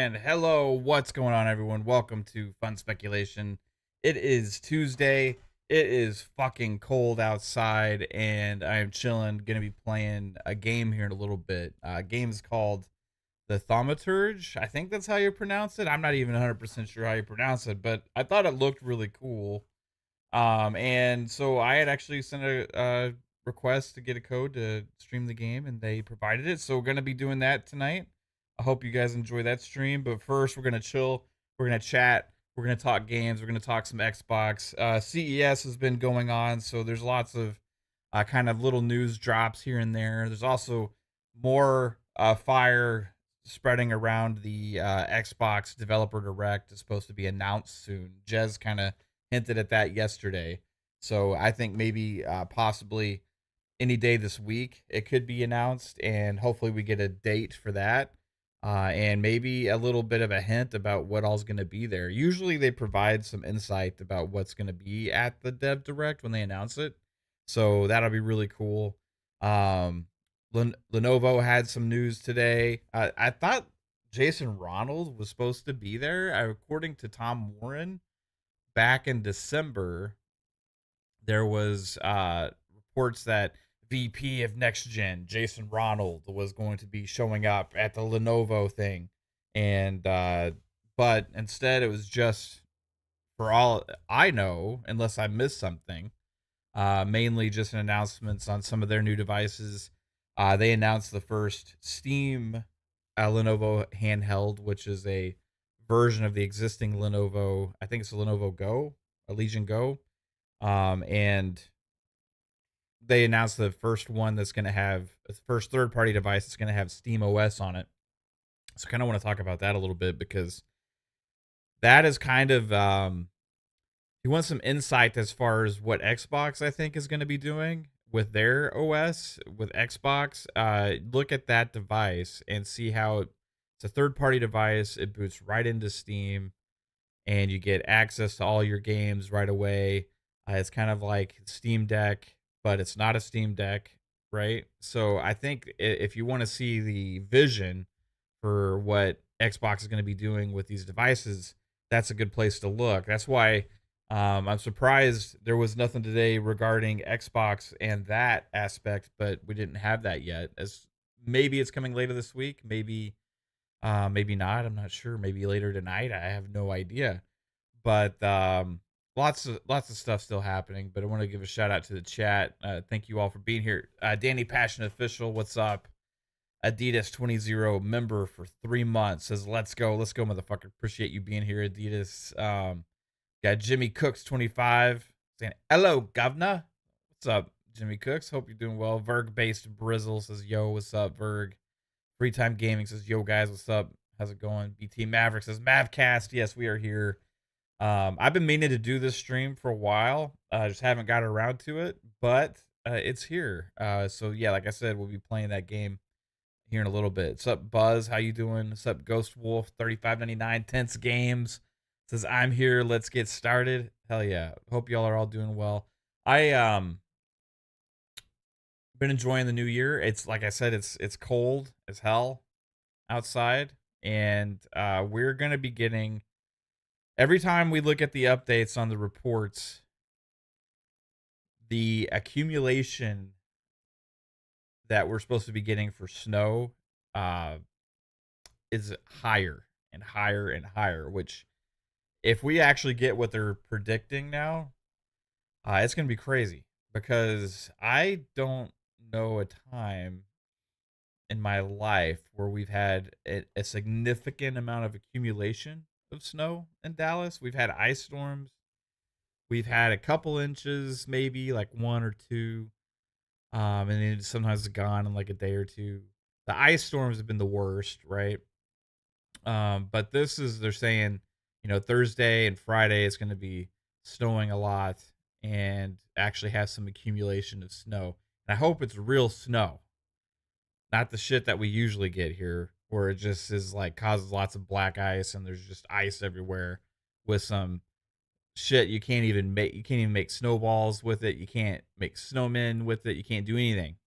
And hello, what's going on, everyone? Welcome to Fun Speculation. It is Tuesday. It is fucking cold outside, and I am chilling. Gonna be playing a game here in a little bit. Game's called the Thaumaturge. I think that's how you pronounce it. I'm not even 100% sure how you pronounce it, but I thought it looked really cool. And so I had actually sent a request to get a code to stream the game, and they provided it. So we're gonna be doing that tonight. I hope you guys enjoy that stream. But first, we're gonna chill. We're gonna chat. We're gonna talk games. We're gonna talk some Xbox. CES has been going on, so there's lots of kind of little news drops here and there. There's also more fire spreading around the Xbox Developer Direct is supposed to be announced soon. Jez kind of hinted at that yesterday. So I think maybe possibly any day this week it could be announced, and hopefully we get a date for that. And maybe a little bit of a hint about what all's going to be there. Usually they provide some insight about what's going to be at the Dev Direct when they announce it. So that'll be really cool. Lenovo had some news today. I thought Jason Ronald was supposed to be there. According to Tom Warren, back in December, there was reports that VP of Next Gen Jason Ronald was going to be showing up at the Lenovo thing, and but instead it was just, for all I know, unless I missed something, mainly just announcements on some of their new devices. They announced the first Steam Lenovo handheld, which is a version of the existing Lenovo. I think it's a Lenovo Go, a Legion Go. And they announced the first one that's going to have the first third party device that's going to have Steam OS on it. So I kind of want to talk about that a little bit, because that is kind of you want some insight as far as what Xbox I think is going to be doing with their OS with Xbox. Look at that device and see how it's a third party device. It boots right into Steam, and you get access to all your games right away. It's kind of like Steam Deck, but it's not a Steam Deck, right? So I think if you want to see the vision for what Xbox is going to be doing with these devices, that's a good place to look. That's why I'm surprised there was nothing today regarding Xbox and that aspect, but we didn't have that yet. As maybe it's coming later this week, maybe not. I'm not sure. Maybe later tonight. I have no idea. But lots of stuff still happening. But I want to give a shout out to the chat. Thank you all for being here. Danny Passion Official, what's up? Adidas 20 member for 3 months says, let's go, motherfucker. Appreciate you being here, Adidas. Got Jimmy Cooks 25 saying, hello, governor. What's up, Jimmy Cooks? Hope you're doing well. Verg based Brizzle says, yo, what's up, Verg? Free Time Gaming says, yo, guys, what's up? How's it going? BT Maverick says, Mavcast. Yes, we are here. I've been meaning to do this stream for a while. I just haven't got around to it, but it's here. So, yeah, like I said, we'll be playing that game here in a little bit. What's up, Buzz? How you doing? What's up, Ghost Wolf? 35.99 Tense Games says, I'm here. Let's get started. Hell yeah. Hope y'all are all doing well. I been enjoying the new year. It's like I said, it's cold as hell outside, and we're gonna be getting, every time we look at the updates on the reports, the accumulation that we're supposed to be getting for snow uh is higher and higher and higher, which, if we actually get what they're predicting now, it's gonna be crazy, because I don't know a time in my life where we've had a significant amount of accumulation of snow in Dallas. We've had ice storms. We've had a couple inches, maybe like one or two, and then sometimes it's gone in like a day or two. The ice storms have been the worst, right? But this is, they're saying, Thursday and Friday it's going to be snowing a lot, and actually have some accumulation of snow. And I hope it's real snow, not the shit that we usually get here, where it just is like causes lots of black ice and there's just ice everywhere with some shit you can't even make snowballs with it. You can't make snowmen with it. You can't do anything,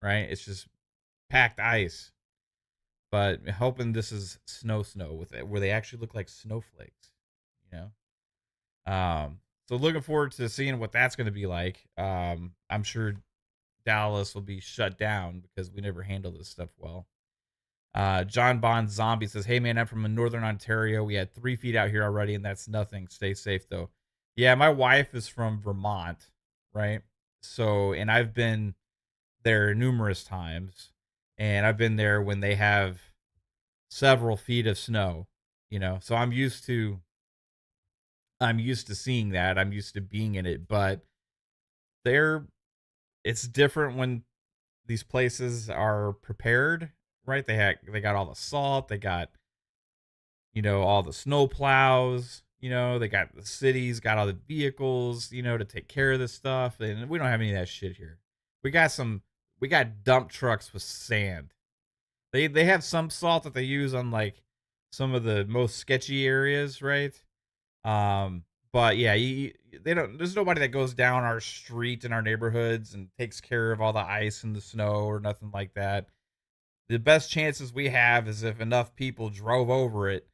right? It's just packed ice. but hoping this is snow with it, where they actually look like snowflakes. You know, so looking forward to seeing what that's going to be like. I'm sure Dallas will be shut down because we never handle this stuff well. John Bond Zombie says, "Hey man, I'm from Northern Ontario. We had 3 feet out here already, and that's nothing. Stay safe though." Yeah, my wife is from Vermont, right? So, and I've been there numerous times, and I've been there when they have several feet of snow. So I'm used to seeing that. I'm used to being in it, but there, it's different when these places are prepared, right? They got all the salt, they got all the snow plows, they got the cities, got all the vehicles, to take care of this stuff, and we don't have any of that shit here. We got dump trucks with sand. They have some salt that they use on like some of the most sketchy areas, right? Um, but yeah, they don't. There's nobody that goes down our street in our neighborhoods and takes care of all the ice and the snow or nothing like that. The best chances we have is if enough people drove over it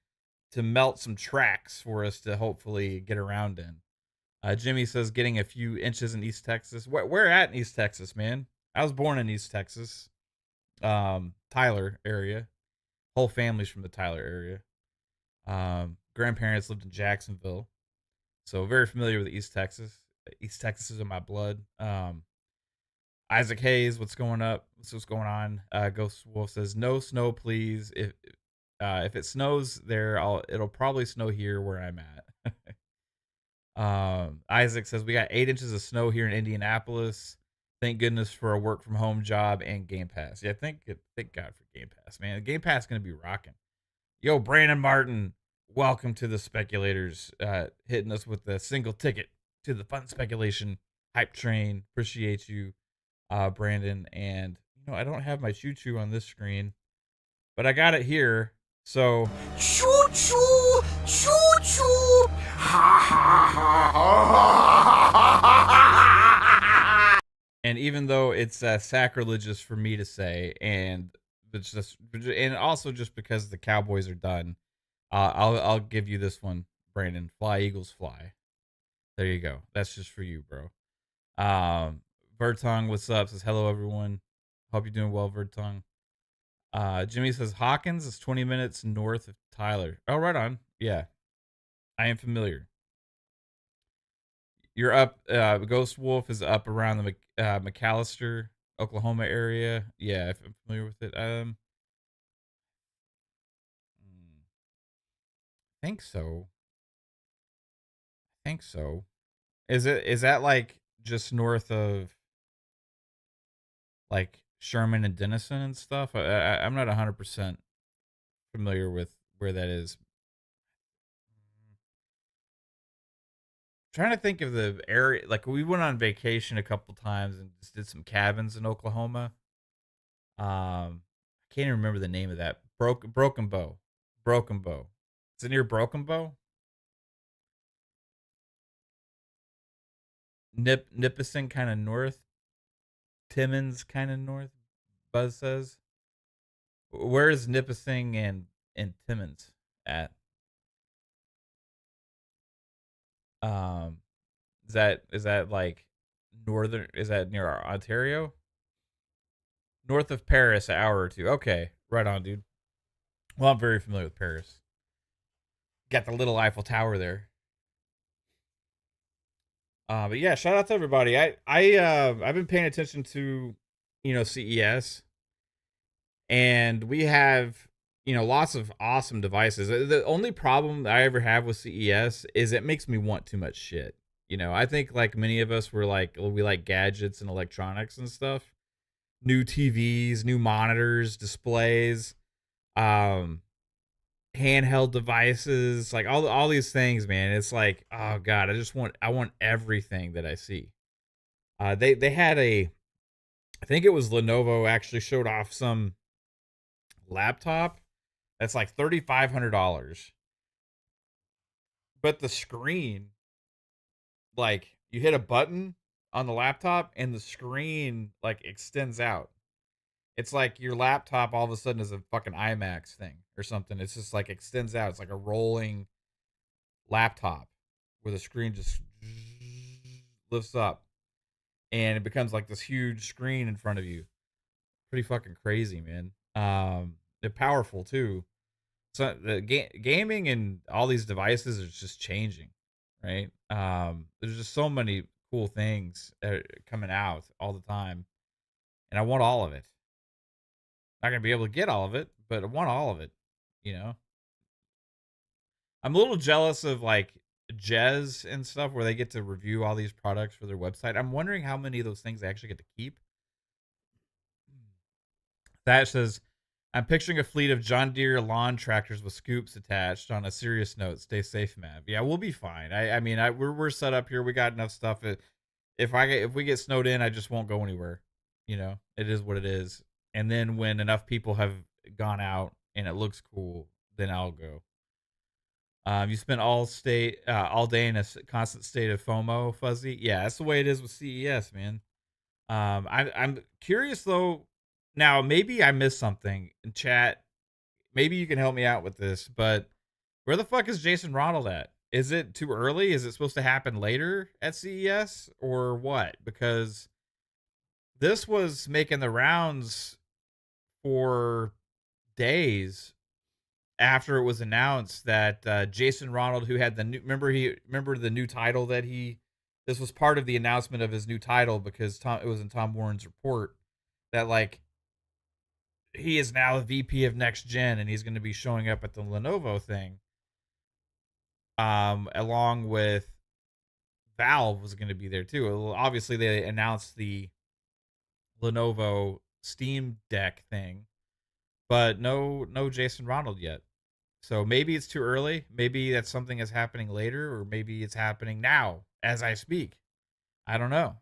to melt some tracks for us to hopefully get around in. Jimmy says getting a few inches in East Texas. Where at in East Texas, man? I was born in East Texas, Tyler area. Whole family's from the Tyler area. Grandparents lived in Jacksonville, so very familiar with East Texas. East Texas is in my blood. Isaac Hayes, what's going up? What's going on? Ghost Wolf says no snow, please. If it snows there, it'll probably snow here where I'm at. Isaac says we got 8 inches of snow here in Indianapolis. Thank goodness for a work from home job and Game Pass. Yeah, thank God for Game Pass, man. Game Pass is gonna be rocking. Yo, Brandon Martin, welcome to the speculators. Hitting us with a single ticket to the fun speculation hype train. Appreciate you, Brandon. And I don't have my choo choo on this screen, but I got it here. So choo choo, choo choo, ha ha ha ha. And even though it's sacrilegious for me to say, and it's just, and also just because the Cowboys are done, I'll give you this one, Brandon. Fly Eagles fly. There you go. That's just for you, bro. Vertong, what's up? Says hello, everyone. Hope you're doing well, Vertong. Jimmy says Hawkins is 20 minutes north of Tyler. Oh, right on. Yeah, I am familiar. You're up. Ghost Wolf is up around the McAllister, Oklahoma area. Yeah, if I'm familiar with it. Think so. Think so. Is that like just north of like Sherman and Denison and stuff? I'm not 100% familiar with where that is. Trying to think of the area. Like we went on vacation a couple times and just did some cabins in Oklahoma. I can't even remember the name of that. Broken Bow. Broken Bow. Is it near Broken Bow? Nipissing kind of north. Timmins kind of north. Buzz says. Where is Nipissing and Timmins at? Um, is that like northern? Is that near Ontario? North of Paris, an hour or two. Okay, right on, dude. Well, I'm very familiar with Paris. Got the little Eiffel Tower there. But yeah, shout out to everybody. I've been paying attention to CES, and we have lots of awesome devices. The only problem that I ever have with CES is it makes me want too much shit. I think like many of us we like gadgets and electronics and stuff. New TVs, new monitors, displays, um, handheld devices, like all these things, man. It's like, oh god, I want everything that I see. They had I think it was Lenovo actually showed off some laptop that's like $3,500, but the screen, like you hit a button on the laptop and the screen like extends out. It's like your laptop all of a sudden is a fucking IMAX thing or something. It's just like extends out. It's like a rolling laptop where the screen just lifts up and it becomes like this huge screen in front of you. Pretty fucking crazy, man. They're powerful too. So the gaming and all these devices is just changing, right? There's just so many cool things coming out all the time, and I want all of it. Not gonna be able to get all of it, but I want all of it. You know, I'm a little jealous of like Jez and stuff where they get to review all these products for their website. I'm wondering how many of those things they actually get to keep. That says, I'm picturing a fleet of John Deere lawn tractors with scoops attached. On a serious note, stay safe, man. Yeah, we'll be fine. I mean, we're set up here. We got enough stuff. If we get snowed in, I just won't go anywhere. You know, it is what it is. And then when enough people have gone out and it looks cool, then I'll go. You spent all day in a constant state of FOMO, Fuzzy. Yeah, that's the way it is with CES, man. I'm curious though. Now, maybe I missed something in chat. Maybe you can help me out with this, but where the fuck is Jason Ronald at? Is it too early? Is it supposed to happen later at CES or what? Because this was making the rounds for days after it was announced that Jason Ronald, who had the new, remember the new title that this was part of the announcement of his new title because it was in Tom Warren's report that like he is now the VP of next gen and he's going to be showing up at the Lenovo thing. Along with Valve was going to be there too. Well, obviously they announced the Lenovo Steam Deck thing, but no Jason Ronald yet. So maybe it's too early. Maybe that's something that's happening later, or maybe it's happening now as I speak. I don't know.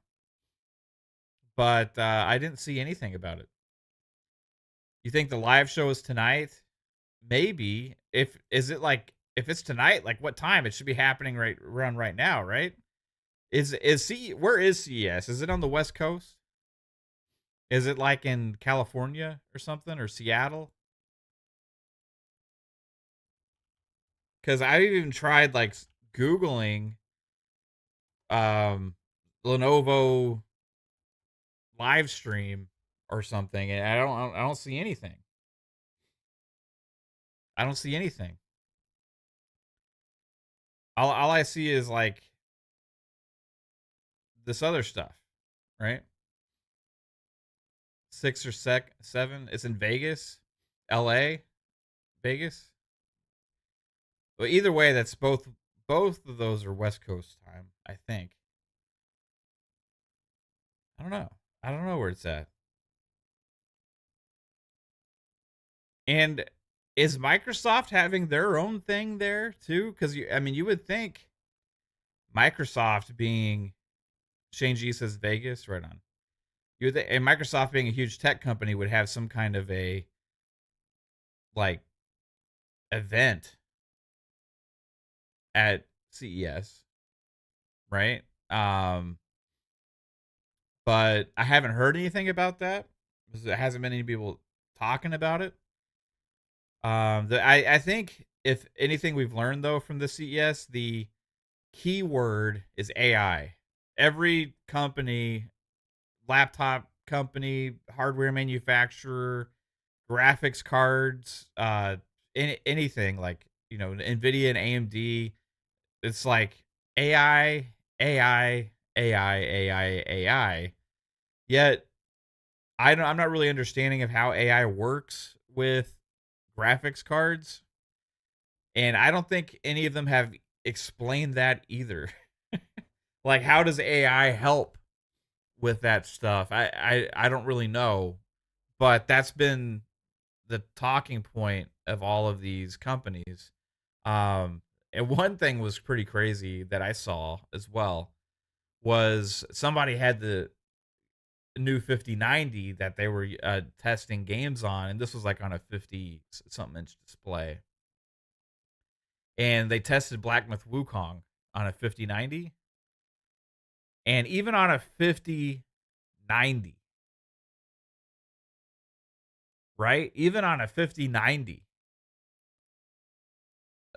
But I didn't see anything about it. You think the live show is tonight? Maybe. If is it like if it's tonight, like what time? It should be happening right around right now, right? Where is CES? Is it on the West Coast? Is it like in California or something or Seattle? Because I even tried like Googling um Lenovo live stream or something, and I don't see anything. I don't see anything. All I see is like this other stuff, right? 6 or 7. It's in Vegas, L.A., Vegas. But either way, that's both of those are West Coast time, I think. I don't know. I don't know where it's at. And is Microsoft having their own thing there too? Because I mean, you would think Microsoft being Shane G says Vegas, right on. You would think, and Microsoft being a huge tech company would have some kind of a like event at CES, right? But I haven't heard anything about that because there hasn't been any people talking about it. I think if anything we've learned though from the CES, the key word is AI. Every company, laptop company, hardware manufacturer, graphics cards, anything like Nvidia and AMD, it's like AI, AI, AI, AI, AI. Yet I'm not really understanding of how AI works with graphics cards, and I don't think any of them have explained that either. Like, how does AI help with that stuff? I don't really know, but that's been the talking point of all of these companies. And one thing was pretty crazy that I saw as well was somebody had the new 5090 that they were testing games on, and this was like on a 50 something inch display, and they tested Black Myth Wukong on a 5090, and even on a 5090, right? Even on a 5090,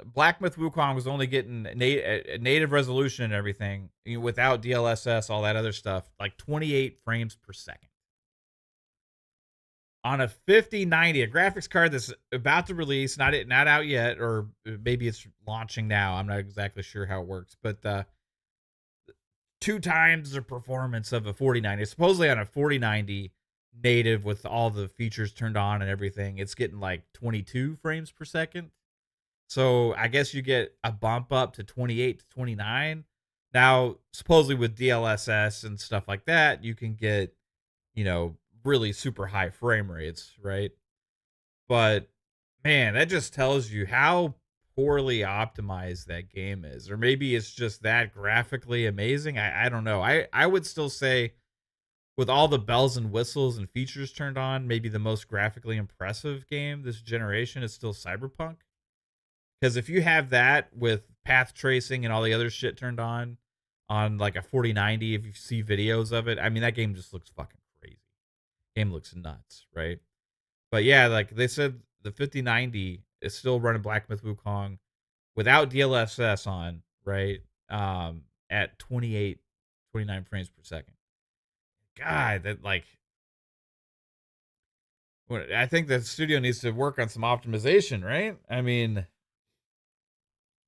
Black Myth Wukong was only getting native resolution and everything, without DLSS, all that other stuff, like 28 frames per second. On a 5090, a graphics card that's about to release, not out yet, or maybe it's launching now. I'm not exactly sure how it works, but two times the performance of a 4090. Supposedly on a 4090 native with all the features turned on and everything, it's getting like 22 frames per second. So I guess you get a bump up to 28 to 29. Now, supposedly with DLSS and stuff like that, you can get, you know, really super high frame rates, right? But man, that just tells you how poorly optimized that game is. Or maybe it's just that graphically amazing. I don't know. I would still say, with all the bells and whistles and features turned on, maybe the most graphically impressive game this generation is still Cyberpunk. Because if you have that with path tracing and all the other shit turned on like a 4090, if you see videos of it, I mean, that game just looks fucking crazy. Game looks nuts, right? But yeah, like they said, the 5090 is still running Black Myth Wukong without DLSS on, right? At 28, 29 frames per second. God, that like, I think the studio needs to work on some optimization, right? I mean,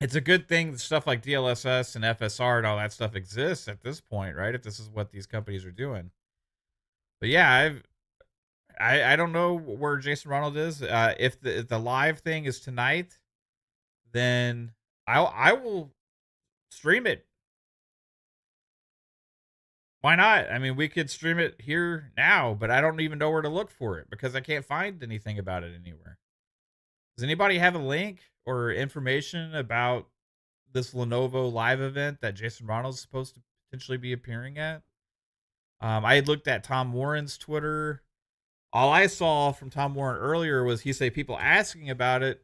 it's a good thing that stuff like DLSS and FSR and all that stuff exists at this point, right? If this is what these companies are doing. But yeah, I don't know where Jason Ronald is. If the live thing is tonight, then I will stream it. Why not? I mean, we could stream it here now, but I don't even know where to look for it because I can't find anything about it anywhere. Does anybody have a link or information about this Lenovo live event that Jason Ronald's supposed to potentially be appearing at? I had looked at Tom Warren's Twitter. All I saw from Tom Warren earlier was he say people asking about it.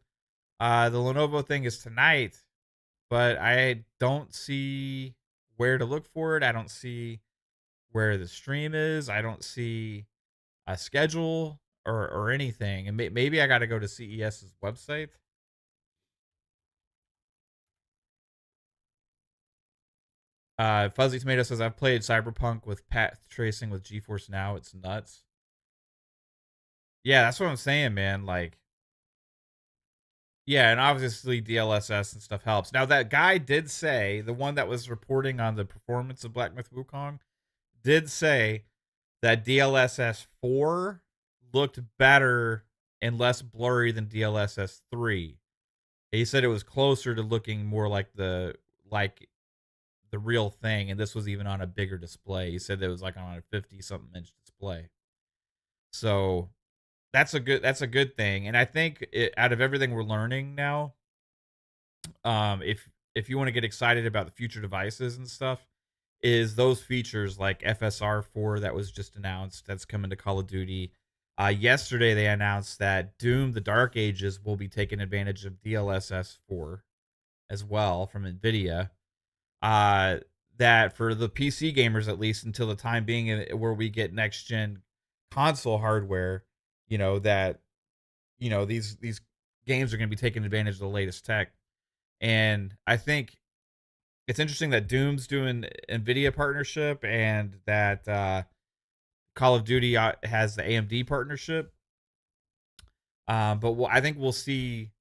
The Lenovo thing is tonight, but I don't see where to look for it. I don't see where the stream is. I don't see a schedule or anything. And maybe I got to go to CES's website. Fuzzy Tomato says I've played Cyberpunk with path tracing with GeForce Now. It's nuts. Yeah, that's what I'm saying, man. Like, yeah, and obviously DLSS and stuff helps. Now that guy did say, the one that was reporting on the performance of Black Myth Wukong did say that DLSS 4 looked better and less blurry than DLSS 3. He said it was closer to looking more like the real thing, and this was even on a bigger display. He said it was like on a 50 something inch display. So that's a good thing. And I think out of everything we're learning now, if you want to get excited about the future devices and stuff, is those features like FSR 4 that was just announced that's coming to Call of Duty. Yesterday they announced that Doom: The Dark Ages will be taking advantage of DLSS 4 as well from Nvidia. Uh, that for the PC gamers, at least until the time being, where we get next gen console hardware, that these games are going to be taking advantage of the latest tech. And I think it's interesting that Doom's doing Nvidia partnership and that Call of Duty has the AMD partnership. But I think we'll see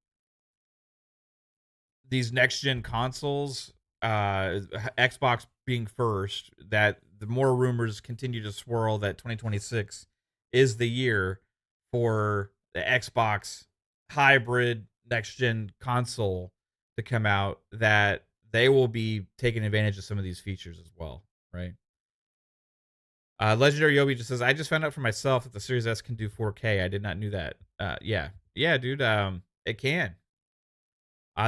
these next gen consoles, Xbox being first. That the more rumors continue to swirl that 2026 is the year for the Xbox hybrid next gen console to come out, that they will be taking advantage of some of these features as well, right? Legendary Yobi just says, I just found out for myself that the Series S can do 4K. I did not knew that. Yeah, dude. It can.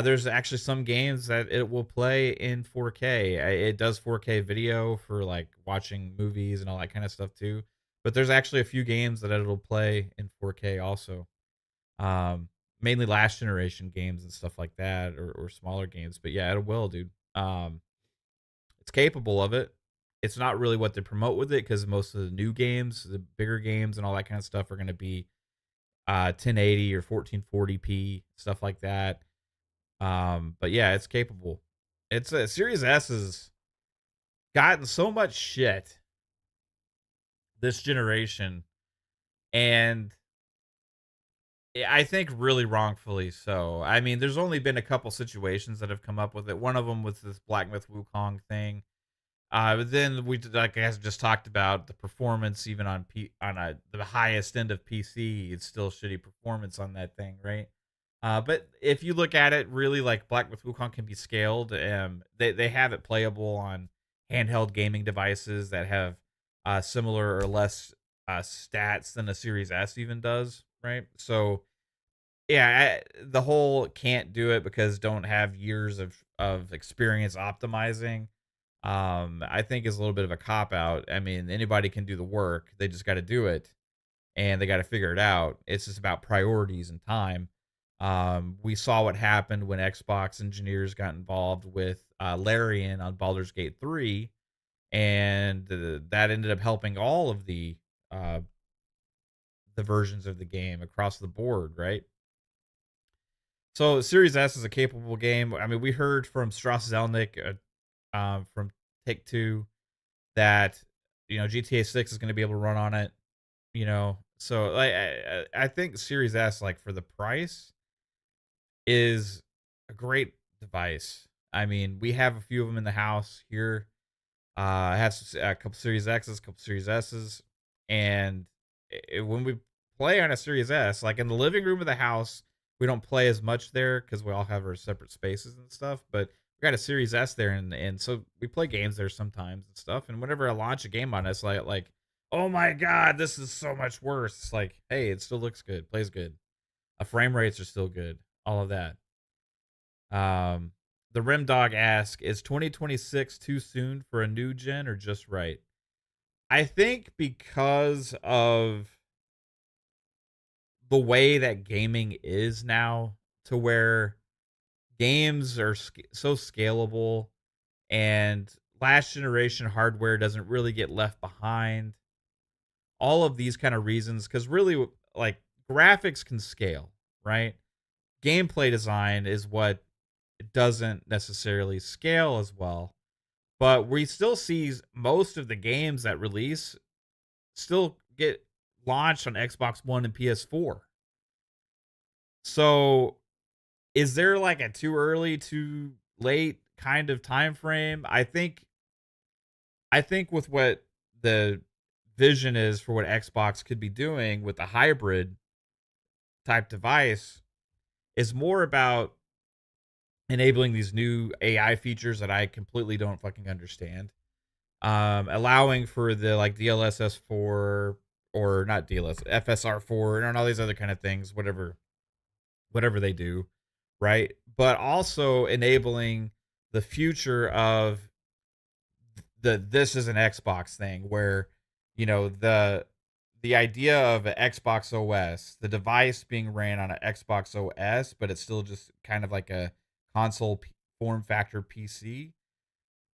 There's actually some games that it will play in 4K. It does 4K video for like watching movies and all that kind of stuff too. But there's actually a few games that it'll play in 4K also. Mainly last generation games and stuff like that, or smaller games. But yeah, it will, dude. It's capable of it. It's not really what they promote with it, because most of the new games, the bigger games, and all that kind of stuff are going to be 1080 or 1440p, stuff like that. But yeah, it's capable. It's a Series S has gotten so much shit this generation, and I think really wrongfully so. I mean, there's only been a couple situations that have come up with it. One of them was this Black Myth Wukong thing. But then like I just talked about the performance, even on the highest end of PC, it's still shitty performance on that thing, right? But if you look at it, really, like Black Myth Wukong can be scaled. They have it playable on handheld gaming devices that have similar or less stats than a Series S even does, right? So yeah, the whole can't do it because don't have years of experience optimizing. I think is a little bit of a cop out. I mean, anybody can do the work. They just got to do it and they got to figure it out. It's just about priorities and time. We saw what happened when Xbox engineers got involved with Larian on Baldur's Gate 3, and that ended up helping all of uh, the versions of the game across the board, right? So Series S is a capable game. I mean, we heard from Strauss Zelnick from Take Two that GTA 6 is going to be able to run on it. So like I think Series S, like, for the price, is a great device. I mean, we have a few of them in the house here. I have a couple Series X's, a couple Series S's, and when we play on a Series S, like in the living room of the house, we don't play as much there because we all have our separate spaces and stuff. But we got a Series S there, and so we play games there sometimes and stuff. And whenever I launch a game on it, it's like, oh my god, this is so much worse. It's like, hey, it still looks good, plays good, frame rates are still good, all of that. Um, the Rim Dog asks, is 2026 too soon for a new gen or just right? I think because of the way that gaming is now, to where games are so scalable, and last generation hardware doesn't really get left behind. All of these kind of reasons, because really, like, graphics can scale, right? Gameplay design is what doesn't necessarily scale as well. But we still see most of the games that release still get launched on Xbox One and PS4. So is there like a too early, too late kind of time frame? I think with what the vision is for what Xbox could be doing with a hybrid type device is more about enabling these new AI features that I completely don't fucking understand. Allowing for the like DLSS4, or not DLS, FSR4, and all these other kind of things, whatever they do, right? But also enabling the future of this is an Xbox thing, where the idea of an Xbox OS, the device being ran on an Xbox OS, but it's still just kind of like a console form factor PC.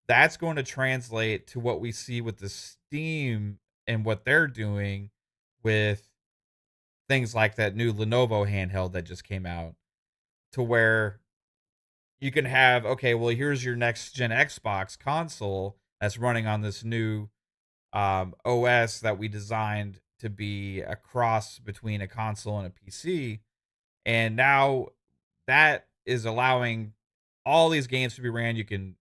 That's going to translate to what we see with the Steam and what they're doing with things like that new Lenovo handheld that just came out, to where you can have, okay, well, here's your next gen Xbox console that's running on this new OS that we designed to be a cross between a console and a PC. And now that is allowing all these games to be ran. You can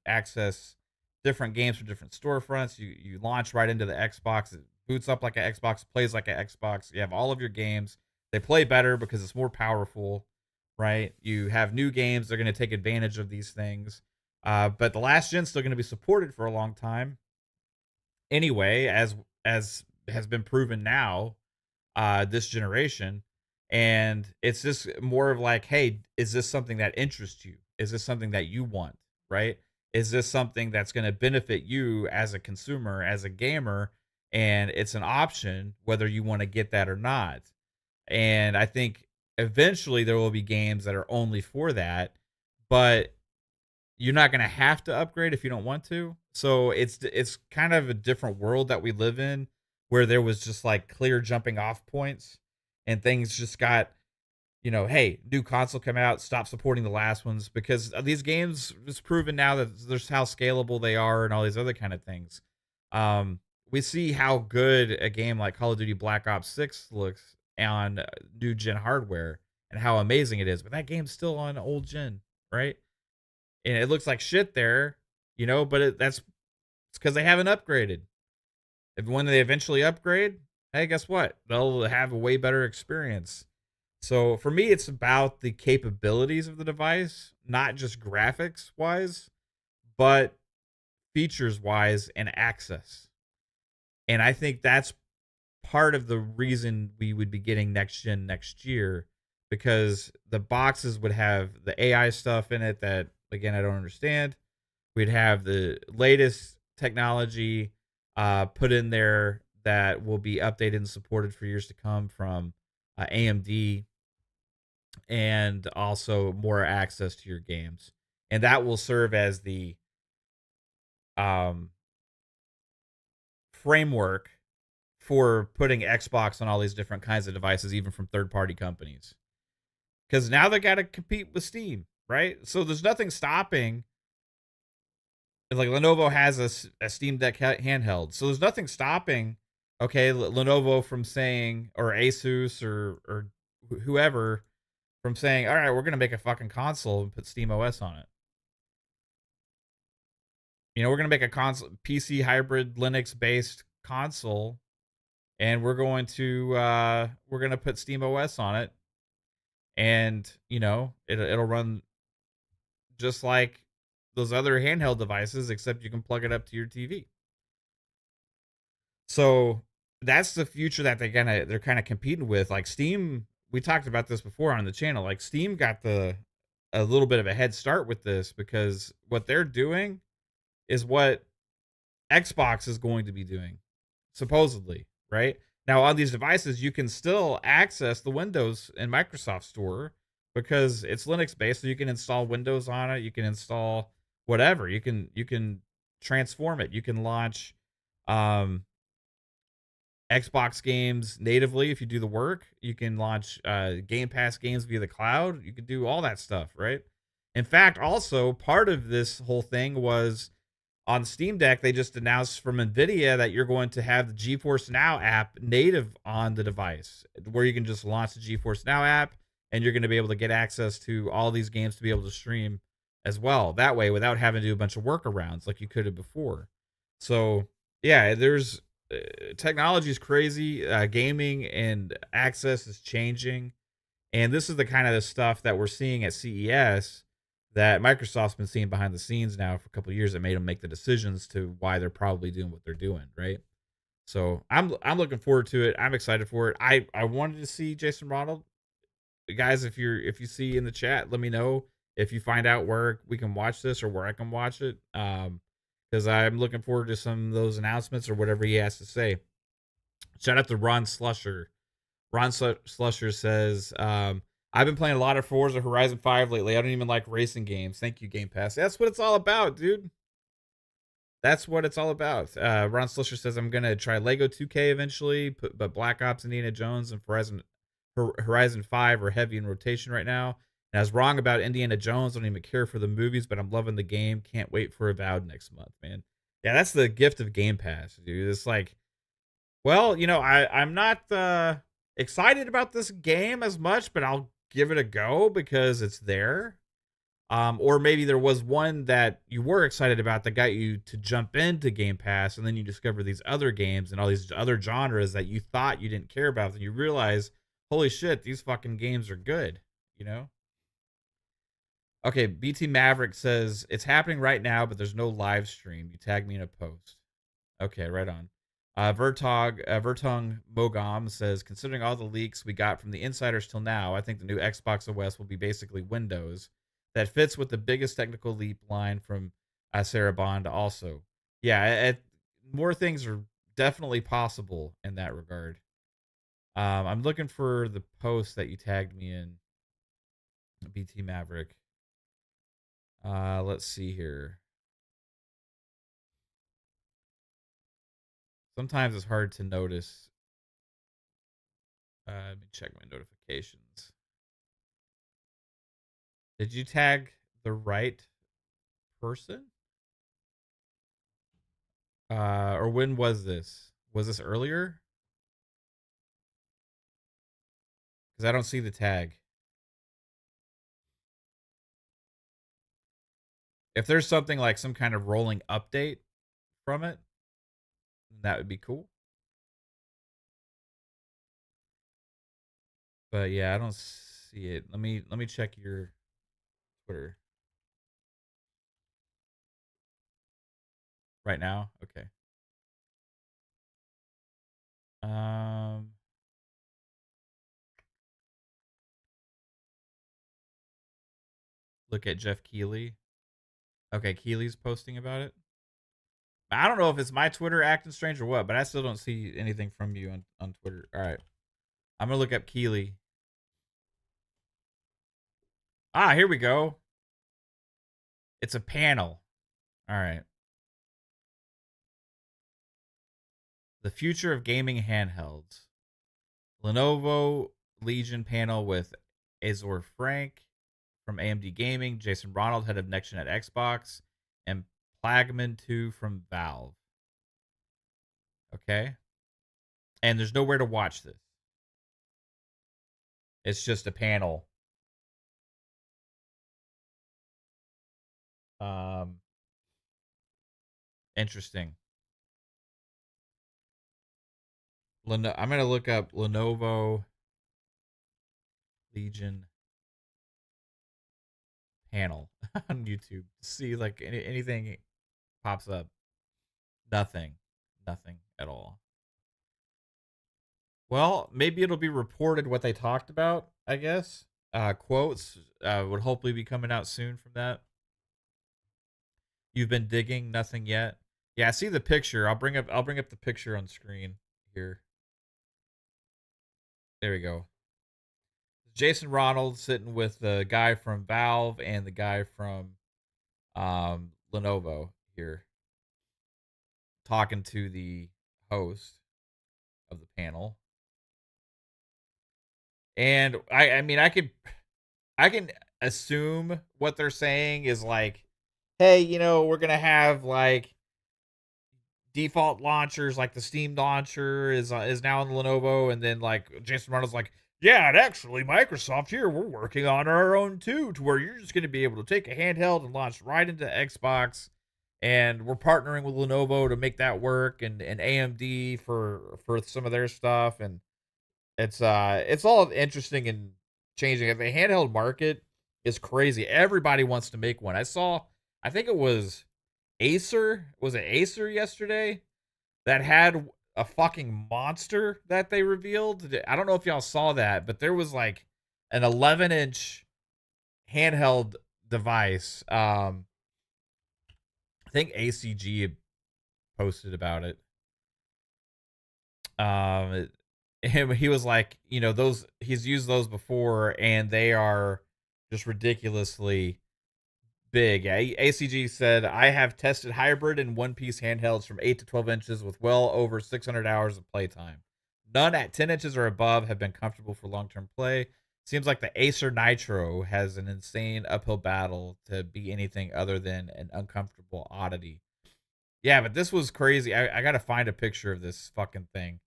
access different games from different storefronts. You launch right into the Xbox. It boots up like an Xbox, plays like an Xbox. You have all of your games. They play better because it's more powerful, right? You have new games. They're going to take advantage of these things. But the last gen's still going to be supported for a long time anyway, as has been proven now, this generation. And it's just more of like, hey, is this something that interests you? Is this something that you want, right? Is this something that's going to benefit you as a consumer, as a gamer? And it's an option whether you want to get that or not. And I think eventually there will be games that are only for that, but you're not going to have to upgrade if you don't want to. So it's kind of a different world that we live in, where there was just like clear jumping off points, and things just got, hey, new console come out, stop supporting the last ones because these games it's proven now that there's how scalable they are and all these other kind of things. Um, we see how good a game like Call of Duty Black Ops 6 looks on new gen hardware and how amazing it is, but that game's still on old gen, right? And it looks like shit there, but that's it's because they haven't upgraded. If when they eventually upgrade, hey, guess what? They'll have a way better experience. So for me, it's about the capabilities of the device, not just graphics wise, but features wise and access. And I think that's part of the reason we would be getting next gen next year because the boxes would have the AI stuff in it that, again, I don't understand. We'd have the latest technology put in there that will be updated and supported for years to come from AMD, and also more access to your games. And that will serve as the um, framework for putting Xbox on all these different kinds of devices, even from third party companies. Because now they got to compete with Steam, right? So there's nothing stopping. Like Lenovo has a Steam Deck handheld, so there's nothing stopping. Okay, Lenovo from saying, or Asus or whoever from saying, all right, we're gonna make a fucking console and put Steam OS on it. We're gonna make a console PC hybrid Linux based console, and we're gonna put Steam OS on it, and it'll run just like those other handheld devices, except you can plug it up to your TV. So that's the future that they're kind of competing with. Like Steam, we talked about this before on the channel. Like Steam got a little bit of a head start with this because what they're doing is what Xbox is going to be doing, supposedly, right? Now, on these devices, you can still access the Windows and Microsoft Store because it's Linux based, so you can install Windows on it. You can install whatever. You can transform it. You can launch um, Xbox games natively if you do the work. You can launch Game Pass games via the cloud. You can do all that stuff, right? In fact, also part of this whole thing was on Steam Deck, they just announced from NVIDIA that you're going to have the GeForce Now app native on the device, where you can just launch the GeForce Now app and you're going to be able to get access to all these games to be able to stream as well. That way, without having to do a bunch of workarounds like you could have before. So, yeah, there's technology is crazy. Gaming and access is changing. And this is the kind of the stuff that we're seeing at CES that Microsoft's been seeing behind the scenes now for a couple of years that made them make the decisions to why they're probably doing what they're doing, right? So I'm looking forward to it. I'm excited for it. I wanted to see Jason Ronald. Guys, if you see in the chat, let me know if you find out where we can watch this or where I can watch it. Because I'm looking forward to some of those announcements or whatever he has to say. Shout out to Ron Slusher. Ron Slusher says, I've been playing a lot of Forza Horizon 5 lately. I don't even like racing games. Thank you, Game Pass. That's what it's all about, dude. That's what it's all about. Ron Slusher says, I'm going to try Lego 2K eventually, but Black Ops, Indiana Jones, and Horizon 5 are heavy in rotation right now. And I was wrong about Indiana Jones. I don't even care for the movies, but I'm loving the game. Can't wait for Avowed next month, man. Yeah, that's the gift of Game Pass, dude. It's like, well, I'm not excited about this game as much, but I'll give it a go because it's there. Or maybe there was one that you were excited about that got you to jump into Game Pass, and then you discover these other games and all these other genres that you thought you didn't care about, and you realize, holy shit, these fucking games are good, you know? Okay, BT Maverick says it's happening right now, but there's no live stream. You tag me in a post. Okay, right on. Vertong Mogam says, considering all the leaks we got from the insiders till now, I think the new Xbox OS will be basically Windows. That fits with the biggest technical leap line from Sarah Bond also. Yeah, more things are definitely possible in that regard. I'm looking for the post that you tagged me in, BT Maverick. Let's see here. Sometimes it's hard to notice Let me check my notifications. Did you tag the right person? Or when was this? Was this earlier? Because I don't see the tag. If there's something like some kind of rolling update from it, that would be cool. But yeah, I don't see it. Let me check your Twitter right now. Okay. Um, look at Jeff Keighley. Okay, Keeley's posting about it. I don't know if it's my Twitter acting strange or what, but I still don't see anything from you on Twitter. All right. I'm going to look up Keeley. Ah, here we go. It's a panel. All right. The future of gaming handhelds. Lenovo Legion panel with Azor Frank from AMD Gaming, Jason Ronald, head of Next Gen at Xbox, and Plagman 2 from Valve. Okay. And there's nowhere to watch this. It's just a panel. Um, Interesting. I'm gonna look up Lenovo Legion panel on YouTube to see like anything pops up. Nothing, nothing at all. Well, maybe it'll be reported what they talked about. I guess quotes would hopefully be coming out soon from that. You've been digging, nothing yet. Yeah, I see the picture. I'll bring up the picture on screen here. There we go. Jason Ronald sitting with the guy from Valve and the guy from Lenovo here, talking to the host of the panel. And I mean I can assume what they're saying is like, hey, we're gonna have like default launchers, like the Steam launcher is now in the Lenovo, and then like Jason Ronald's like, yeah, and actually Microsoft here, we're working on our own too, to where you're just gonna be able to take a handheld and launch right into Xbox, and we're partnering with Lenovo to make that work, and AMD for some of their stuff, and it's all interesting and changing. The handheld market is crazy. Everybody wants to make one. I think it was Acer. Was it Acer yesterday that had a fucking monster that they revealed? I don't know if y'all saw that, but there was like an 11-inch handheld device. I think ACG had posted about it. Him he was like, those he's used those before and they are just ridiculously big. Yeah, ACG said, I have tested hybrid and one piece handhelds from 8 to 12 inches with well over 600 hours of playtime. None at 10 inches or above have been comfortable for long term play. Seems like the Acer Nitro has an insane uphill battle to be anything other than an uncomfortable oddity. Yeah, but this was crazy. I got to find a picture of this fucking thing.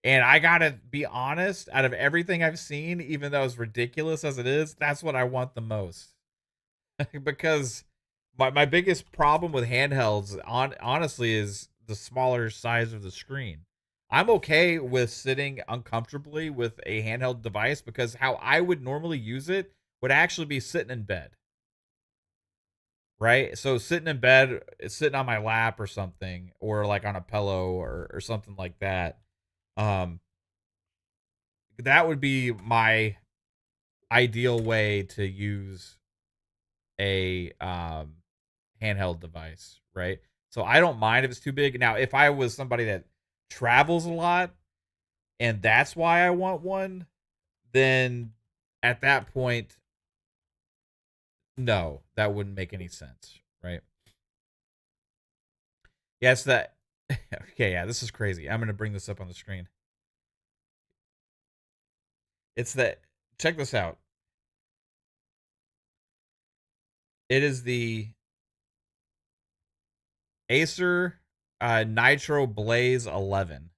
And I gotta be honest, out of everything I've seen, even though as ridiculous as it is, that's what I want the most. Because my biggest problem with handhelds, honestly, is the smaller size of the screen. I'm okay with sitting uncomfortably with a handheld device because how I would normally use it would actually be sitting in bed, right? So sitting in bed, sitting on my lap or something, or like on a pillow or something like that. Um, that would be my ideal way to use a handheld device, right? So I don't mind if it's too big. Now, if I was somebody that travels a lot and that's why I want one, then at that point, no, that wouldn't make any sense, right? Yes, that okay, yeah, this is crazy. I'm gonna bring this up on the screen. It's the check this out. It is the Acer Nitro Blaze 11.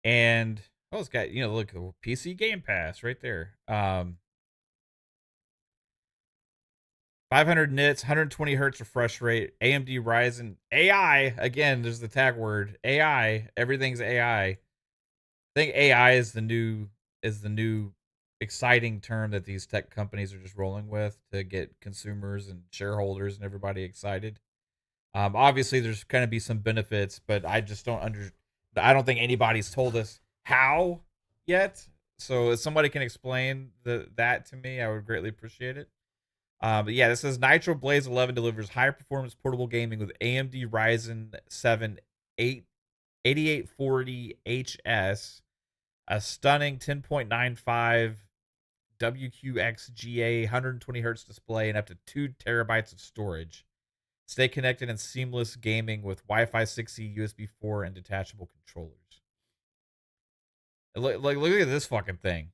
And it's got, look, PC Game Pass right there. 500 nits, 120 hertz refresh rate, AMD Ryzen AI. Again, there's the tag word AI. Everything's AI. I think AI is the new exciting term that these tech companies are just rolling with to get consumers and shareholders and everybody excited. Obviously, there's going to be some benefits, but I just I don't think anybody's told us how yet. So if somebody can explain that to me, I would greatly appreciate it. But yeah, this says Nitro Blaze 11 delivers high performance portable gaming with AMD Ryzen 7 8840HS, a stunning 10.95 WQXGA 120 hertz display, and up to 2 terabytes of storage. Stay connected and seamless gaming with Wi-Fi 6E, USB 4, and detachable controllers. Look at this fucking thing.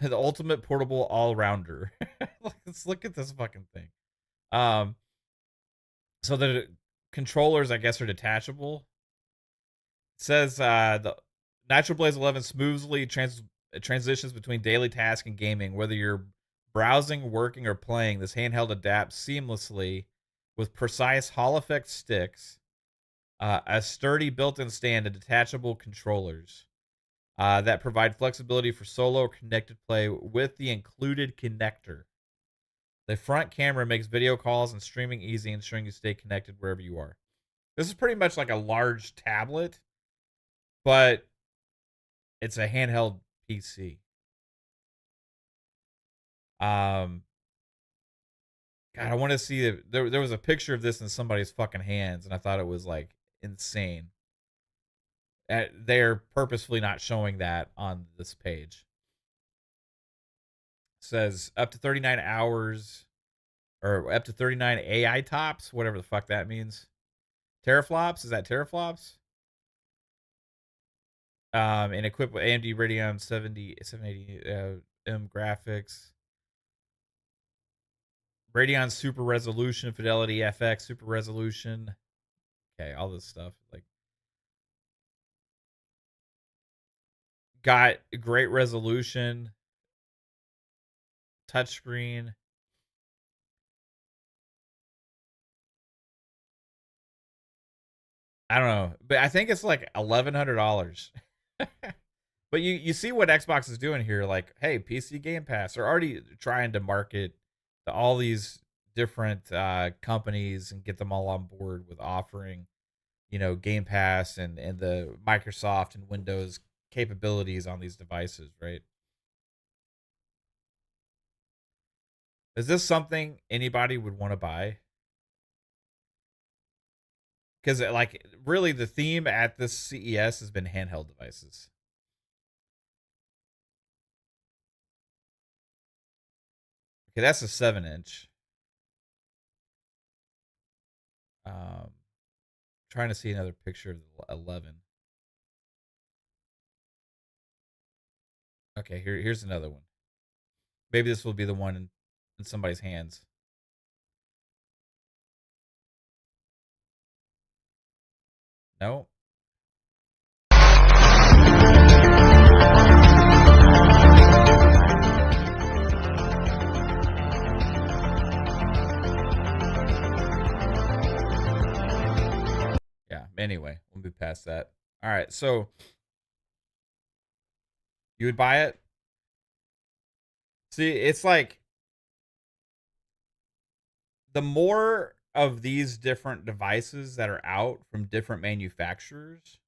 The ultimate portable all-rounder. Let's look at this fucking thing. Um, so the controllers, I guess, are detachable. It says the Nitro Blaze 11 smoothly transitions between daily task and gaming. Whether you're browsing, working, or playing, this handheld adapts seamlessly with precise Hall effect sticks, a sturdy built-in stand, and detachable controllers that provide flexibility for solo or connected play with the included connector. The front camera makes video calls and streaming easy, ensuring you stay connected wherever you are. This is pretty much like a large tablet, but it's a handheld PC. Um, God, I want to see it. There was a picture of this in somebody's fucking hands, and I thought it was like insane. They're purposefully not showing that on this page. It says up to 39 hours or up to 39 AI tops, whatever the fuck that means. Teraflops? Is that teraflops? And equipped with AMD Radeon 780 M graphics. Radeon Super Resolution, Fidelity FX Super Resolution. Okay, all this stuff. Like, got great resolution, touchscreen. I don't know, but I think it's like $1,100. But you see what Xbox is doing here? Like, hey, PC Game Pass. They're already trying to market to all these different companies and get them all on board with offering, Game Pass and the Microsoft and Windows capabilities on these devices, right? Is this something anybody would want to buy? Because like really, the theme at this CES has been handheld devices. Okay, that's a 7-inch. Trying to see another picture of the 11. Okay, here's another one. Maybe this will be the one in somebody's hands. No. Yeah. Anyway, we'll be past that. All right. So you would buy it? See, it's like the more of these different devices that are out from different manufacturers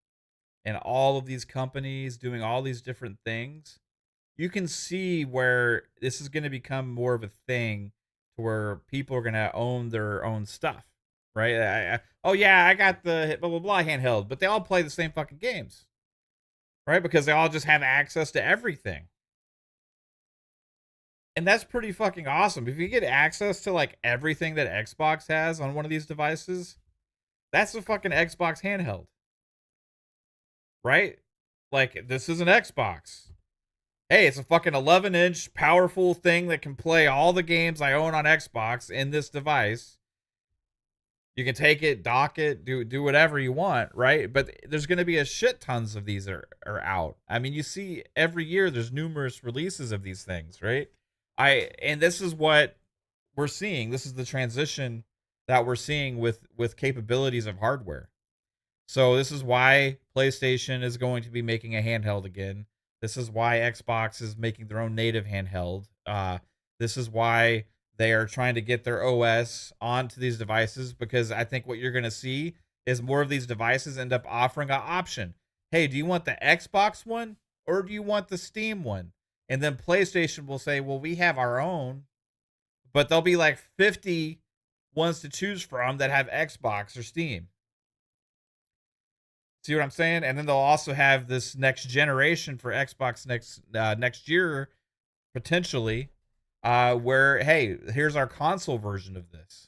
and all of these companies doing all these different things, you can see where this is going to become more of a thing to where people are going to own their own stuff, right? Oh yeah, I got the blah blah blah handheld, but they all play the same fucking games, right? Because they all just have access to everything. And that's pretty fucking awesome. If you get access to like everything that Xbox has on one of these devices, that's a fucking Xbox handheld, right? Like this is an Xbox. Hey, it's a fucking 11-inch powerful thing that can play all the games I own on Xbox in this device. You can take it, dock it, do whatever you want, right? But there's going to be a shit tons of these are out. I mean, you see every year there's numerous releases of these things, right? And this is what we're seeing. This is the transition that we're seeing with capabilities of hardware. So this is why PlayStation is going to be making a handheld again. This is why Xbox is making their own native handheld. This is why they are trying to get their OS onto these devices, because I think what you're going to see is more of these devices end up offering an option. Hey, do you want the Xbox one or do you want the Steam one? And then PlayStation will say, well, we have our own, but there'll be like 50 ones to choose from that have Xbox or Steam. See what I'm saying? And then they'll also have this next generation for Xbox next year potentially, where hey, here's our console version of this,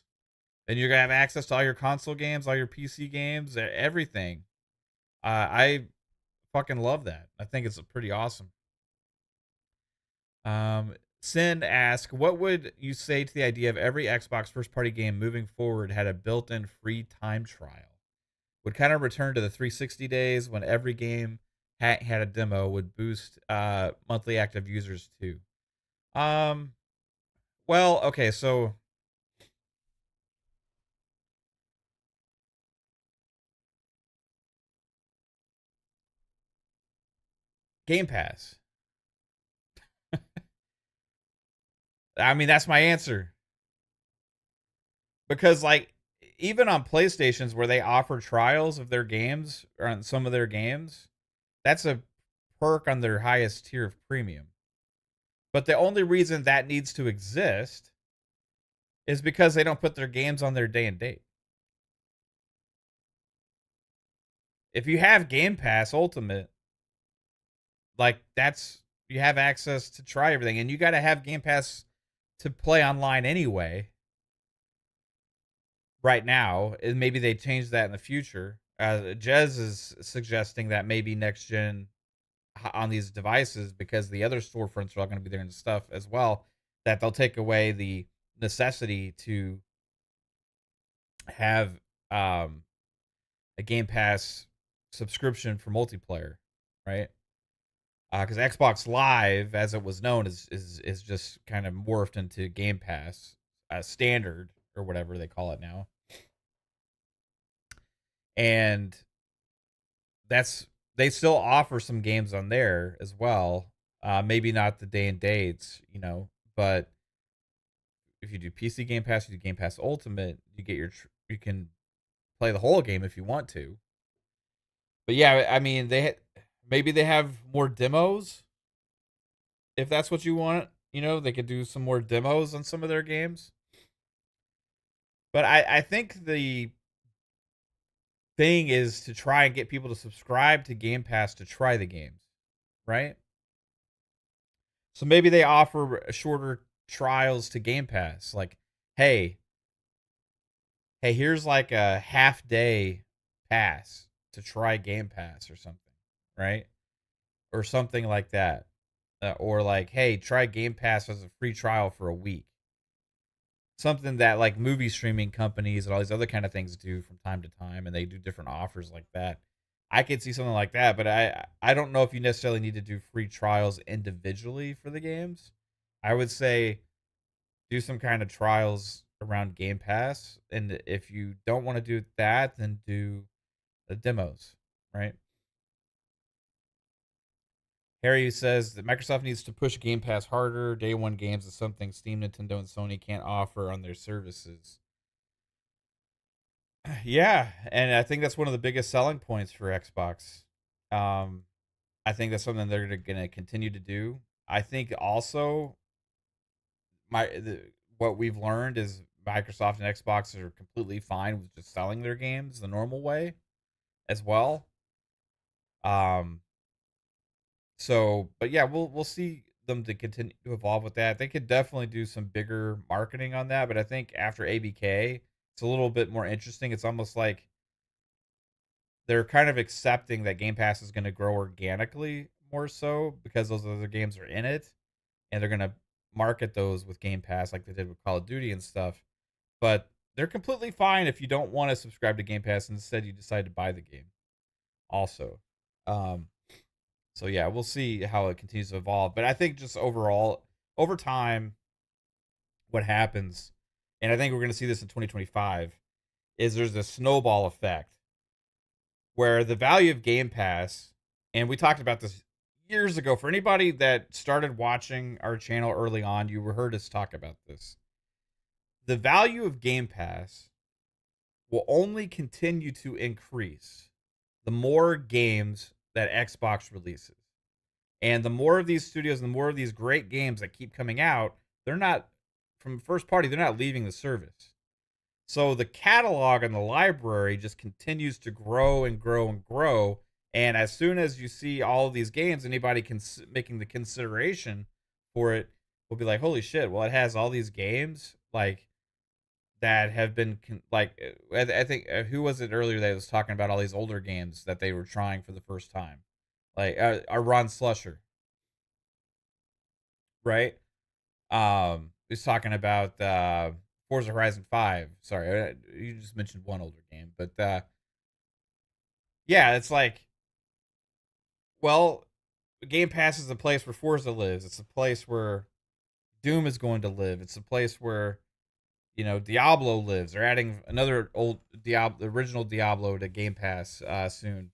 and you're gonna have access to all your console games, all your PC games, everything. I fucking love that. I think it's pretty awesome. Sin asks, what would you say to the idea of every Xbox first party game moving forward had a built-in free time trial? Would kind of return to the 360 days when every game had a demo, would boost monthly active users too. Um, well, okay, so Game Pass. I mean, that's my answer. Because like even on PlayStations where they offer trials of their games or on some of their games, that's a perk on their highest tier of premium. But the only reason that needs to exist is because they don't put their games on their day and date. If you have Game Pass Ultimate, like that's you have access to try everything, and you got to have Game Pass to play online anyway. Right now, and maybe they change that in the future. Jez is suggesting that maybe next gen on these devices, because the other storefronts are all going to be there and stuff as well, that they'll take away the necessity to have a Game Pass subscription for multiplayer, right? Because Xbox Live, as it was known, is just kind of morphed into Game Pass standard or whatever they call it now, and that's they still offer some games on there as well. Maybe not the day and dates, but if you do PC Game Pass, you do Game Pass Ultimate, you get you can play the whole game if you want to. But yeah, I mean maybe they have more demos if that's what you want. They could do some more demos on some of their games. But I think the thing is to try and get people to subscribe to Game Pass to try the games, right? So maybe they offer shorter trials to Game Pass. Like, hey, here's like a half day pass to try Game Pass or something, right? Or something like that. Or like, hey, try Game Pass as a free trial for a week. Something that like movie streaming companies and all these other kind of things do from time to time, and they do different offers like that. I could see something like that, but I don't know if you necessarily need to do free trials individually for the games. I would say do some kind of trials around Game Pass, and if you don't want to do that, then do the demos, right? Harry says that Microsoft needs to push Game Pass harder. Day one games is something Steam, Nintendo, and Sony can't offer on their services. Yeah, and I think that's one of the biggest selling points for Xbox. Um, I think that's something they're going to continue to do. I think also what we've learned is Microsoft and Xbox are completely fine with just selling their games the normal way as well. Um, but yeah, we'll see them to continue to evolve with that. They could definitely do some bigger marketing on that, but I think after ABK, it's a little bit more interesting. It's almost like they're kind of accepting that Game Pass is going to grow organically more so because those other games are in it, and they're going to market those with Game Pass like they did with Call of Duty and stuff. But they're completely fine if you don't want to subscribe to Game Pass and instead you decide to buy the game also. Um, so yeah, we'll see how it continues to evolve. But I think just overall, over time, what happens, and I think we're going to see this in 2025, is there's a snowball effect where the value of Game Pass, and we talked about this years ago. For anybody that started watching our channel early on, you heard us talk about this. The value of Game Pass will only continue to increase the more games that Xbox releases. And the more of these studios and the more of these great games that keep coming out, they're not, from first party, they're not leaving the service. So the catalog and the library just continues to grow and grow and grow. And as soon as you see all of these games, anybody making the consideration for it will be like, holy shit, well, it has all these games like that have been I think who was it earlier that was talking about all these older games that they were trying for the first time, like Ron Slusher, right? He's talking about Forza Horizon 5. Sorry, you just mentioned one older game, but yeah, it's like, well, Game Pass is the place where Forza lives. It's a place where Doom is going to live. It's a place where Diablo lives. They're adding another old Diablo, the original Diablo, to Game Pass soon.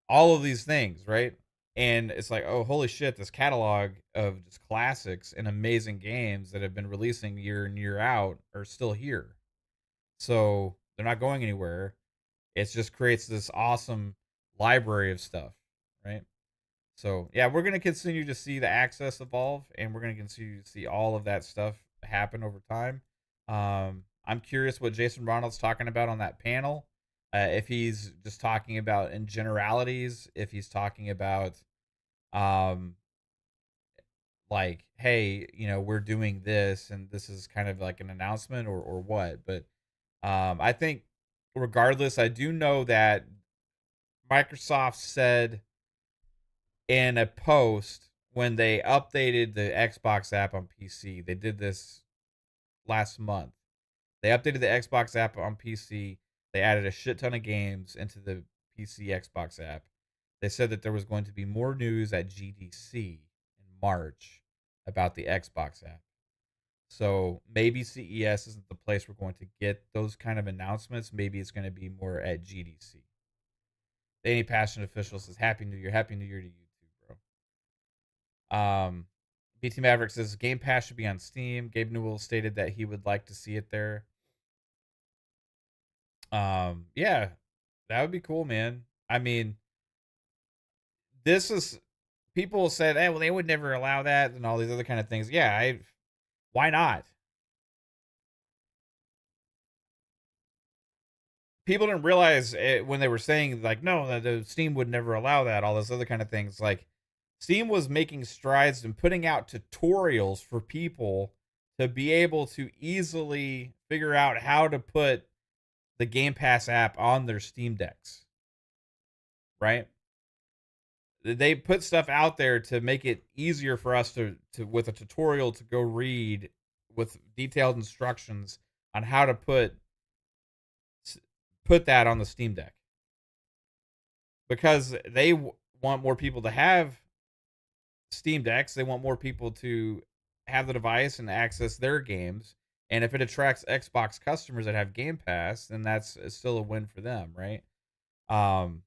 All of these things, right? And it's like, oh, holy shit, this catalog of just classics and amazing games that have been releasing year in, year out are still here. So they're not going anywhere. It just creates this awesome library of stuff, right? So yeah, we're gonna continue to see the access evolve, and we're gonna continue to see all of that stuff happen over time. I'm curious what Jason Ronald's talking about on that panel. If he's just talking about in generalities, if he's talking about um like, hey, we're doing this and this is kind of like an announcement or what. But I think regardless, I do know that Microsoft said in a post when they updated the Xbox app on PC. They did this last month. They updated the Xbox app on PC. They added a shit ton of games into the PC Xbox app. They said that there was going to be more news at GDC in March about the Xbox app. So maybe CES isn't the place we're going to get those kind of announcements. Maybe it's going to be more at GDC. Any Passionate Official says, Happy New Year. Happy New Year to you too, bro. BT Maverick says Game Pass should be on Steam. Gabe Newell stated that he would like to see it there. Yeah, that would be cool, man. I mean, this is people said, hey, well, they would never allow that and all these other kind of things. Yeah, why not? People didn't realize it when they were saying like, no, the Steam would never allow that. All those other kind of things. Like, Steam was making strides and putting out tutorials for people to be able to easily figure out how to put the Game Pass app on their Steam decks, right? They put stuff out there to make it easier for us to with a tutorial to go read with detailed instructions on how to put that on the Steam Deck, because they want more people to have Steam Decks. They want more people to have the device and access their games. And if it attracts Xbox customers that have Game Pass, then that's still a win for them, right? Um,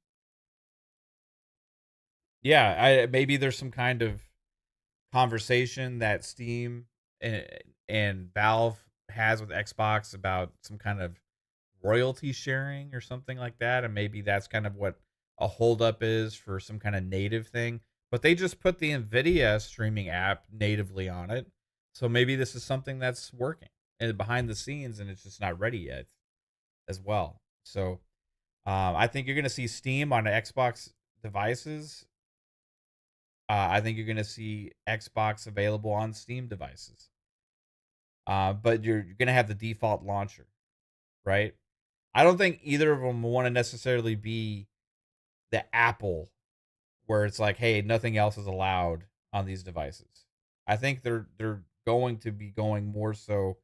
yeah, maybe there's some kind of conversation that Steam and Valve has with Xbox about some kind of royalty sharing or something like that, and maybe that's kind of what a holdup is for some kind of native thing. But they just put the Nvidia streaming app natively on it, so maybe this is something that's working and behind the scenes, and it's just not ready yet, as well. So I think you're going to see Steam on Xbox devices I think you're going to see Xbox available on Steam devices. But you're going to have the default launcher, right? I don't think either of them want to necessarily be the Apple where it's like, hey, nothing else is allowed on these devices. I think they're going to be going more so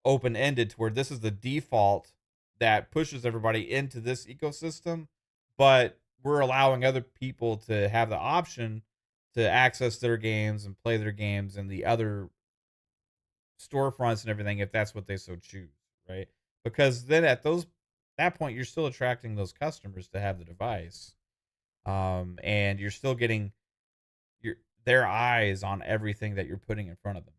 open ended to where this is the default that pushes everybody into this ecosystem, but we're allowing other people to have the option to access their games and play their games in the other storefronts and everything if that's what they so choose, right? Because then at that point you're still attracting those customers to have the device. And you're still getting your their eyes on everything that you're putting in front of them.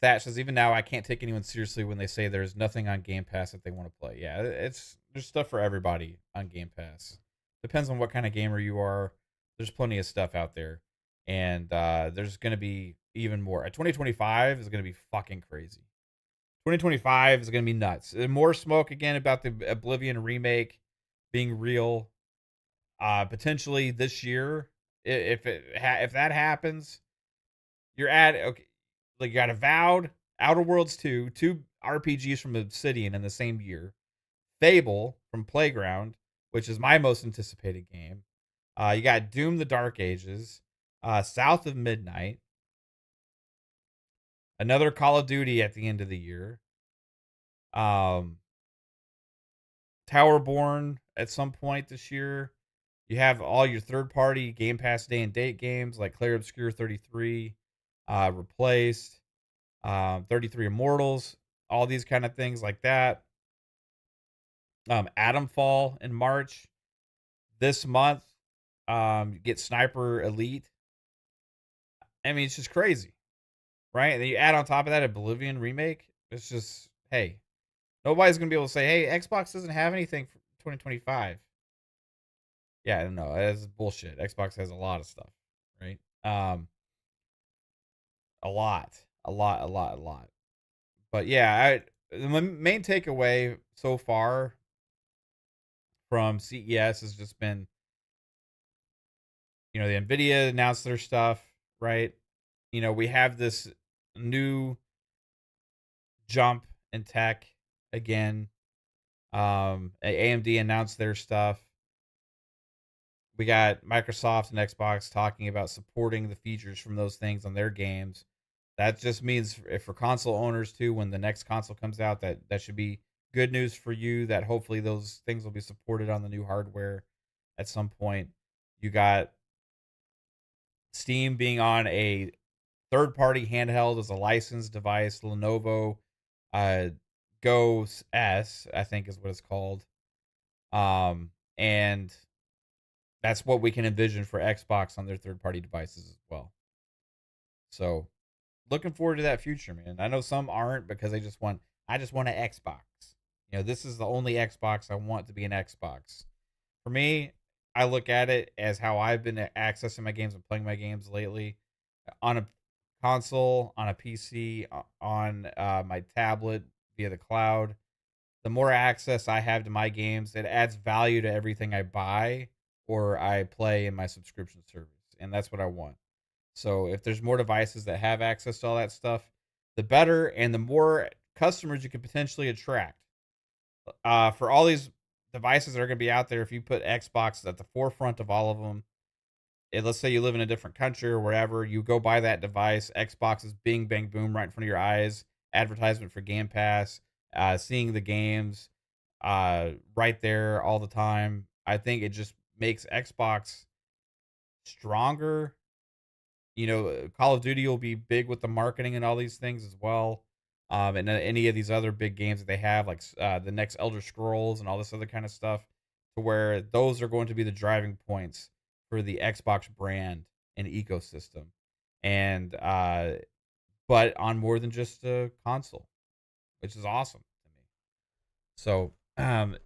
Thatch says even now I can't take anyone seriously when they say there's nothing on Game Pass that they want to play. Yeah, there's stuff for everybody on Game Pass. Depends on what kind of gamer you are. There's plenty of stuff out there, and there's gonna be even more. 2025 is gonna be fucking crazy. 2025 is gonna be nuts. More smoke again about the Oblivion remake being real. Potentially this year, if that happens, you're at okay. Like you got Avowed, Outer Worlds 2, two RPGs from Obsidian in the same year. Fable from Playground, which is my most anticipated game. You got Doom: The Dark Ages, South of Midnight, another Call of Duty at the end of the year. Um, Towerborn at some point this year. You have all your third party Game Pass day and date games like Clair Obscur 33, Replaced, 33 Immortals, all these kind of things like that. Atomfall in March. This month, you get Sniper Elite. I mean, it's just crazy, right? And then you add on top of that Oblivion remake. It's just, hey, nobody's gonna be able to say, hey, Xbox doesn't have anything for 2025. Yeah, no, that's bullshit. Xbox has a lot of stuff, right? A lot, a lot. But yeah, the main takeaway so far from CES has just been, the Nvidia announced their stuff, right? We have this new jump in tech again. AMD announced their stuff. We got Microsoft and Xbox talking about supporting the features from those things on their games. That just means for console owners too, when the next console comes out, that should be good news for you. That hopefully those things will be supported on the new hardware at some point. You got Steam being on a third party handheld as a licensed device, Lenovo uh, Go S, I think is what it's called. And that's what we can envision for Xbox on their third party devices as well. So looking forward to that future, man. I know some aren't because I just want an Xbox. This is the only Xbox I want to be an Xbox. For me, I look at it as how I've been accessing my games and playing my games lately on a console, on a PC, on my tablet via the cloud. The more access I have to my games, it adds value to everything I buy or I play in my subscription service. And that's what I want. So if there's more devices that have access to all that stuff, the better and the more customers you could potentially attract. For all these devices that are going to be out there, if you put Xbox at the forefront of all of them, let's say you live in a different country or wherever, you go buy that device, Xbox is bing, bang, boom right in front of your eyes, advertisement for Game Pass, seeing the games right there all the time. I think it just makes Xbox stronger. Call of Duty will be big with the marketing and all these things as well. And any of these other big games that they have, like the next Elder Scrolls and all this other kind of stuff, to where those are going to be the driving points for the Xbox brand and ecosystem. And but on more than just a console, which is awesome to me. So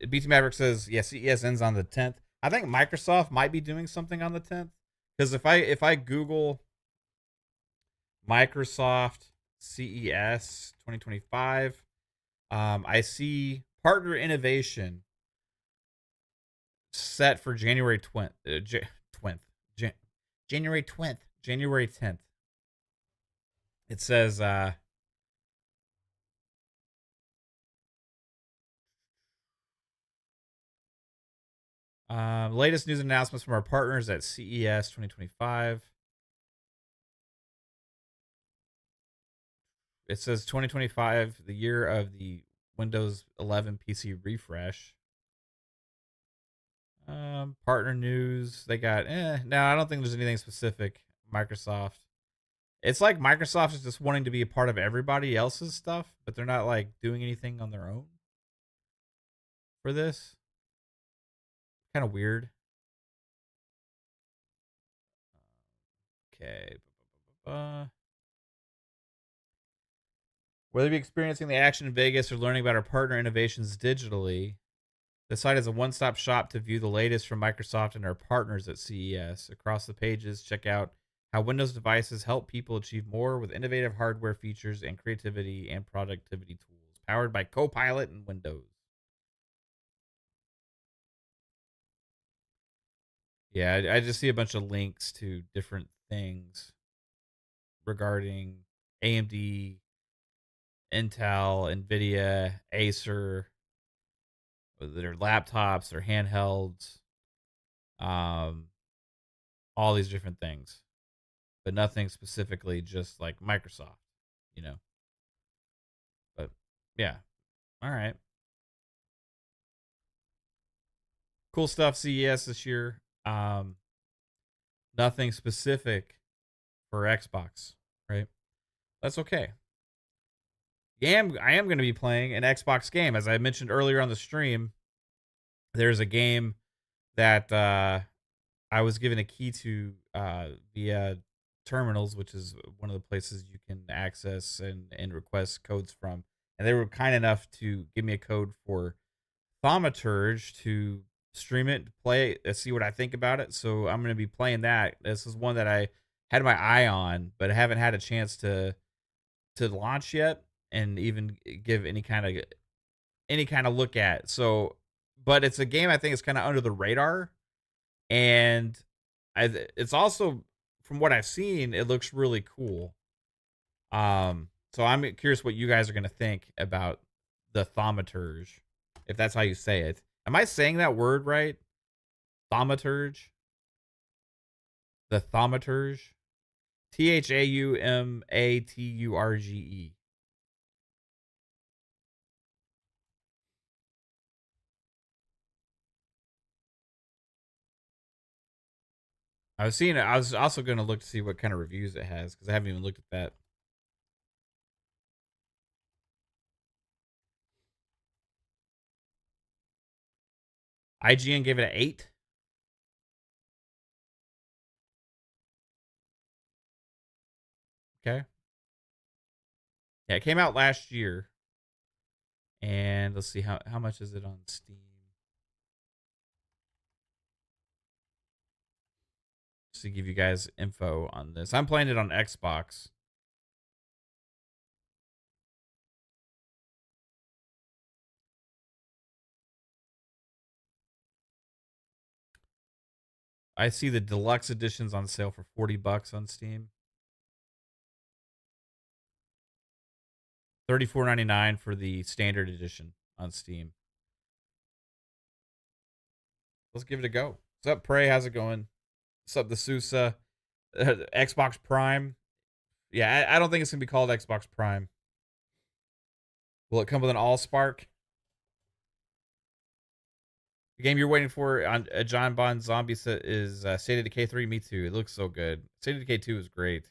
BT Maverick says, yeah, CES ends on the 10th. I think Microsoft might be doing something on the 10th. Because if I Google Microsoft CES 2025, I see partner innovation set for January 20th. January 20th. January 10th. It says latest news and announcements from our partners at CES 2025. It says 2025, the year of the Windows 11 PC refresh. Partner news. They got no, I don't think there's anything specific. Microsoft. It's like Microsoft is just wanting to be a part of everybody else's stuff, but they're not like doing anything on their own for this. Kind of weird. Okay. Whether you're experiencing the action in Vegas or learning about our partner innovations digitally, the site is a one-stop shop to view the latest from Microsoft and our partners at CES. Across the pages, check out how Windows devices help people achieve more with innovative hardware features and creativity and productivity tools, powered by Copilot and Windows. Yeah, I just see a bunch of links to different things regarding AMD, Intel, Nvidia, Acer, their laptops, their handhelds, um, all these different things, but nothing specifically just like Microsoft, you know. But yeah, all right, cool stuff. CES this year. Nothing specific for Xbox, right? That's okay. I am going to be playing an Xbox game, as I mentioned earlier on the stream. There's a game that I was given a key to via terminals, which is one of the places you can access and request codes from. And they were kind enough to give me a code for Thaumaturge to stream it, play it, see what I think about it. So I'm going to be playing that. This is one that I had my eye on, but I haven't had a chance to launch yet and even give any kind of look at. So, but it's a game I think is kind of under the radar, and it's also from what I've seen, it looks really cool. So I'm curious what you guys are gonna think about the Thaumaturge, if that's how you say it. Am I saying that word right? Thaumaturge, the Thaumaturge, Thaumaturge. I was seeing it. I was also going to look to see what kind of reviews it has because I haven't even looked at that. IGN gave it an 8. Okay. Yeah, it came out last year. And let's see how much is it on Steam? Just to give you guys info on this. I'm playing it on Xbox. I see the deluxe editions on sale for $40 on Steam. $34.99 for the standard edition on Steam. Let's give it a go. What's up, Prey? How's it going? What's up, the Sousa? Xbox Prime. Yeah, I don't think it's gonna be called Xbox Prime. Will it come with an Allspark? The game you're waiting for on John Bond Zombie set is State of Decay 3. Me too. It looks so good. State of Decay 2 is great.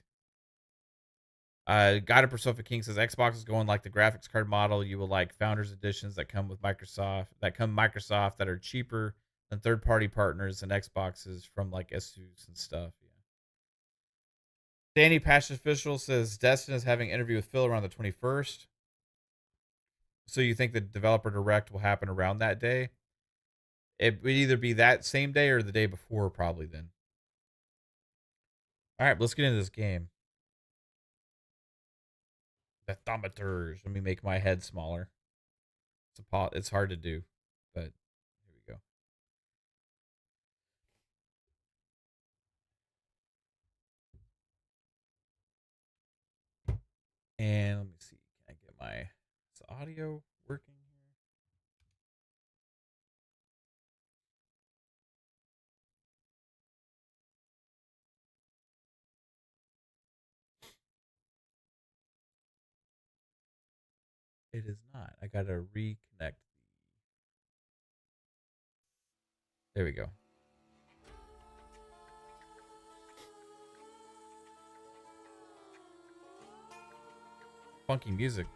God of Persona King says Xbox is going like the graphics card model. You will like Founders Editions that come with Microsoft that are cheaper than third party partners and Xboxes from like Asus and stuff. Yeah. Danny Passion Official says Destin is having an interview with Phil around the 21st. So you think the developer direct will happen around that day? It would either be that same day or the day before, probably then. All right, let's get into this game. The Thaumaturge. Let me make my head smaller. It's hard to do, but here we go. And let me see. Can I get my audio working here? It is not. I gotta reconnect. There we go. Funky music.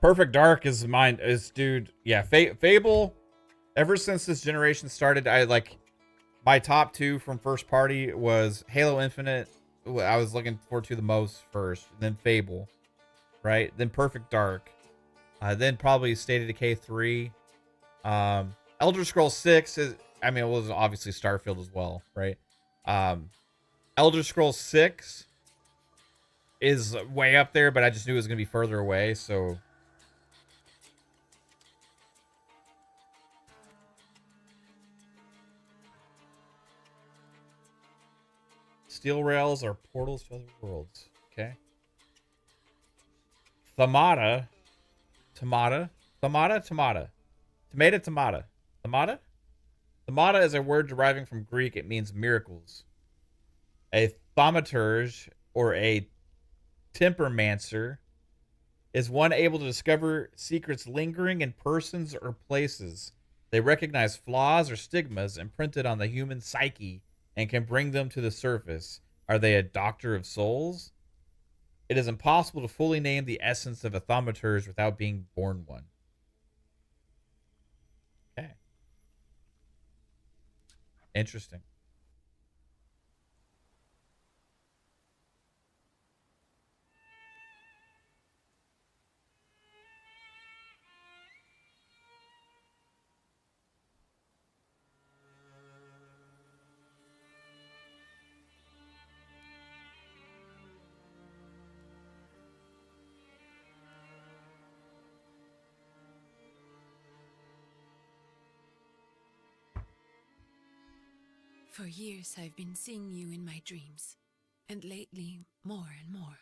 Perfect Dark is mine. Is dude. Yeah, Fable. Ever since this generation started, I like my top two from first party was Halo Infinite. I was looking forward to the most first, then Fable, right? Then Perfect Dark, then probably State of Decay 3. Elder Scrolls 6 is, I mean, it was obviously Starfield as well, right? Elder Scrolls 6 is way up there, but I just knew it was going to be further away, so. Steel rails are portals to other worlds. Okay. Thaumaturge. Tomato. Tomato. Thaumaturge is a word deriving from Greek. It means miracles. A thaumaturge, or a tempermancer, is one able to discover secrets lingering in persons or places. They recognize flaws or stigmas imprinted on the human psyche and can bring them to the surface. Are they a doctor of souls? It is impossible to fully name the essence of a thaumaturge without being born one. Okay. Interesting. For years I've been seeing you in my dreams, and lately more and more.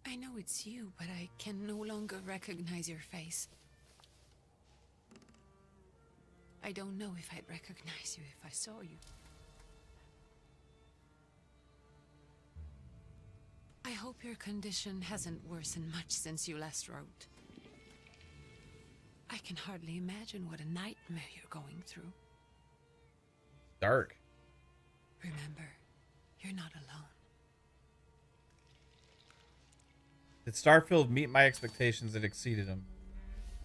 I know it's you, but I can no longer recognize your face. I don't know if I'd recognize you if I saw you. I hope your condition hasn't worsened much since you last wrote. I can hardly imagine what a nightmare you're going through. Dark. Remember, you're not alone. Did Starfield meet my expectations? It exceeded them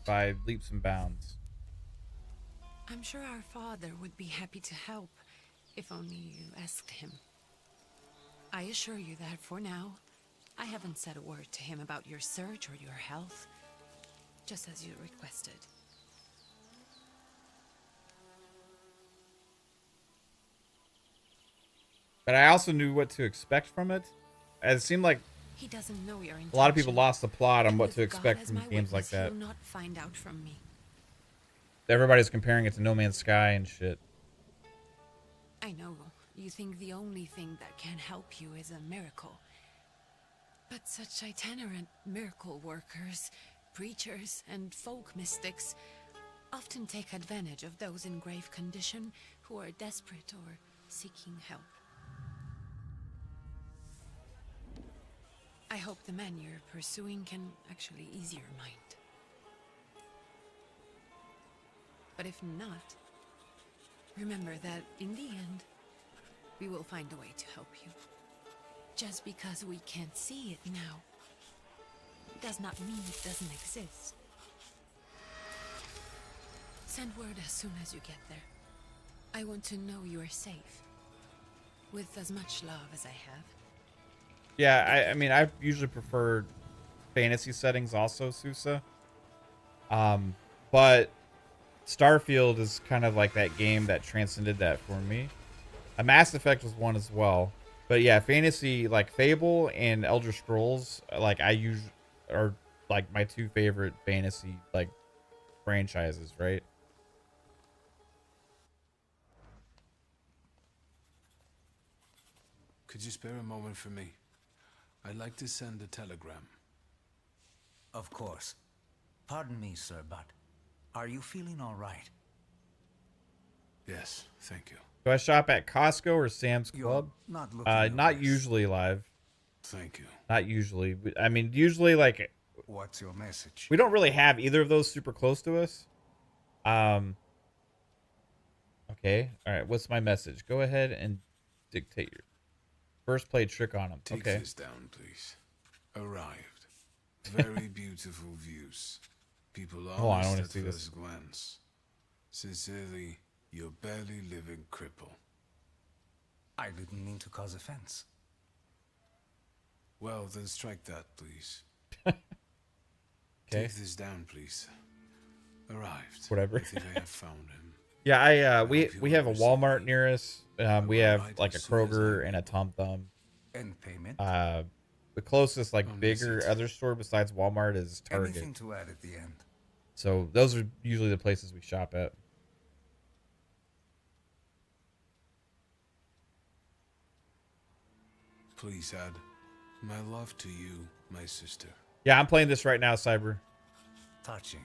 by leaps and bounds. I'm sure our father would be happy to help, if only you asked him. I assure you that for now, I haven't said a word to him about your search or your health, just as you requested. But I also knew what to expect from it. It seemed like he doesn't know your intention. A lot of people lost the plot on what to expect from games like that. He'll not find out from me. Everybody's comparing it to No Man's Sky and shit. I know you think the only thing that can help you is a miracle. But such itinerant miracle workers, preachers, and folk mystics often take advantage of those in grave condition who are desperate or seeking help. I hope the man you're pursuing can actually ease your mind. But if not, remember that in the end, we will find a way to help you. Just because we can't see it now, does not mean it doesn't exist. Send word as soon as you get there. I want to know you are safe, with as much love as I have. Yeah, I mean, I usually prefer fantasy settings also, Sousa. But Starfield is kind of like that game that transcended that for me. A Mass Effect was one as well. But yeah, fantasy like Fable and Elder Scrolls, like I use are like my two favorite fantasy like franchises, right? Could you spare a moment for me? I'd like to send a telegram. Of course. Pardon me, sir, but are you feeling all right? Yes, thank you. Do I shop at Costco or Sam's Club? You're not looking Not your best. usually live. Thank you. Not usually. I mean, usually like What's your message? we don't really have either of those super close to us. Okay. All right. What's my message? Go ahead and dictate your first play trick on them. Take Okay. this down, please. Arrived. Very beautiful views. People Hold on, I honest wanna at see first this. glance. Sincerely, your barely living cripple. I didn't mean to cause offense. Well, then strike that, please. Okay. Take this down, please. Arrived. Whatever. I think I have found him. Yeah, we hope you have a understand Walmart me. near us. We will have write like a as soon as Kroger I'm and a able. Tom Thumb. And payment? The closest like I'll miss bigger it. other store besides Walmart is Target. Anything to add at the end? So those are usually the places we shop at. Please add my love to you, my sister. Yeah, I'm playing this right now, Cyber. Touching.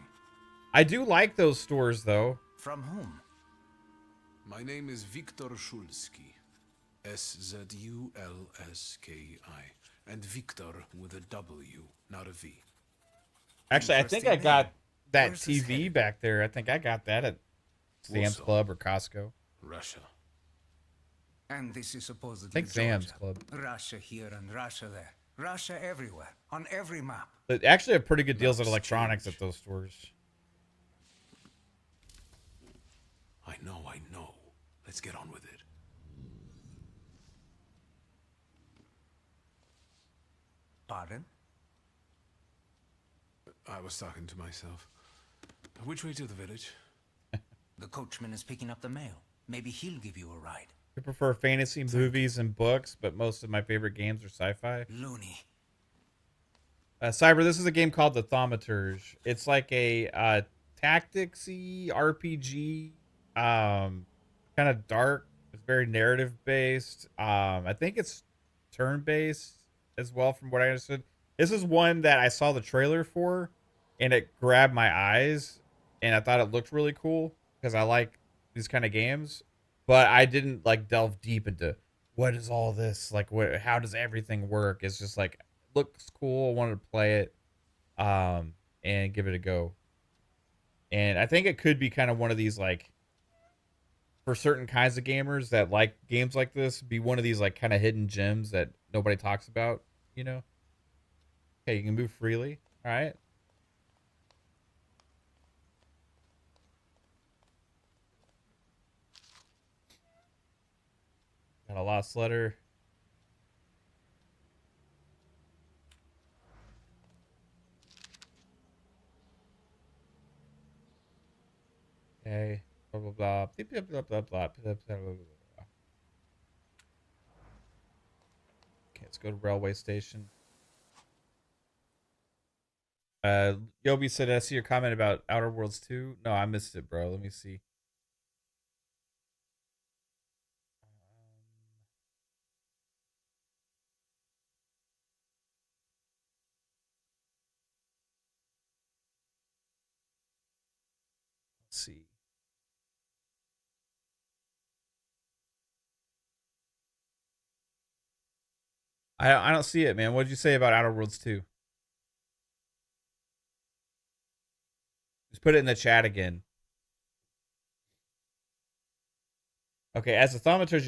I do like those stores though. From whom? My name is Viktor Szulski. Szulski. And Victor with a W, not a V. Actually, I think I Interesting got name. that Where's this TV headed? back there. I think I got that at Sam's Warsaw. Club or Costco. Russia. And this is supposedly I think Sam's Georgia. Club. Russia here and Russia there. Russia everywhere. On every map. They actually have pretty good deals at Maps electronics change. at those stores. I know. Let's get on with it. Pardon? I was talking to myself. Which way to the village? The coachman is picking up the mail. Maybe he'll give you a ride. I prefer fantasy movies and books, but most of my favorite games are sci-fi. Loony. Cyber, this is a game called the Thaumaturge. It's like a tacticsy RPG, kind of dark. It's very narrative based. I think it's turn based as well, from what I understood. This is one that I saw the trailer for, and it grabbed my eyes, and I thought it looked really cool because I like these kind of games. But I didn't like delve deep into what is all this like. How does everything work? It's just like looks cool. I wanted to play it, and give it a go. And I think it could be kind of one of these like, for certain kinds of gamers that like games like this, be one of these like kind of hidden gems that nobody talks about. You know. Okay, you can move freely. All right. Got a lost letter. Okay. Blah blah blah. Beep, beep, blah blah blah. Blah, blah, blah, blah. Okay, let's go to railway station. Yobi said, I see your comment about Outer Worlds 2. No, I missed it, bro. Let me see. Let's see. I don't see it, man. What did you say about Outer Worlds 2? Just put it in the chat again. Okay, as a thaumaturge,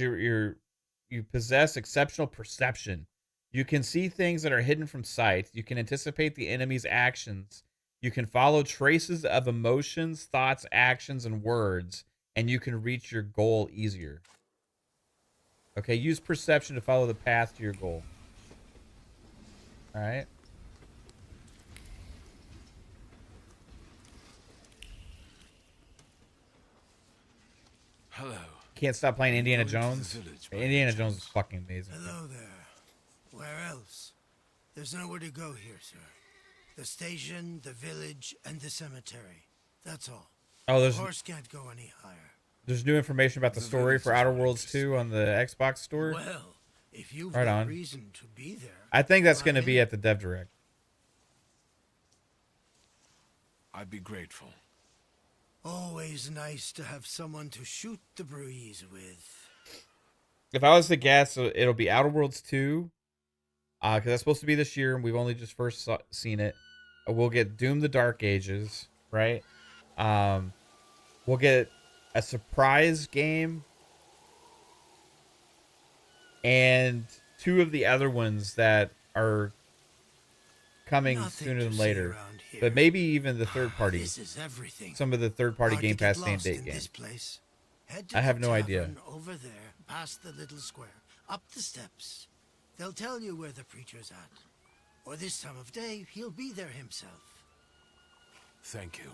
you possess exceptional perception. You can see things that are hidden from sight. You can anticipate the enemy's actions. You can follow traces of emotions, thoughts, actions, and words, and you can reach your goal easier. Okay, use perception to follow the path to your goal. All right. Hello. Can't stop playing Indiana Going to the Jones. village, by Indiana any Jones is chance? fucking amazing. Hello there. Where else? There's nowhere to go here, sir. The station, the village, and the cemetery. That's all. Oh, The horse can't go any higher. there's new information about the story for Outer Worlds 2 on the Xbox store. Well, if you've Right got on. reason to be there. I think that's going to I'm be in. at the Dev Direct. I'd be grateful. Always nice to have someone to shoot the breeze with. If I was to guess, it'll be Outer Worlds 2, because that's supposed to be this year, and we've only just seen it. We'll get Doom: The Dark Ages, right? We'll get a surprise game, and 2 of the other ones that are coming Nothing sooner to than see later. around here. But maybe even the third party. This is everything. Some of the third party Hard Game to get Pass same lost date in games. this place. Head to I have the no idea. tavern over there, past the little square, up the steps. They'll tell you where the preacher's at. Or this time of day, he'll be there himself. Thank you.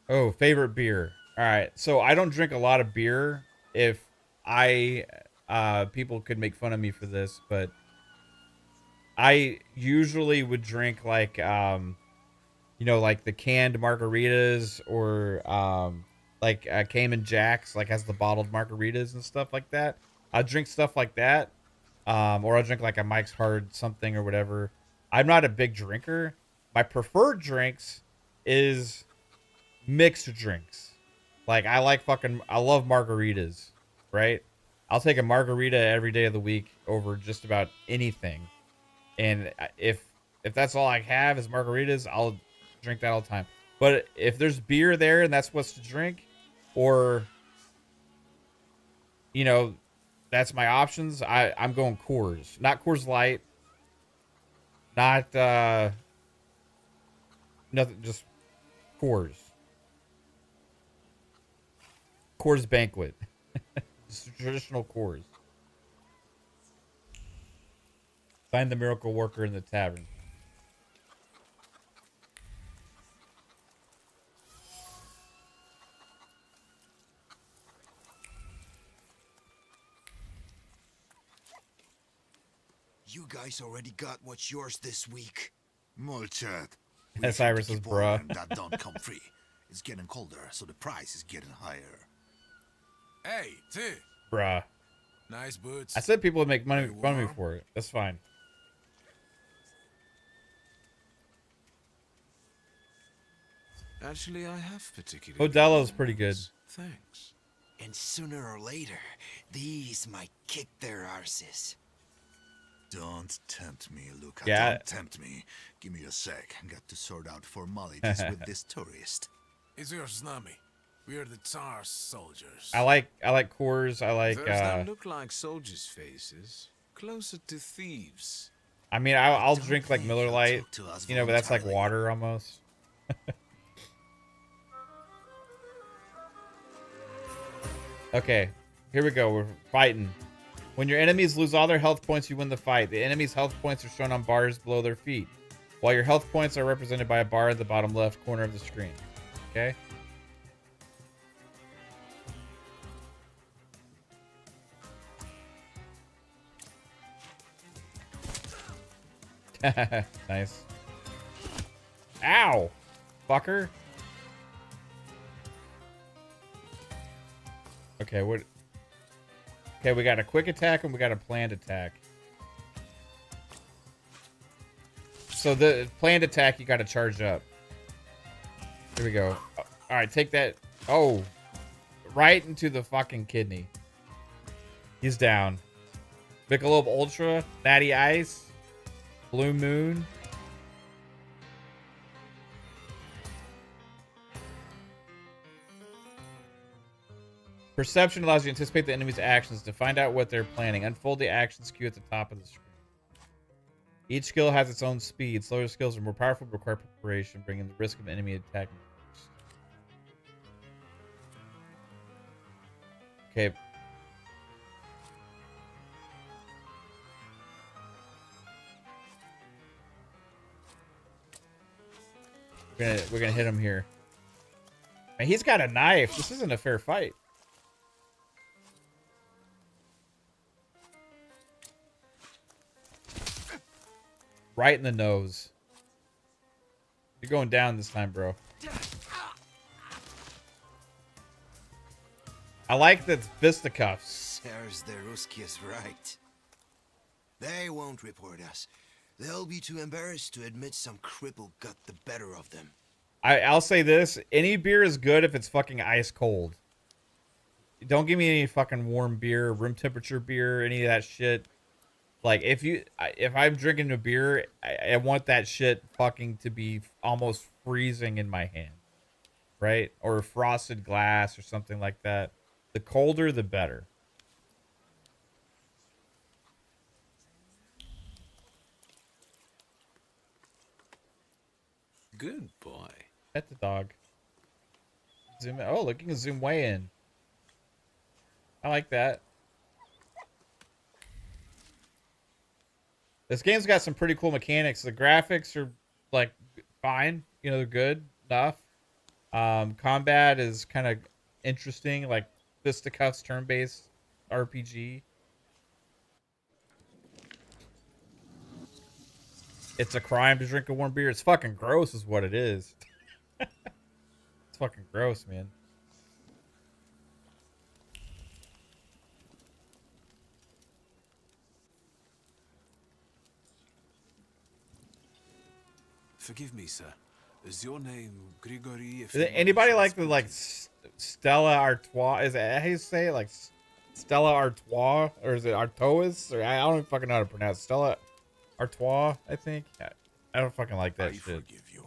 Oh, favorite beer. All right. So I don't drink a lot of beer. If people could make fun of me for this, but I usually would drink like, like the canned margaritas or like Cayman Jacks, like has the bottled margaritas and stuff like that. I drink stuff like that. Or I'll drink like a Mike's Hard something or whatever. I'm not a big drinker. My preferred drinks is mixed drinks. Like I love margaritas, right? I'll take a margarita every day of the week over just about anything. And if that's all I have is margaritas, I'll drink that all the time. But if there's beer there and that's what's to drink, or that's my options, I'm going Coors. Not Coors Light. Not nothing, just Coors. Coors Banquet. Just traditional Coors. Find the miracle worker in the tavern. You guys already got what's yours this week. Molchat. That's Iris's bruh. That don't come free. It's getting colder, so the price is getting higher. Hey, T. Bruh. Nice boots. I said people would make fun of me warm? for it. That's fine. Actually, I have particular. Modelo's pretty good. Thanks. And sooner or later, these might kick their arses. Don't tempt me, Luca. Yeah. Don't tempt me. Give me a sec. Got to sort out formalities with this tourist. It's your snummy. We are the Tsar's soldiers. I like Coors. I like Those don't look like soldiers' faces. Closer to thieves. I mean I'll Don't drink like think Miller he'll Lite, talk to us but that's like voluntarily. water almost. Okay, here we go. We're fighting. When your enemies lose all their health points, you win the fight. The enemy's health points are shown on bars below their feet, while your health points are represented by a bar at the bottom left corner of the screen. Okay? Nice. Ow! Fucker. Okay, what? Okay, we got a quick attack and we got a planned attack. So the planned attack, you got to charge up. Here we go. All right, take that. Oh, right into the fucking kidney. He's down. Michelob Ultra, Natty Ice, Blue Moon. Perception allows you to anticipate the enemy's actions to find out what they're planning. Unfold the actions queue at the top of the screen. Each skill has its own speed. Slower skills are more powerful but require preparation, bringing the risk of an enemy attacking you first. Okay. We're gonna hit him here. Man, he's got a knife. This isn't a fair fight. Right in the nose. You're going down this time, bro. I like the fisticuffs. Serves the Ruskies right. They won't report us. They'll be too embarrassed to admit some cripple got the better of them. I'll say this. Any beer is good if it's fucking ice cold. Don't give me any fucking warm beer, room temperature beer, any of that shit. Like, if I'm drinking a beer, I want that shit fucking to be almost freezing in my hand. Right? Or frosted glass or something like that. The colder, the better. Good boy. Pet the dog. Zoom in. Oh, look, you can zoom way in. I like that. This game's got some pretty cool mechanics. The graphics are like fine, you know, they're good enough. Combat is kind of interesting, like fisticuffs, turn-based RPG. It's a crime to drink a warm beer. It's fucking gross, is what it is. It's fucking gross, man. Forgive me, sir. Is your name Grigory? Is it anybody like the Stella Artois? Is that how you say it? Like Stella Artois, or is it Artois? Or I don't even fucking know how to pronounce it. Stella Artois, I think. I don't fucking like that I shit. forgive you.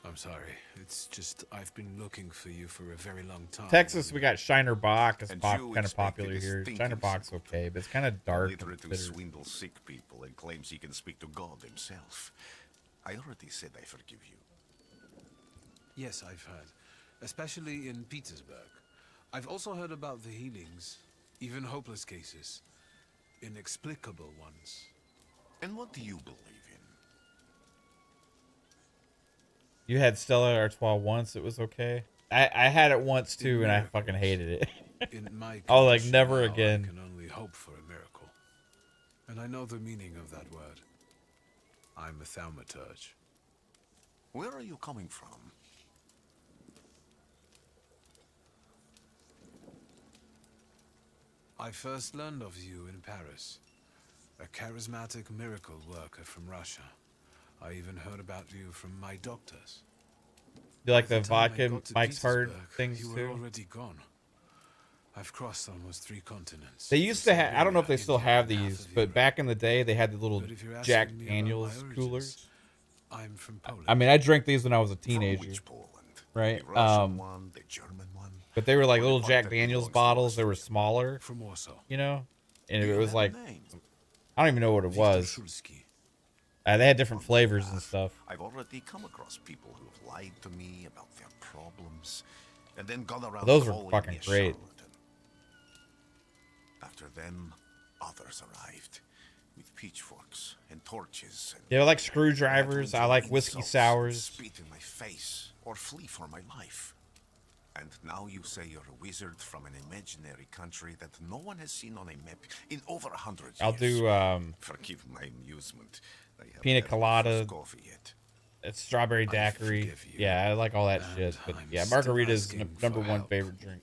I'm sorry. It's just I've been looking for you for a very long time. Texas, we got Shiner Bach. It's And kind you of expected popular this here. thinking Shiner Bach's simple. okay, but it's kind of dark and Literally to bitter. swindle sick people and claims he can speak to God himself. I already said I forgive you. Yes, I've heard. Especially in Petersburg. I've also heard about the healings. Even hopeless cases. Inexplicable ones. And what do you believe in? You had Stella Artois once. It was okay. I had it once too, and I miracles. fucking hated it. In my Oh, like condition never now, again. I can only hope for a miracle. And I know the meaning of that word. I'm a Thaumaturge. Where are you coming from? I first learned of you in Paris. A charismatic miracle worker from Russia. I even heard about you from my doctors. You like By the time I vodka got to Mike's Hard Petersburg, things you were too? already gone. I've crossed almost 3 continents. They used to have. I don't know if they still Siberia, have India, and these, half of but Europe. back in the day, they had the little But if you're Jack asking me about Daniels my coolers. origins, I'm from Poland. I mean, I drank these when I was a From teenager, which Poland? right? The Russian one, the German one? But they were like Or the little one Jack that Daniels belongs to bottles. They were Austria? smaller, from Warsaw. you know, and Do it you was have a like name? I don't even know what it Viktor was. Szulski. They had different flavors and stuff. I've already come across people who've lied to me about their problems, and then gone around Those were calling fucking me a great. charlatan. After them, others arrived with pitchforks and torches. And They were like had to screwdrivers. I endure like whiskey insults, sours. spit in my face, or flee for my life. And now you say you're a wizard from an imaginary country that no one has seen on a map in over 100 years. I'll do Forgive my amusement. I haven't pina had my colada. first coffee yet. it's strawberry I daiquiri. forgive you. Yeah, I like all that And shit. But I'm yeah, still margarita's asking number for one help. favorite drink.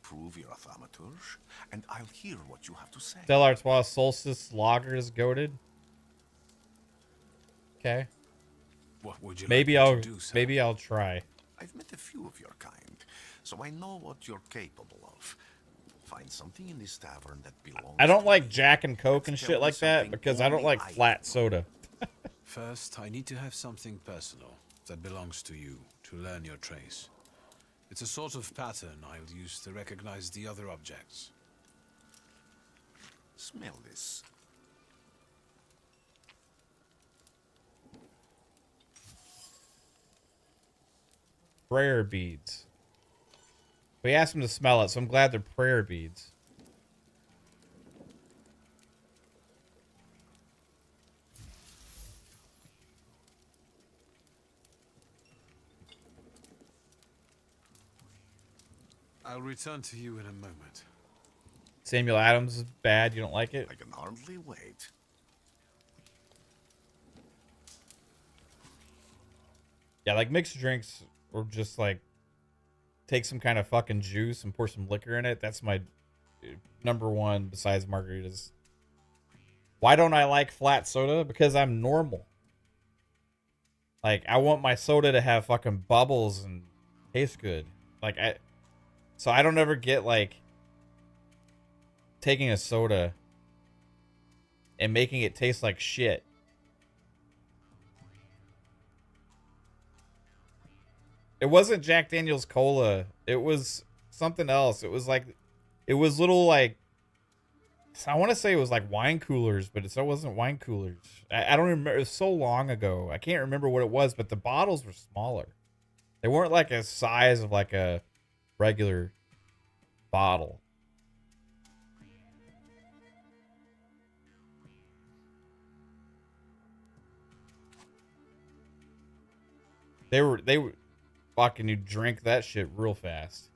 Prove you're a thaumaturge, and I'll hear what you have to say. Stella Artois Solstice Lager is goaded. Okay, What would you maybe like me I'll to do, sir? maybe I'll try. I've met a few of your kind, so I know what you're capable of. Find something in this tavern that belongs I don't to like me. Jack and Coke and Tell shit me like that something because I don't only like I flat know. soda. First, I need to have something personal that belongs to you to learn your trace. It's a sort of pattern I'll use to recognize the other objects. Smell this. Prayer beads. We asked them to smell it, so I'm glad they're prayer beads. I'll return to you in a moment. Samuel Adams is bad. You don't like it? I can hardly wait. Yeah, like mixed drinks or just like take some kind of fucking juice and pour some liquor in it. That's my number one besides margaritas. Why don't I like flat soda? Because I'm normal. Like I want my soda to have fucking bubbles and taste good. So I don't ever get like taking a soda and making it taste like shit. It wasn't Jack Daniel's Cola. It was something else. It was little like, I want to say it was like wine coolers, but it wasn't wine coolers. I don't remember. It was so long ago. I can't remember what it was, but the bottles were smaller. They weren't like a size of like a regular bottle. They were fucking, you drink that shit real fast.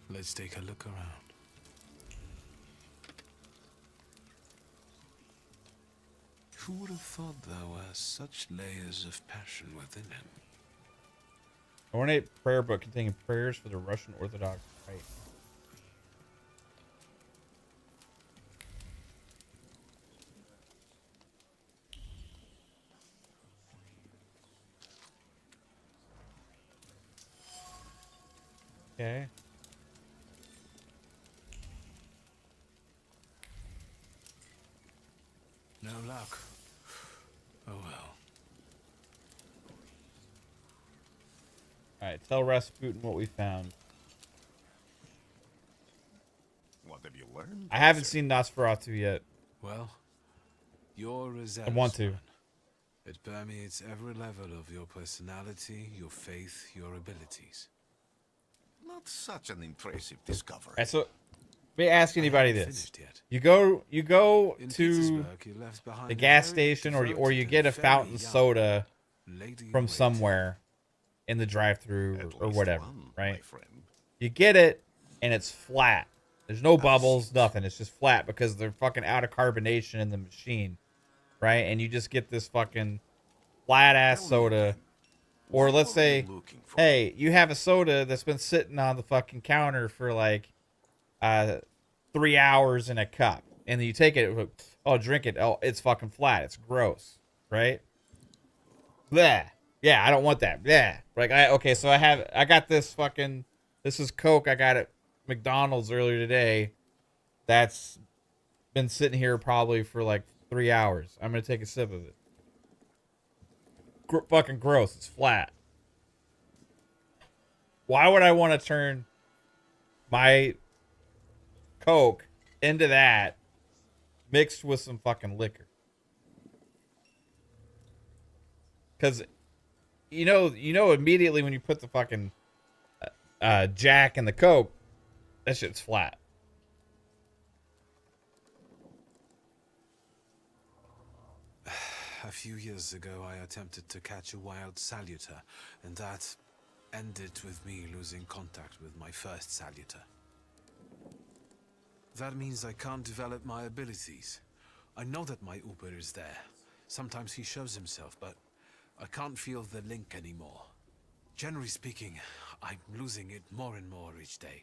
Let's take a look around. Who would have thought there were such layers of passion within him? Ornate prayer book containing prayers for the Russian Orthodox Rite. Okay. No luck. Oh well. Alright, tell Rasputin what we found. What have you learned? I haven't seen Nosferatu yet. Well, you're a zealous I want to. man. It permeates every level of your personality, your faith, your abilities. Not such an impressive discovery. Alright, so let me ask anybody I haven't this. finished yet. You go In to Petersburg, you left behind the a gas very station or you devoted get a and very fountain young soda lady from waiting. somewhere in the drive-through At or least whatever, one, right? my friend. You get it and it's flat. There's no bubbles, nothing. It's just flat because they're fucking out of carbonation in the machine, right? And you just get this fucking flat ass Tell me soda. again, Or what let's were you say, looking for? hey, you have a soda that's been sitting on the fucking counter for like 3 hours in a cup, and then you take it, oh, drink it, oh, it's fucking flat, it's gross, right? Bleh. Yeah, I don't want that. Bleh. Okay, so I got this fucking, this is Coke I got at McDonald's earlier today. That's been sitting here probably for like 3 hours. I'm gonna take a sip of it. Fucking gross. It's flat. Why would I want to turn my Coke into that mixed with some fucking liquor? Because you know immediately when you put the fucking Jack in the Coke, that shit's flat. A few years ago, I attempted to catch a wild saluter, and that ended with me losing contact with my first saluter. That means I can't develop my abilities. I know that my Uber is there. Sometimes he shows himself, but I can't feel the link anymore. Generally speaking, I'm losing it more and more each day.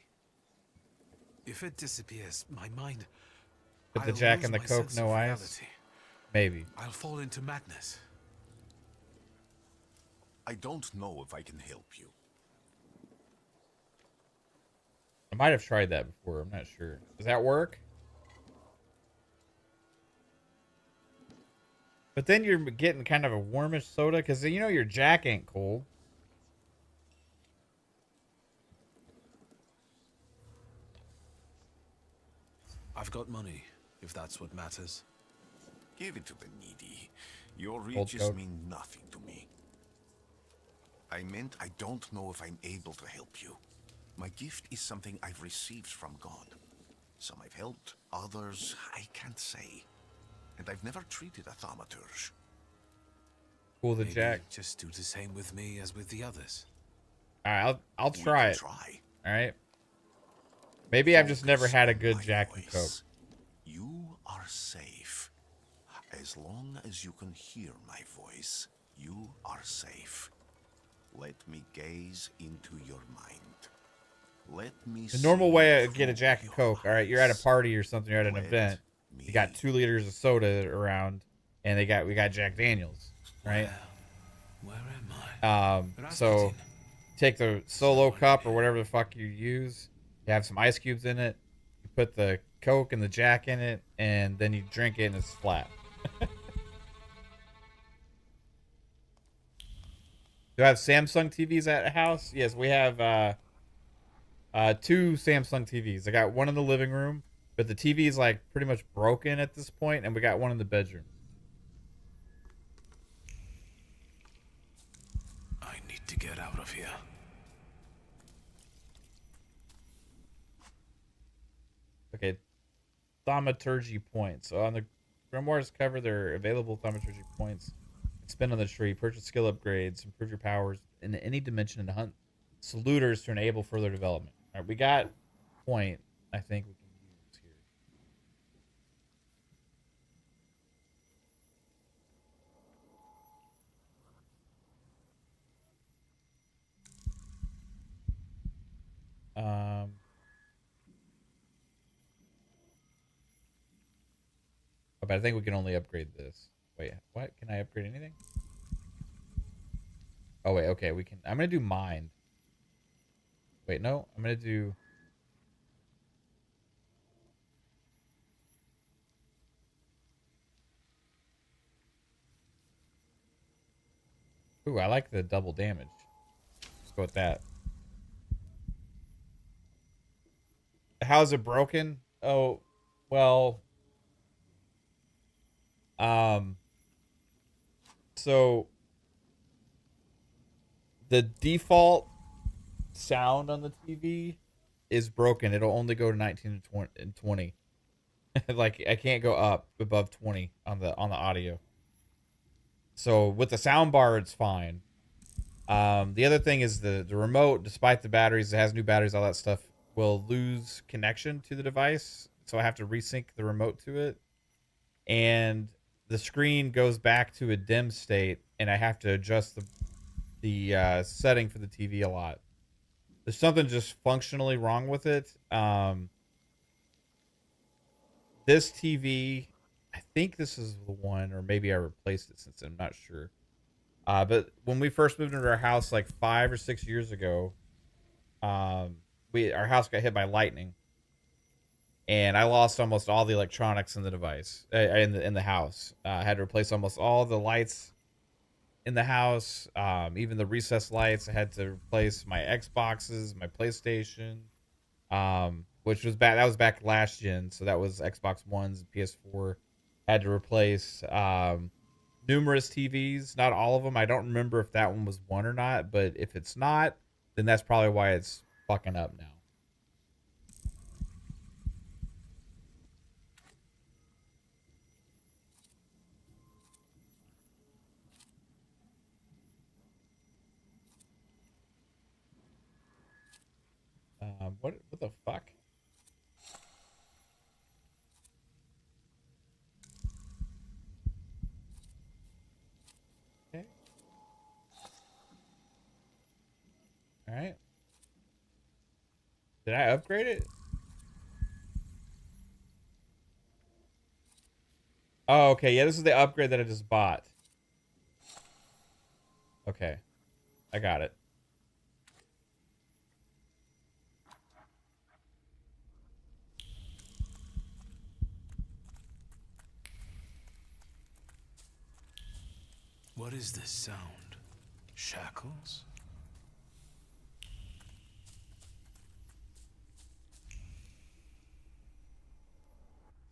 If it disappears, my mind... Put the I'll Jack lose in the my Coke, sense no of ice? reality. Maybe. I'll fall into madness. I don't know if I can help you. I might have tried that before. I'm not sure. Does that work? But then you're getting kind of a warmish soda because you know your Jack ain't cold. I've got money, if that's what matters. Give it to the needy. Your Cold riches Coke. mean nothing to me. I meant I don't know if I'm able to help you. My gift is something I've received from God. Some I've helped, others I can't say. And I've never treated a thaumaturge. Cool the Maybe Jack. just do the same with me as with the others. All right, I'll We try can it. Try. All right. Maybe I've just never Focus had a on good my Jack and Coke. voice. You are safe. As As long as you can hear my voice, you are safe. Let me gaze into your mind. Let me The normal way to get a through Jack and your Coke. All right, you're at a eyes. party or something. You're at an Let event. You got me 2 liters of soda around, and we got Jack Daniels, right? Where am I? So Rasputin. take the There's no solo one cup or here. whatever the fuck you use. You have some ice cubes in it. You put the Coke and the Jack in it, and then you drink it, and it's flat. Do I have Samsung TVs at the house? Yes, we have 2 Samsung TVs. I got one in the living room, but the TV is like pretty much broken at this point, and we got one in the bedroom. I need to get out of here. Okay, Thaumaturge points. So on the Grimoires cover, there are available Thaumaturge points. Spin on the tree, purchase skill upgrades, improve your powers in any dimension, and hunt saluters to enable further development. All right, we got point. I think we can use here. But I think we can only upgrade this. Wait, what? Can I upgrade anything? Oh wait, okay, we can. I'm gonna do mind. Wait, no, I'm gonna do. Ooh, I like the double damage. Let's go with that. How's it broken? Oh, well. Um. So the default sound on the TV is broken. It'll only go to 19 and 20. Like I can't go up above 20 on the audio. So with the sound bar, it's fine. The other thing is the remote, despite the batteries, it has new batteries, all that stuff, will lose connection to the device. So I have to resync the remote to it. And the screen goes back to a dim state, and I have to adjust the setting for the TV a lot. There's something just functionally wrong with it. This TV, I think this is the one, or maybe I replaced it since I'm not sure. But when we first moved into our house like 5 or 6 years ago, our house got hit by lightning, and I lost almost all the electronics in the device in the house. I had to replace almost all the lights in the house, even the recessed lights. I had to replace my Xboxes, my PlayStation, which was back. That was back last gen, so that was Xbox Ones, PS4. Had to replace numerous TVs, not all of them. I don't remember if that one was one or not, but if it's not, then that's probably why it's fucking up now. What the fuck? Okay. All right. Did I upgrade it? Oh, okay. Yeah, this is the upgrade that I just bought. Okay. I got it. What is this sound? Shackles?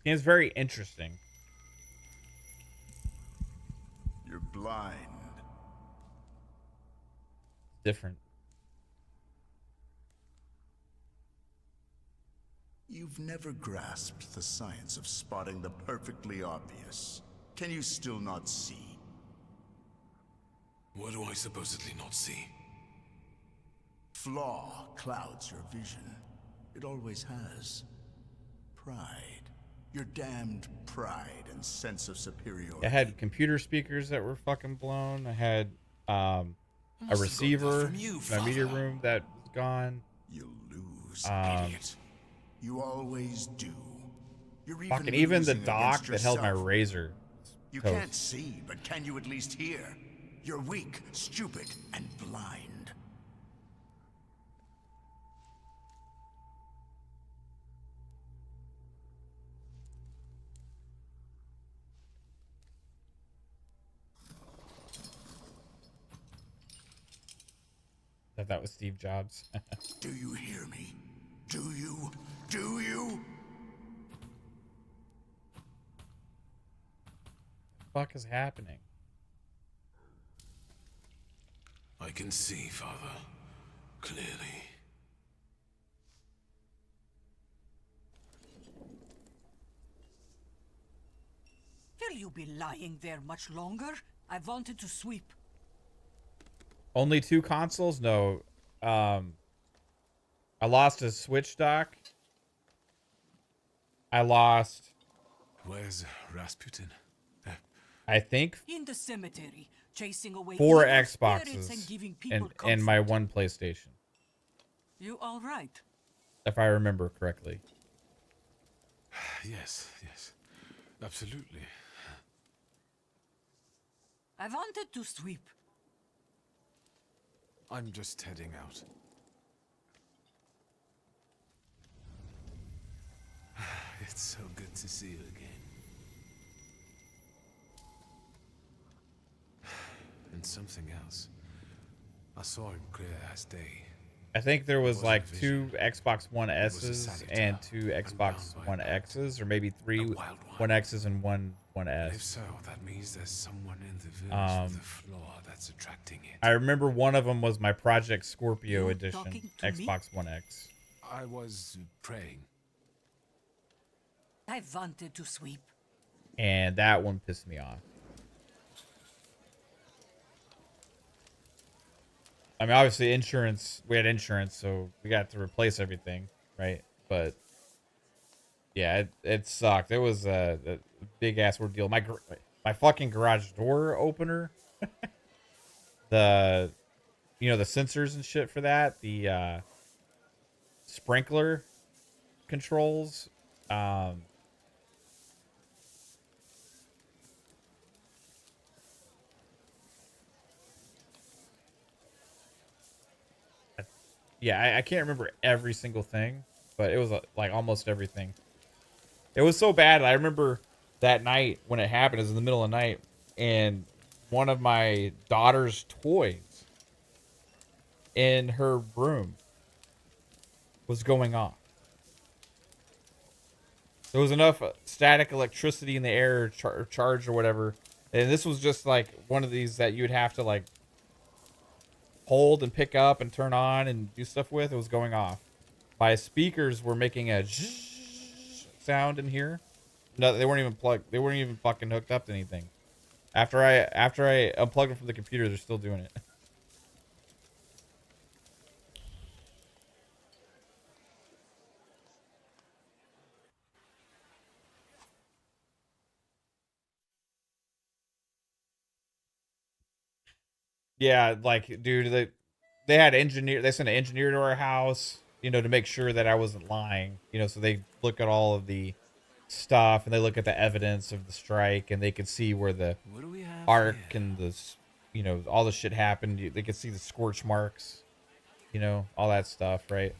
It's very interesting. You're blind. Different. You've never grasped the science of spotting the perfectly obvious. Can you still not see? What do I supposedly not see? Flaw clouds your vision. It always has. Pride. Your damned pride and sense of superiority. I had computer speakers that were fucking blown. I had a Must have got that receiver from you, in my media Father. room that was gone. You lose, Um, idiot. You always do. You're Fucking even the losing dock against that held my yourself. razor. You toast. can't see, but can you at least hear? You're weak, stupid, and blind. That was Steve Jobs. Do you hear me? Do you? Do you? Fuck is happening? I can see, Father. Clearly. Will you be lying there much longer? I wanted to sweep. Only 2 consoles? No. I lost a Switch dock. I lost, Where's Rasputin? I think, In the cemetery, chasing away 4 evil spirits and Xboxes giving people and my comfort. 1 PlayStation, You all right? if I remember correctly. Yes, yes. Absolutely. I wanted to sweep. I'm just heading out. It's so good to see you again. And something else. I saw him clear as day. I think there was Wasn't a like 2 vision. Xbox One It was a S's salutator, and 2 Xbox unbound by One a X's, or maybe 3 wild one. One X's and 1 And if S. so, that means there's someone in the village with the flaw that's attracting it. I remember one of them was my Project Scorpio You edition talking to me? Xbox One X. I was praying. I wanted to sweep. And that one pissed me off. I mean, obviously insurance, we had insurance, so we got to replace everything, right? But yeah, it sucked. It was a big ass ordeal. My fucking garage door opener, the sensors and shit for that, the sprinkler controls, yeah, I can't remember every single thing, but it was like almost everything. It was so bad. I remember that night when it happened. It was in the middle of the night, and one of my daughter's toys in her room was going off. There was enough static electricity in the air, charge or whatever, and this was just like one of these that you would have to like hold and pick up and turn on and do stuff with. It was going off. My speakers were making a sound in here. No, they weren't even plugged. They weren't even fucking hooked up to anything. After I unplugged them from the computer, they're still doing it. Yeah, like, dude, they had they sent an engineer to our house, to make sure that I wasn't lying, so they look at all of the stuff and they look at the evidence of the strike and they could see where the What do we have arc here? and all the shit happened. They could see the scorch marks, all that stuff, right?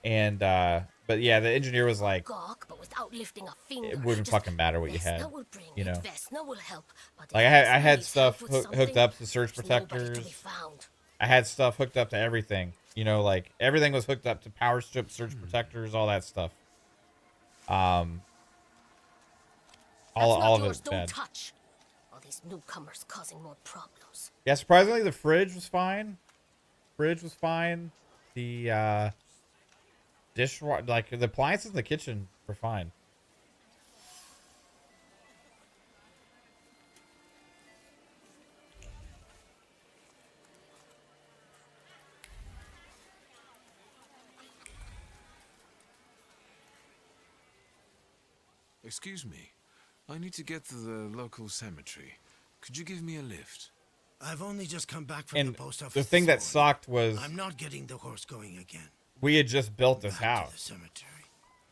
And but yeah, the engineer was like, Gawk, but without lifting a finger. it wouldn't Just fucking matter what you Vesna had, will bring you know. it. Vesna will help. But Like if I Vesna had needs stuff help with hooked something, up to surge there's nobody to protectors. be found. I had stuff hooked up to everything, like everything was hooked up to power strip, surge protectors, all that stuff. All That's not of yours. it Don't bad. touch. All these newcomers causing more problems. Yeah, surprisingly, the fridge was fine. The dishwasher, like the appliances in the kitchen, were fine. Excuse me. I need to get to the local cemetery. Could you give me a lift? I've only just come back from And the post office. the thing that this morning. sucked was I'm not getting the horse going again. we had just built this Back to the house, cemetery.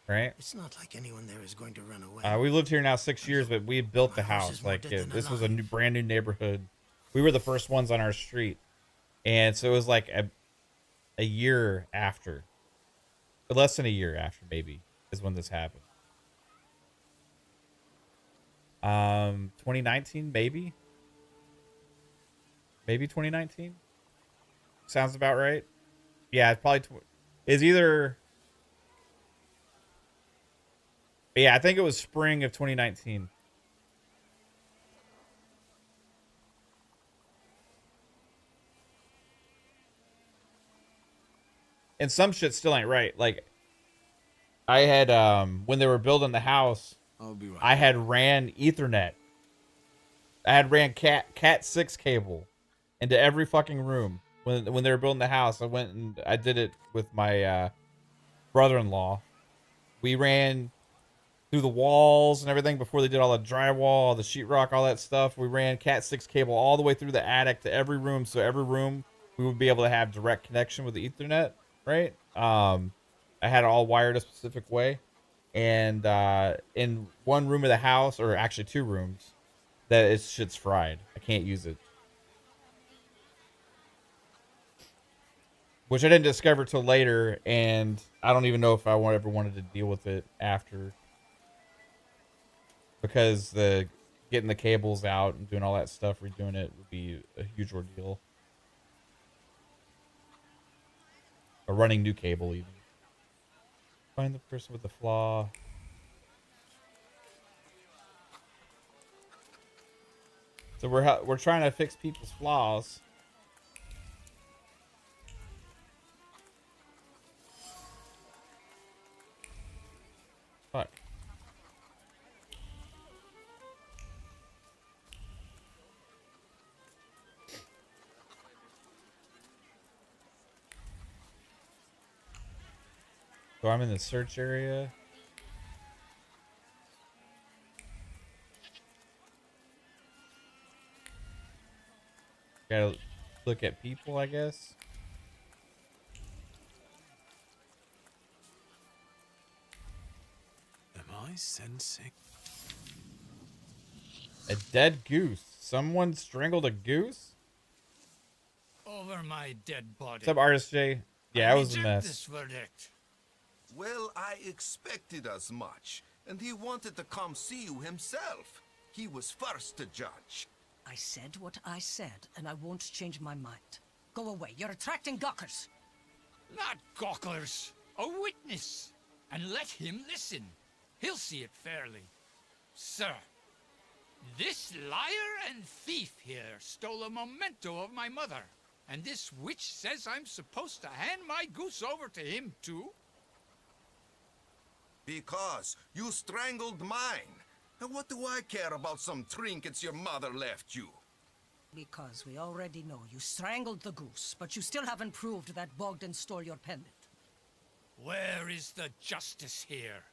right? It's not like anyone there is going to run away. We lived here now 6 years, but we had built the My horse house. is more Like dead than this was a alive. brand new neighborhood. We were the first ones on our street, and so it was like a year after, but less than a year after, maybe, is when this happened. 2019, maybe 2019. Sounds about right. Yeah, it's probably is either. Yeah, I think it was spring of 2019. And some shit still ain't right. Like I had when they were building the house, I'll be right. I had ran Ethernet. I had ran Cat 6 cable into every fucking room. When they were building the house, I went and I did it with my brother-in-law. We ran through the walls and everything before they did all the drywall, the sheetrock, all that stuff. We ran Cat 6 cable all the way through the attic to every room, so every room we would be able to have direct connection with the Ethernet, right? I had it all wired a specific way. And in one room of the house, or actually 2 rooms, that shit's fried. I can't use it. Which I didn't discover till later, and I don't even know if I ever wanted to deal with it after. Because getting the cables out and doing all that stuff, redoing it would be a huge ordeal. Or running new cable even. Find the person with the flaw. So we're trying to fix people's flaws. Fuck. So I'm in the search area. Gotta look at people, I guess. Am I sensing? A dead goose. Someone strangled a goose? Over my dead body. What's up, Artist J? Yeah, I it was a reject mess. this verdict. Well, I expected as much, and he wanted to come see you himself. He was first to judge. I said what I said, and I won't change my mind. Go away. You're attracting gawkers. Not gawkers. A witness. And let him listen. He'll see it fairly. Sir, this liar and thief here stole a memento of my mother. And this witch says I'm supposed to hand my goose over to him, too? Because you strangled mine. And what do I care about some trinkets your mother left you? Because we already know you strangled the goose, but you still haven't proved that Bogdan stole your pendant. Where is the justice here?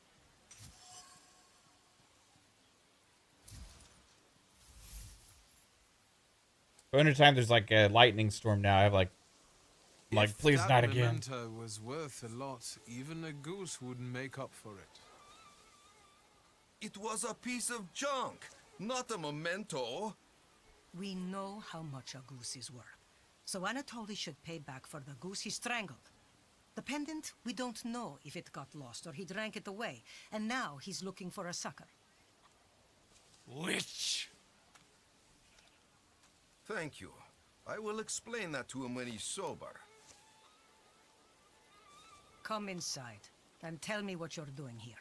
So anytime there's like a lightning storm now, I have like, If please that not again. memento was worth a lot, even a goose wouldn't make up for it. It was a piece of junk, not a memento. We know how much a goose is worth. So Anatoly should pay back for the goose he strangled. The pendant, we don't know if it got lost or he drank it away. And now he's looking for a sucker. Witch! Thank you. I will explain that to him when he's sober. Come inside and tell me what you're doing here.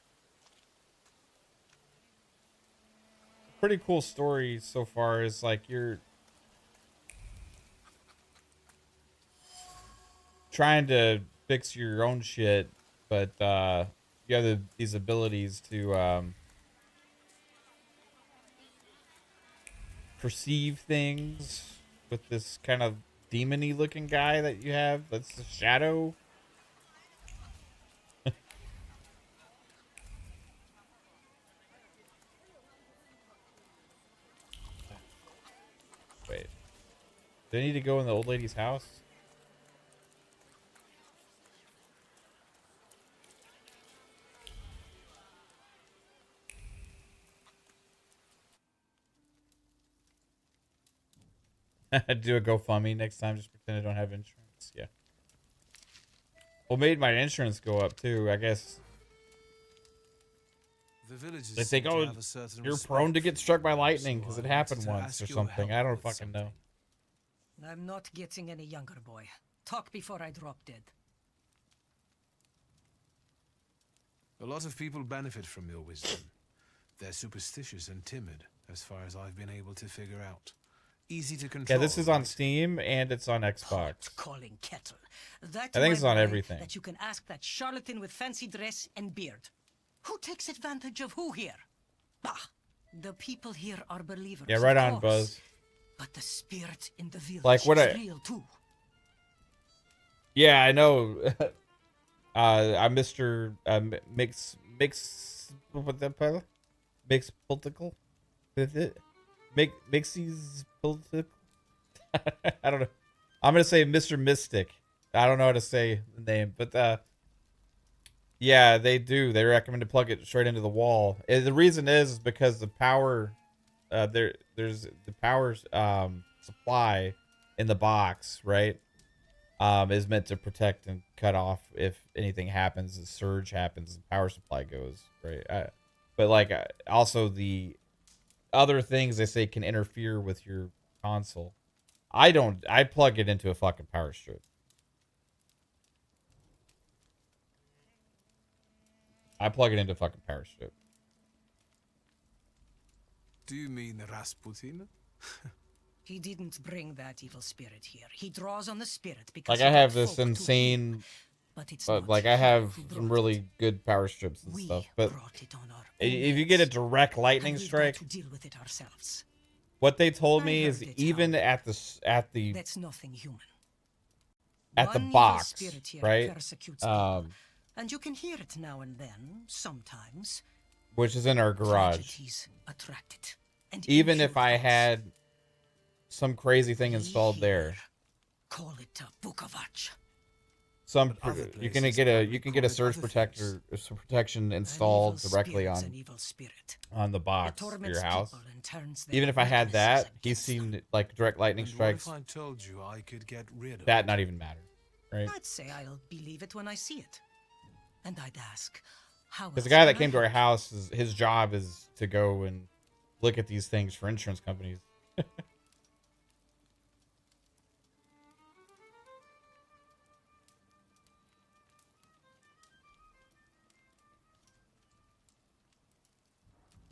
Pretty cool story so far is like you're trying to fix your own shit, but you have these abilities to perceive things with this kind of demon-y looking guy that you have. That's the shadow. Do I need to go in the old lady's house? Do a GoFundMe next time. Just pretend I don't have insurance. Yeah. Well, made my insurance go up too. I guess. The villagers They think, seem to oh, have a certain you're respect prone to get struck by for you, lightning so because I it wanted happened to once ask or your something. help I don't with fucking know. I'm not getting any younger, boy. Talk before I drop dead. A lot of people benefit from your wisdom. They're superstitious and timid, as far as I've been able to figure out. Easy to control. Yeah, this is on right? Steam and it's on Xbox. Pot calling kettle. That, I think my it's on boy, everything. That you can ask that charlatan with fancy dress and beard. Who takes advantage of who here? Bah! The people here are believers. Yeah, right of on, course. Buzz. But the spirit in the village Like what is real too. Yeah, I know. I'm Mr. What the hell? Mix political. Mixie's political. I don't know. I'm gonna say Mr. Mystic. I don't know how to say the name, but yeah, they do. They recommend to plug it straight into the wall. And the reason is because the power, there's the power supply in the box, right? Is meant to protect and cut off if anything happens, a surge happens, the power supply goes, right? But like also the other things they say can interfere with your console. I don't. I plug it into a fucking power strip. I plug it into a fucking power strip. Do you mean Rasputin? He didn't bring that evil spirit here. He draws on the spirit because Like I he have got this folk to heal. insane, But it's but not like I he have who some brought really it. good power strips and We stuff. But brought it on our own if you get a heads, direct lightning and we've strike, got to deal with it ourselves. what they told I me is heard it, even Howard. at the That's nothing human. at the One evil box, spirit here right? persecutes people, and you can hear it now and then, sometimes. Which is in our garage. Tragedies attract it, and Even impure if I thoughts. had some crazy thing We installed there, here call it a Bukovac. some But other you can places get a probably you can call get a it surge other protector protection An installed evil directly spirit's on an evil spirit. the It box for torments your house. people and turns their Even if I had weaknesses that, he's against them. seen like direct lightning And what strikes. if I told you I could get rid of That it? not even matter, right? I'd say I'll believe it when I see it. And I'd ask, how Because the else guy can that I came to our help? house, his job is to go and look at these things for insurance companies.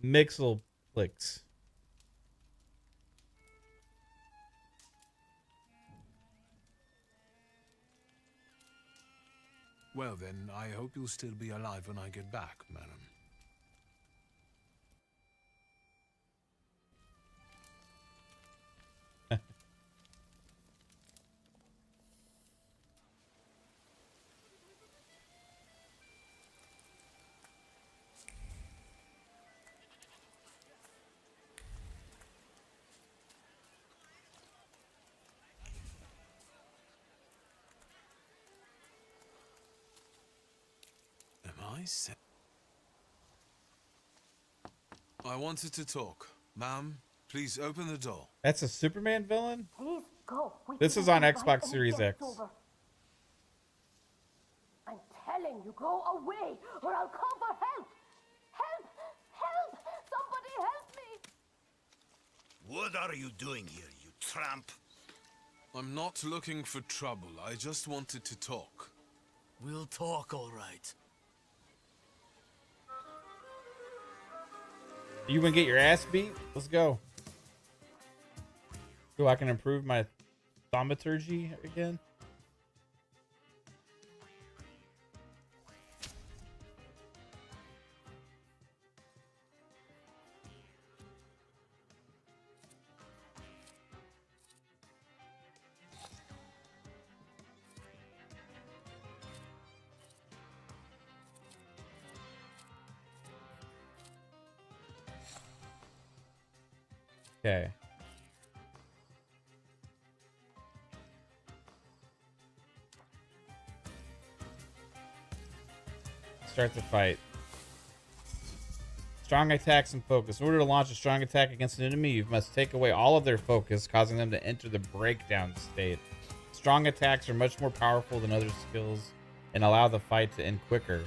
Mixelplix. Well then, I hope you'll still be alive when I get back, madam. Am I set? I wanted to talk. Ma'am, please open the door. That's a Superman villain? Please go. This is on Xbox Series X. I'm telling you, go away, or I'll call for help. Help! Help! Somebody help me! What are you doing here, you tramp? I'm not looking for trouble. I just wanted to talk. We'll talk, all right. You gonna get your ass beat? Let's go. So I can improve my thaumaturge again. Okay. Start the fight. Strong attacks and focus. In order to launch a strong attack against an enemy, you must take away all of their focus, causing them to enter the breakdown state. Strong attacks are much more powerful than other skills and allow the fight to end quicker.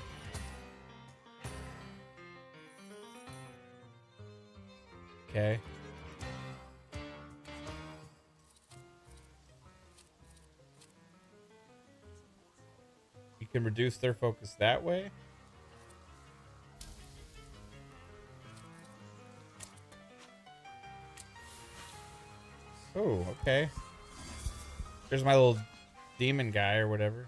Okay. You can reduce their focus that way. Oh, okay. There's my little demon guy or whatever.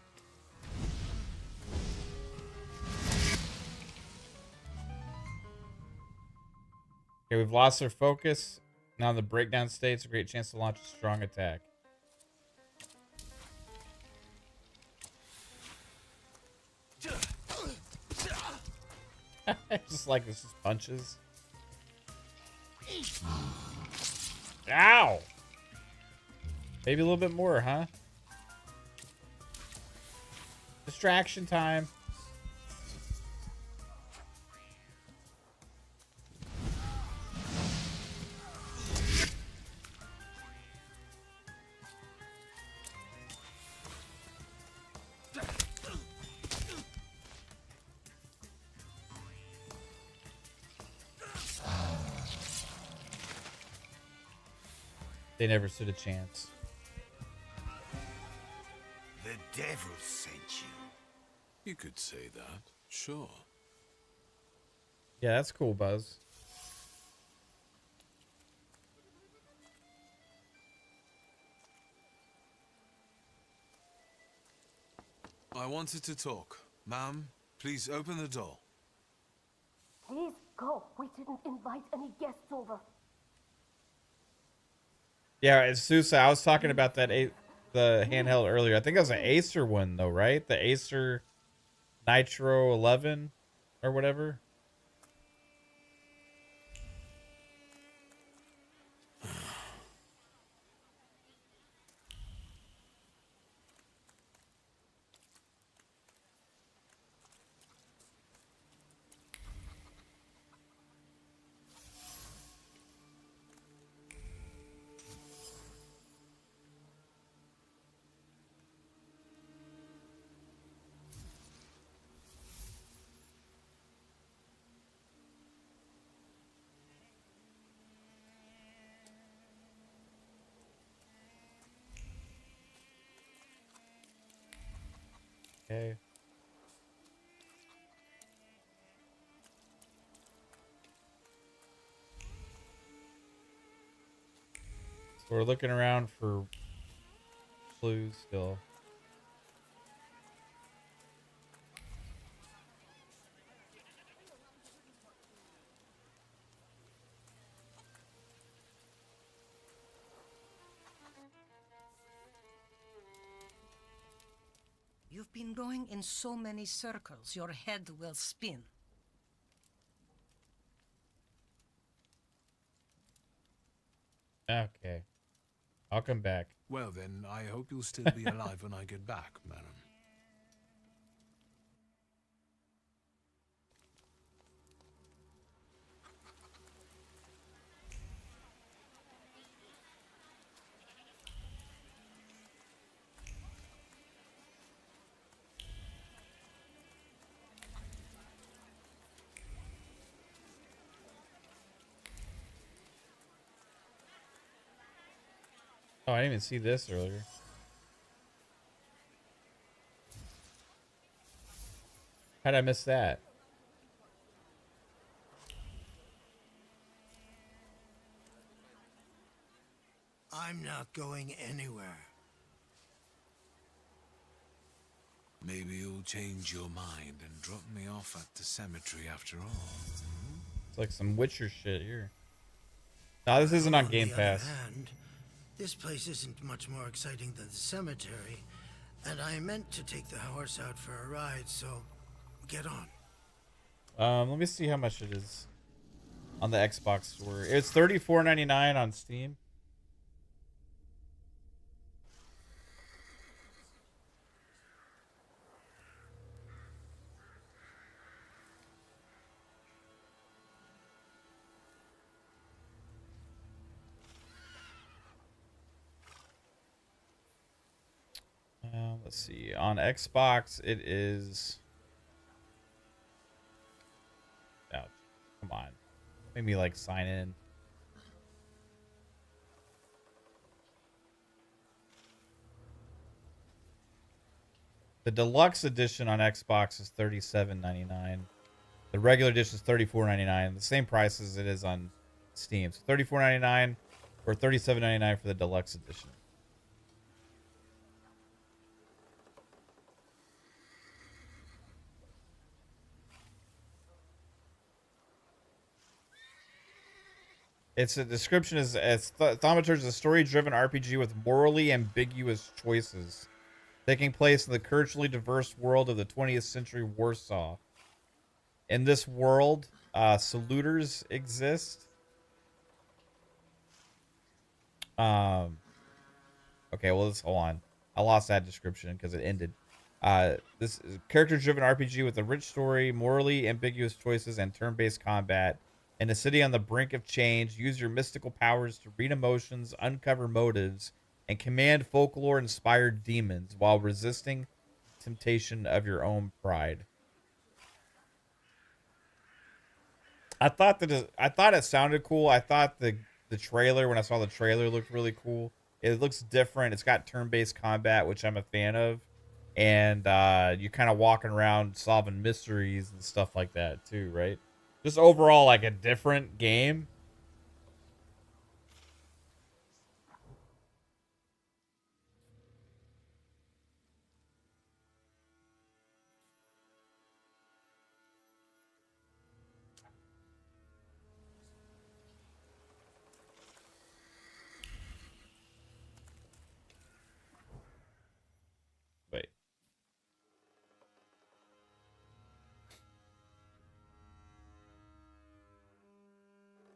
Okay, we've lost their focus. Now in the breakdown state's a great chance to launch a strong attack. Just like this, just punches. Ow! Maybe a little bit more, huh? Distraction time. They never stood a chance. The devil sent you. You could say that, sure. Yeah, that's cool, Buzz. I wanted to talk. Ma'am, please open the door. Please go. We didn't invite any guests over. Yeah, it's Sousa. I was talking about that the handheld earlier. I think it was an Acer one though, right? The Acer Nitro 11 or whatever. Okay. So we're looking around for clues still. You've been going in so many circles, your head will spin. Okay. I'll come back. Well then, I hope you'll still be alive when I get back, madam. Oh, I didn't even see this earlier. How'd I miss that? I'm not going anywhere. Maybe you'll change your mind and drop me off at the cemetery after all. It's like some Witcher shit here. No, this isn't on Game the Pass. other hand, this place isn't much more exciting than the cemetery, and I meant to take the horse out for a ride, so get on. Let me see how much it is on the Xbox store. It's $34.99 on Steam. let's see. On Xbox, it is. Ouch. Come on. Make me like sign in. The deluxe edition on Xbox is $37.99. The regular edition is $34.99. The same price as it is on Steam. So $34.99 or $37.99 for the deluxe edition. Its a description is Thaumaturge is a story-driven RPG with morally ambiguous choices, taking place in the culturally diverse world of the 20th century Warsaw. In this world, saluters exist. Okay, well, let's hold on. I lost that description because it ended. This is a character-driven RPG with a rich story, morally ambiguous choices, and turn-based combat. In a city on the brink of change, use your mystical powers to read emotions, uncover motives, and command folklore-inspired demons while resisting temptation of your own pride. I thought it sounded cool. I thought the trailer, when I saw the trailer, looked really cool. It looks different. It's got turn-based combat, which I'm a fan of, and you're kind of walking around solving mysteries and stuff like that too, right? Just overall, like a different game. Wait.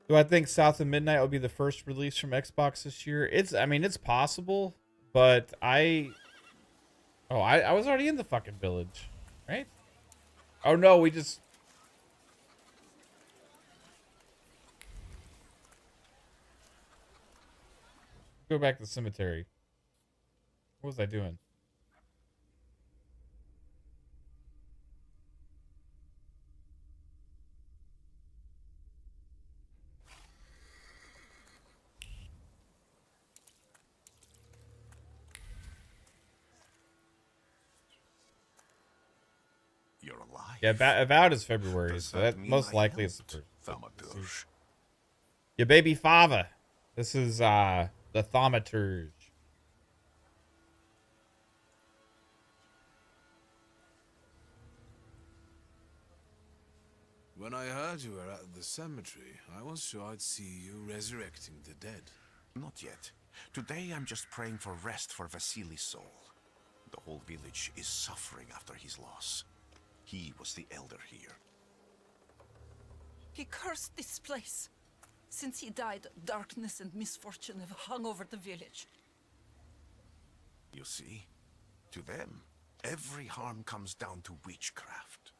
Do I think South of Midnight will be the first release from Xbox this year? I mean, it's possible, but I was already in the fucking village, right? Oh no, we just go back to the cemetery. What was I doing? You're alive. Yeah, Avowed is February, Does so that that mean most I likely is the helped, first. Thaumaturge? Your baby father. This is the Thaumaturge. When I heard you were at the cemetery, I was sure I'd see you resurrecting the dead. Not yet. Today I'm just praying for rest for Vasily's soul. The whole village is suffering after his loss. He was the elder here. He cursed this place. Since he died, darkness and misfortune have hung over the village. You see? To them, every harm comes down to witchcraft.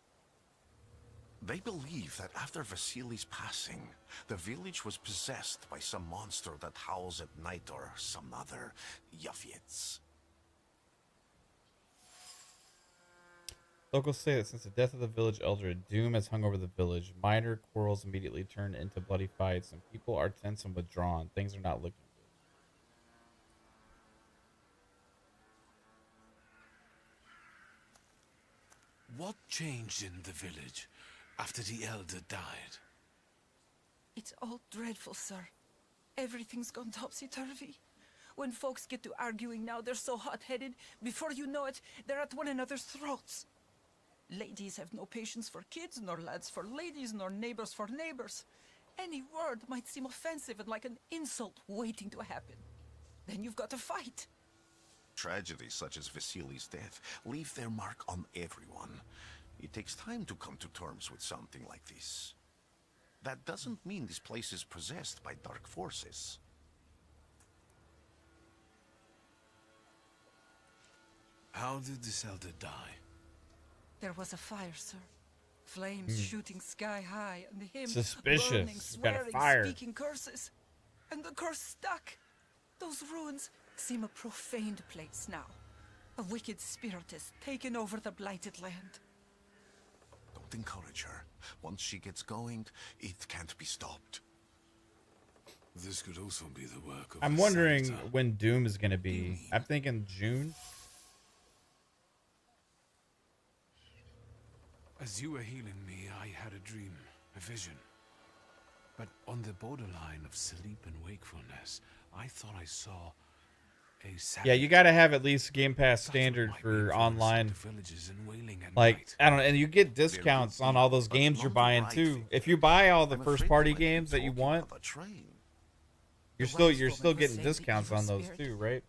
They believe that after Vasily's passing, the village was possessed by some monster that howls at night or some other Yafiets. Locals say that since the death of the village elder, doom has hung over the village. Minor quarrels immediately turn into bloody fights, and people are tense and withdrawn. Things are not looking good. What changed in the village after the elder died? It's all dreadful, sir. Everything's gone topsy-turvy. When folks get to arguing now, they're so hot-headed. Before you know it, they're at one another's throats. Ladies have no patience for kids, nor lads for ladies, nor neighbors for neighbors. Any word might seem offensive and like an insult waiting to happen. Then you've got to fight. Tragedies such as Vasily's death leave their mark on everyone. It takes time to come to terms with something like this. That doesn't mean this place is possessed by dark forces. How did this elder die? There was a fire, sir. Flames shooting sky high, and him Suspicious. burning, We've got a swearing, fire. speaking curses. And the curse stuck. Those ruins seem a profaned place now. A wicked spirit has taken over the blighted land. Don't encourage her. Once she gets going, it can't be stopped. This could also be the work of I'm a wondering senator. when Doom is going to be. I'm thinking June. As you were healing me, I had a dream, a vision. But on the borderline of sleep and wakefulness, I thought I saw a Yeah, you got to have at least Game Pass standard for online. Like, I don't know, and you get discounts on all those games you're buying too. If you buy all the first party games that you want, you're still getting discounts on those too, right?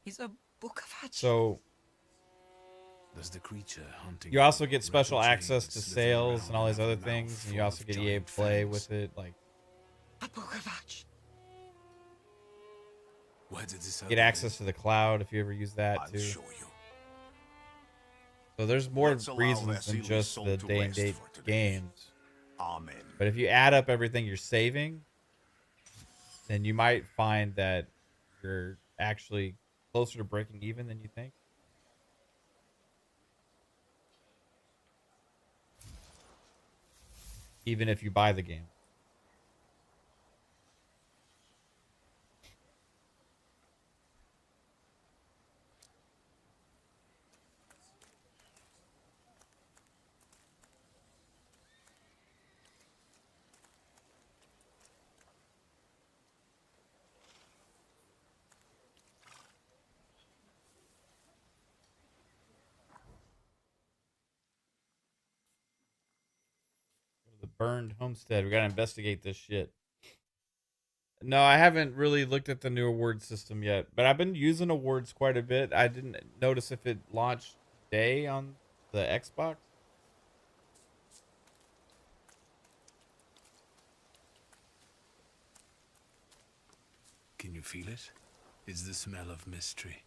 So Does the creature hunting you also get special access to sales and all these other things, and you also get EA Play with it. Like, where did this get access to the cloud if you ever use that too. So there's more reasons than just the day and date games. Amen. But if you add up everything you're saving, then you might find that you're actually closer to breaking even than you think. Even if you buy the game. The burned homestead. We gotta investigate this shit. No, I haven't really looked at the new award system yet, but I've been using awards quite a bit. I didn't notice if it launched today on the Xbox. Can you feel it? It's the smell of mystery.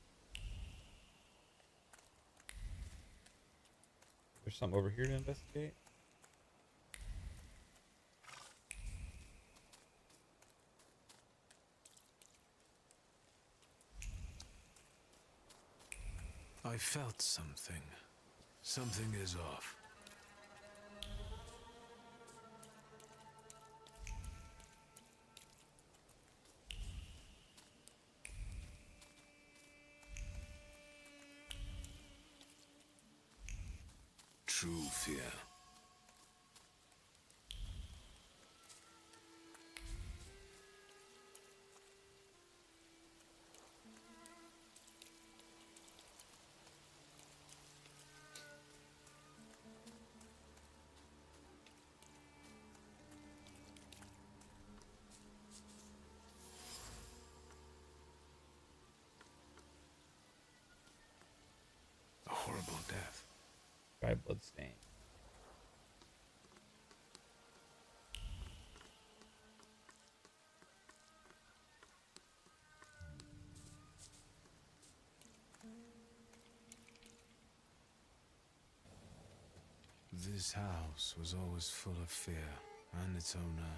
There's something over here to investigate. I felt something. Something is off. True fear. A horrible death. Dry blood stain. This house was always full of fear, and its owner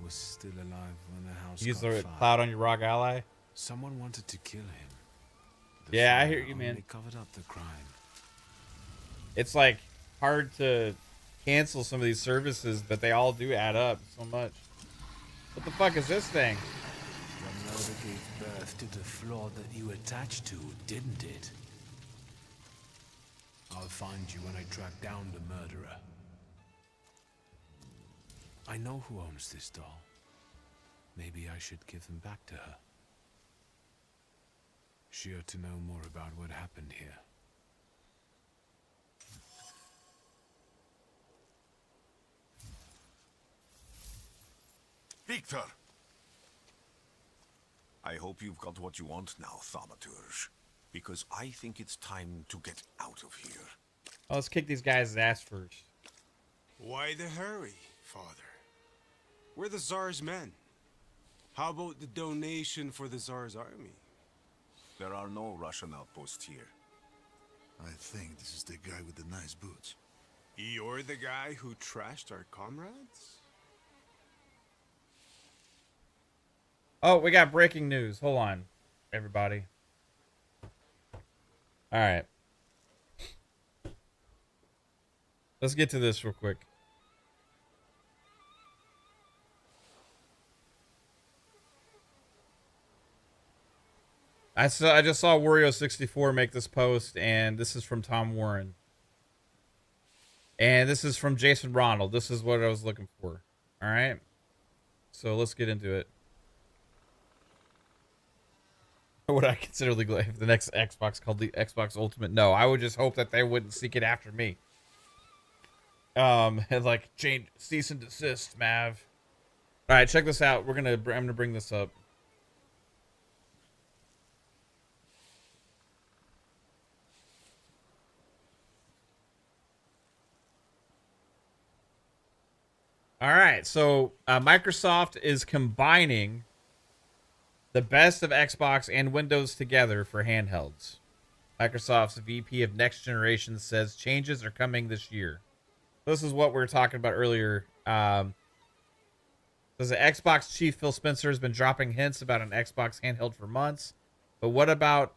was still alive when the house Use caught the fire. cloud on your rock ally. Someone wanted to kill him. The Yeah, I fire hear you, man. only covered up the crime. It's like hard to cancel some of these services, but they all do add up so much. What the fuck is this thing? The murder gave birth to the flaw that you attached to, didn't it? I'll find you when I track down the murderer. I know who owns this doll. Maybe I should give them back to her. She ought to know more about what happened here. Victor! I hope you've got what you want now, Thaumaturge. Because I think it's time to get out of here. Oh, let's kick these guys' ass first. Why the hurry, Father? We're the Tsar's men. How about the donation for the Tsar's army? There are no Russian outposts here. I think this is the guy with the nice boots. You're the guy who trashed our comrades? Oh, we got breaking news. Hold on, everybody. All right. Let's get to this real quick. I just saw Wario64 make this post, and this is from Tom Warren. And this is from Jason Ronald. This is what I was looking for. All right. So let's get into it. Would I consider legal if the next Xbox called the Xbox Ultimate? No, I would just hope that they wouldn't seek it after me. And like change, cease and desist, Mav. All right, check this out. I'm gonna bring this up. All right, so Microsoft is combining the best of Xbox and Windows together for handhelds. Microsoft's VP of Next Generation says changes are coming this year. This is what we were talking about earlier. Says the Xbox chief Phil Spencer has been dropping hints about an Xbox handheld for months. But what about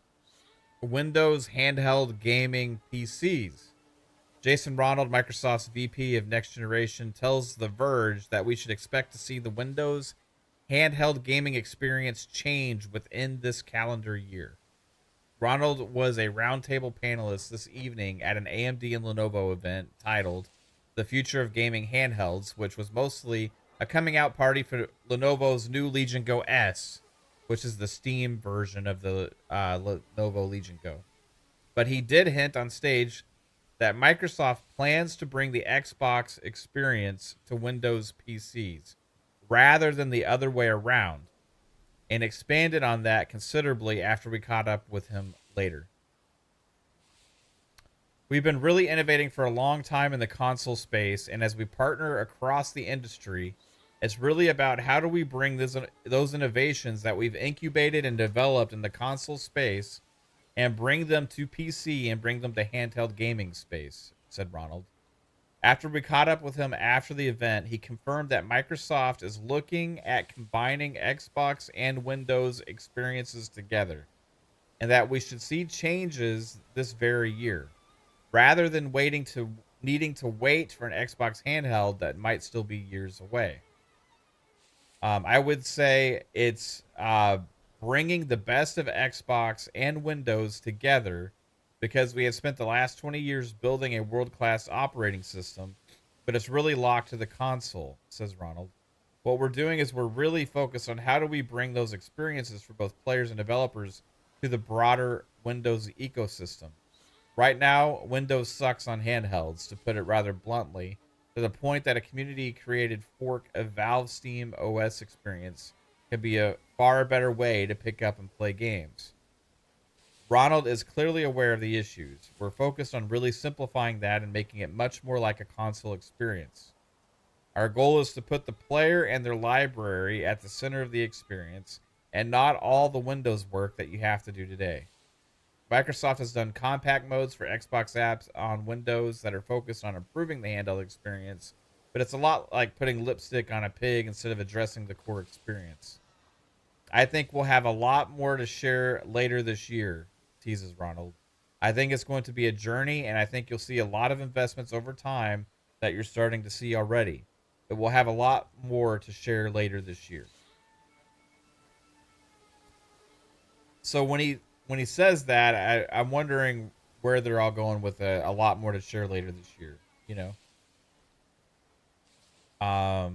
Windows handheld gaming PCs? Jason Ronald, Microsoft's VP of Next Generation, tells The Verge that we should expect to see the Windows handheld gaming experience change within this calendar year. Ronald was a roundtable panelist this evening at an AMD and Lenovo event titled The Future of Gaming Handhelds, which was mostly a coming out party for Lenovo's new Legion Go S, which is the Steam version of the Lenovo Legion Go. But he did hint on stage that Microsoft plans to bring the Xbox experience to Windows PCs rather than the other way around, and expanded on that considerably after we caught up with him later. We've been really innovating for a long time in the console space, and as we partner across the industry, it's really about how do we bring those innovations that we've incubated and developed in the console space and bring them to PC and bring them to handheld gaming space, said Ronald. After we caught up with him after the event, he confirmed that Microsoft is looking at combining Xbox and Windows experiences together, and that we should see changes this very year, rather than needing to wait for an Xbox handheld that might still be years away. I would say it's bringing the best of Xbox and Windows together, because we have spent the last 20 years building a world-class operating system, but it's really locked to the console, says Ronald. What we're doing is we're really focused on how do we bring those experiences for both players and developers to the broader Windows ecosystem. Right now, Windows sucks on handhelds, to put it rather bluntly, to the point that a community-created fork of Valve Steam OS experience can be a far better way to pick up and play games. Ronald is clearly aware of the issues. We're focused on really simplifying that and making it much more like a console experience. Our goal is to put the player and their library at the center of the experience, and not all the Windows work that you have to do today. Microsoft has done compact modes for Xbox apps on Windows that are focused on improving the handheld experience, but it's a lot like putting lipstick on a pig instead of addressing the core experience. I think we'll have a lot more to share later this year, teases Ronald. I think it's going to be a journey, and I think you'll see a lot of investments over time that you're starting to see already. But we'll have a lot more to share later this year. So when he says that, I'm wondering where they're all going with a lot more to share later this year. You know, how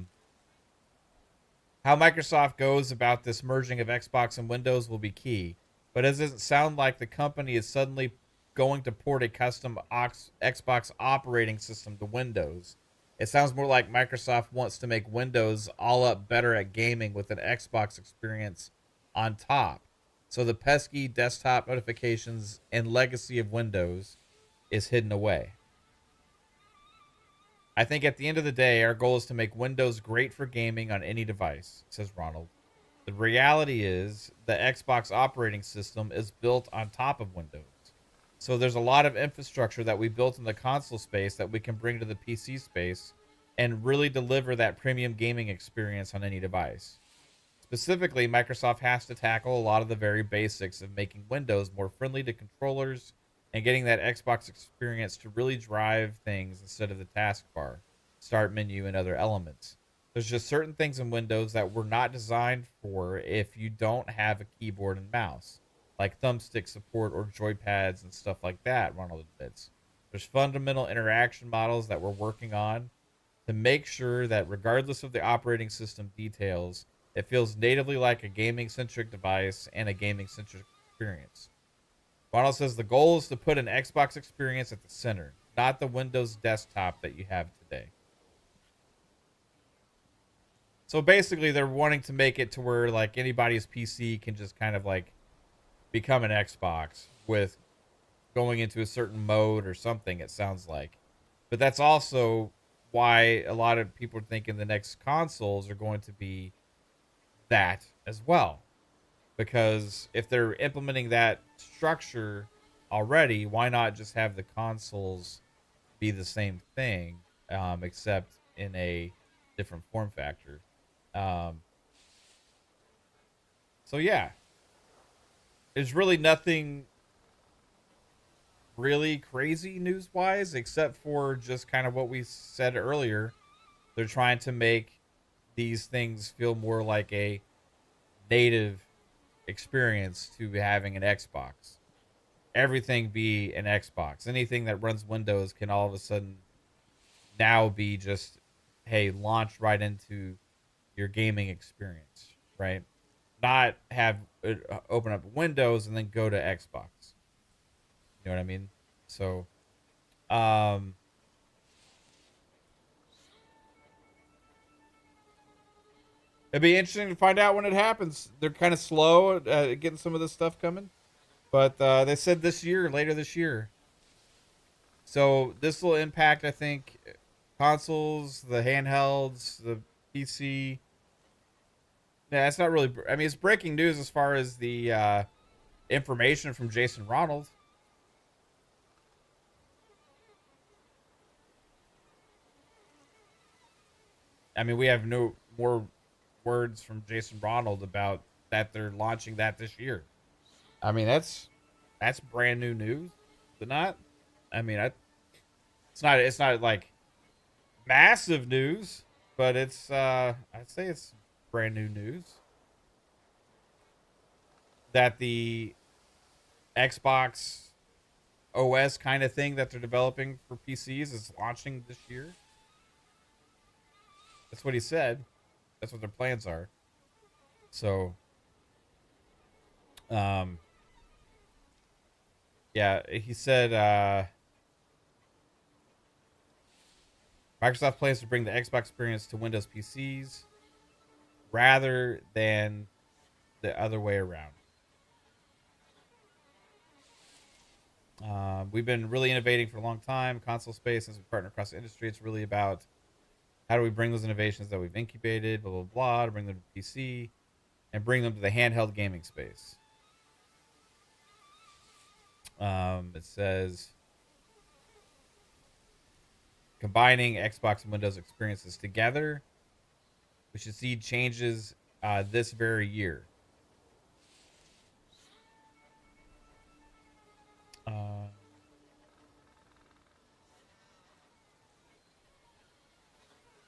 Microsoft goes about this merging of Xbox and Windows will be key. But it doesn't sound like the company is suddenly going to port a custom Xbox operating system to Windows. It sounds more like Microsoft wants to make Windows all up better at gaming with an Xbox experience on top. So the pesky desktop notifications and legacy of Windows is hidden away. I think at the end of the day, our goal is to make Windows great for gaming on any device, says Ronald. The reality is the Xbox operating system is built on top of Windows. So there's a lot of infrastructure that we built in the console space that we can bring to the PC space and really deliver that premium gaming experience on any device. Specifically, Microsoft has to tackle a lot of the very basics of making Windows more friendly to controllers and getting that Xbox experience to really drive things instead of the taskbar, start menu, and other elements. There's just certain things in Windows that were not designed for if you don't have a keyboard and mouse, like thumbstick support or joypads and stuff like that. Ronald admits. There's fundamental interaction models that we're working on to make sure that regardless of the operating system details, it feels natively like a gaming-centric device and a gaming-centric experience. Ronald says the goal is to put an Xbox experience at the center, not the Windows desktop that you have today. So basically, they're wanting to make it to where like anybody's PC can just kind of like become an Xbox with going into a certain mode or something, it sounds like. But that's also why a lot of people are thinking the next consoles are going to be that as well. Because if they're implementing that structure already, why not just have the consoles be the same thing, except in a different form factor? So yeah, there's really nothing really crazy news wise, except for just kind of what we said earlier. They're trying to make these things feel more like a native experience to having an Xbox. Everything be an Xbox. Anything that runs Windows can all of a sudden now be just, hey, launch right into your gaming experience, right? Not have it open up Windows and then go to Xbox. You know what I mean? So, it'd be interesting to find out when it happens. They're kind of slow at getting some of this stuff coming, but they said this year, later this year. So this will impact, I think, consoles, the handhelds, the PC. Yeah, it's not really. I mean, it's breaking news as far as the information from Jason Ronald. I mean, we have no more words from Jason Ronald about that they're launching that this year. I mean, that's brand new news, is it not? I mean, it's not like massive news, but it's I'd say it's brand new news that the Xbox OS kind of thing that they're developing for PCs is launching this year. That's what he said. That's what their plans are. So, yeah, he said Microsoft plans to bring the Xbox experience to Windows PCs rather than the other way around. We've been really innovating for a long time. Console space, as we partner across the industry, it's really about how do we bring those innovations that we've incubated, blah, blah, blah, to bring them to PC and bring them to the handheld gaming space. It says combining Xbox and Windows experiences together. We should see changes this very year.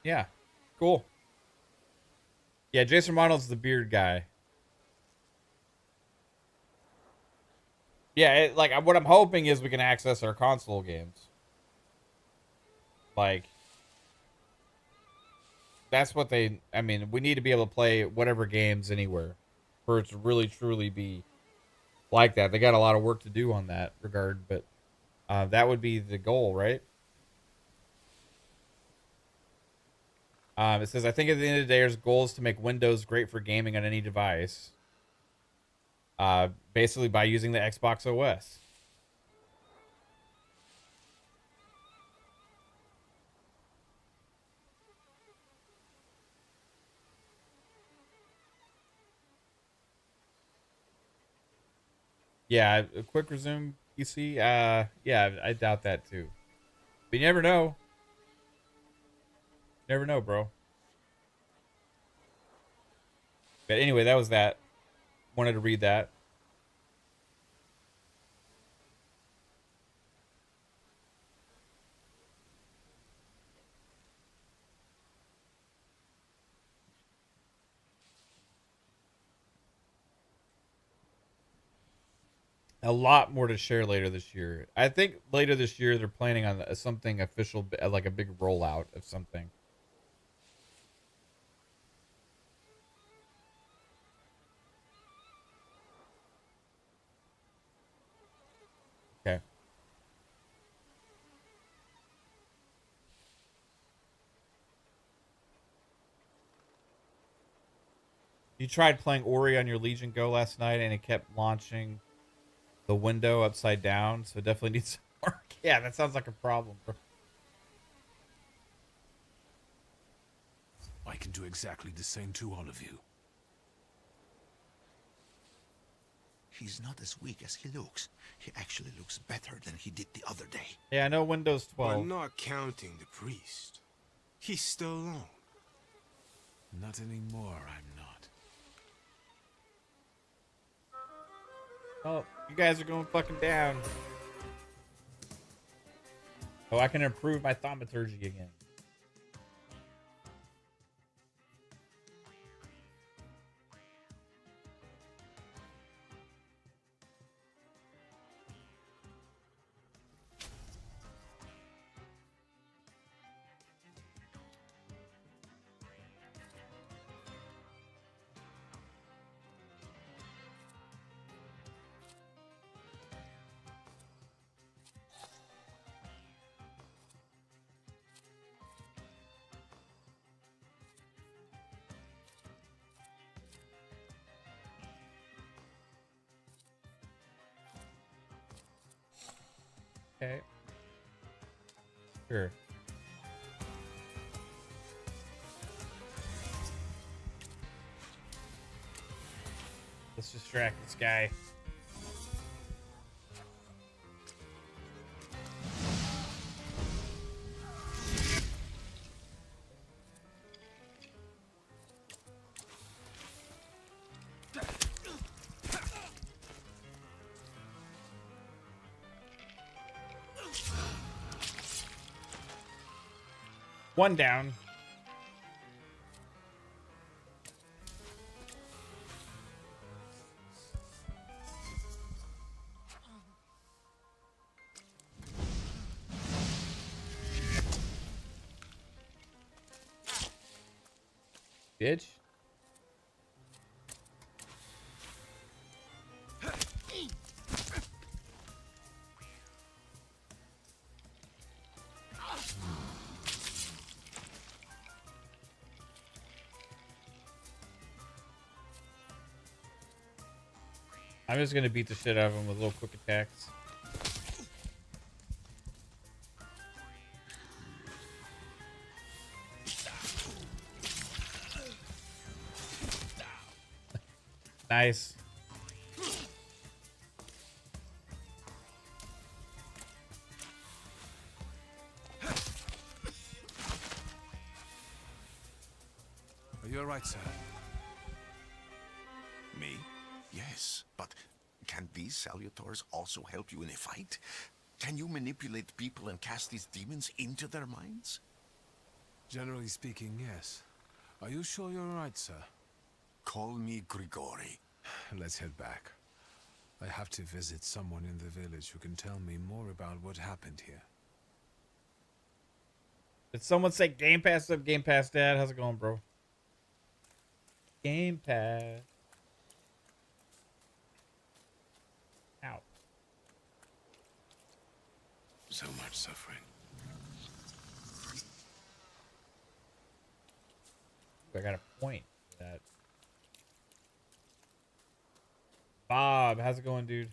Yeah, cool. Yeah, Jason Ronald's the beard guy. Yeah, like what I'm hoping is we can access our console games. Like, that's what they. I mean, we need to be able to play whatever games anywhere for it to really truly be like that. They got a lot of work to do on that regard, but that would be the goal, right? It says, I think at the end of the day, our goal is to make Windows great for gaming on any device. Basically by using the Xbox OS. Yeah, a quick resume PC. Yeah, I doubt that too. But you never know. Never know, bro. But anyway, that was that. Wanted to read that. A lot more to share later this year. I think later this year they're planning on something official, like a big rollout of something. Okay. You tried playing Ori on your Legion Go last night, and it kept launching the window upside down, so it definitely needs some work. Yeah, that sounds like a problem, bro. I can do exactly the same to all of you. He's not as weak as he looks. He actually looks better than he did the other day. Yeah, I know Windows 12. But not counting the priest. He's still alone. Not anymore, I'm not. Oh, you guys are going fucking down. Oh, I can improve my Thaumaturge again. Okay. Sure. Let's distract this guy. One down. Bitch. I'm just gonna beat the shit out of him with little quick attacks. Nice. Are you alright, sir? Me? Yes, but can these salutars also help you in a fight? Can you manipulate people and cast these demons into their minds? Generally speaking, yes. Are you sure you're alright, sir? Call me Grigori. Let's head back. I have to visit someone in the village who can tell me more about what happened here. Did someone say Game Pass up? Game Pass, Dad? How's it going, bro? Game Pass. Ow. So much suffering. I got a point for that. Bob, how's it going, dude?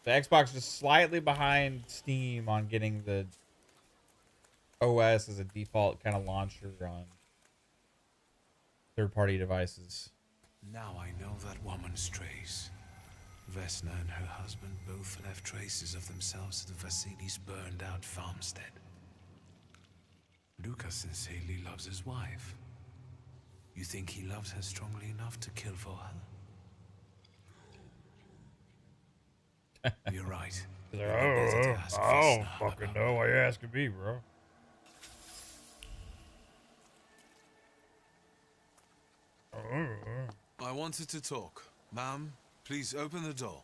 The Xbox is slightly behind Steam on getting the OS as a default kind of launcher on third-party devices. Now I know that woman's trace. Vesna and her husband both left traces of themselves at the Vasilis' burned-out farmstead. Lucas sincerely loves his wife. You think he loves her strongly enough to kill for her? You're right. Oh, fucking know why you asking me, bro. I wanted to talk. Ma'am, please open the door.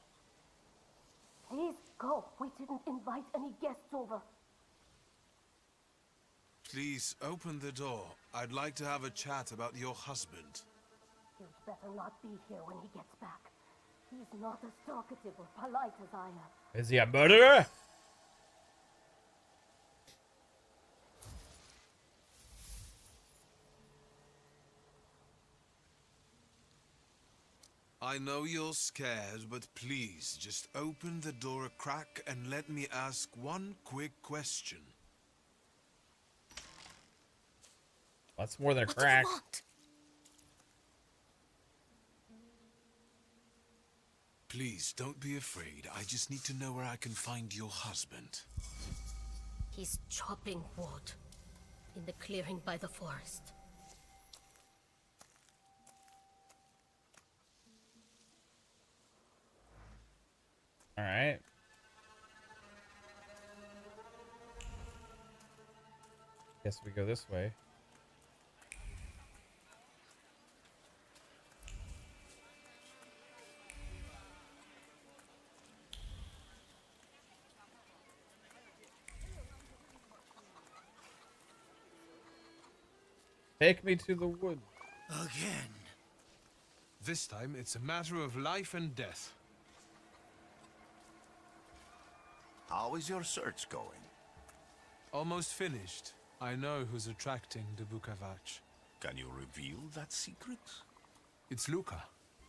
Please go. We didn't invite any guests over. Please open the door. I'd like to have a chat about your husband. You'd better not be here when he gets back. He's not as talkative or polite as I am. Is he a murderer? I know you're scared, but please just open the door a crack and let me ask one quick question. That's more than a crack. Please, don't be afraid. I just need to know where I can find your husband. He's chopping wood in the clearing by the forest. All right. Guess we go this way. Take me to the wood. Again. This time, it's a matter of life and death. How is your search going? Almost finished. I know who's attracting the Bukavach. Can you reveal that secret? It's Luca.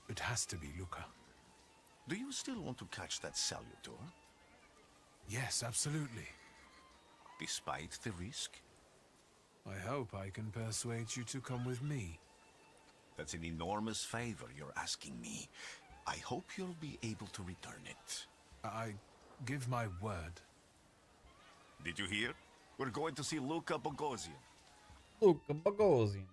It has to be Luca. Do you still want to catch that Salutor? Yes, absolutely. Despite the risk? I hope I can persuade you to come with me. That's an enormous favor you're asking me. I hope you'll be able to return it. I give my word. Did you hear? We're going to see Luca Bogosian. Luca Bogosian.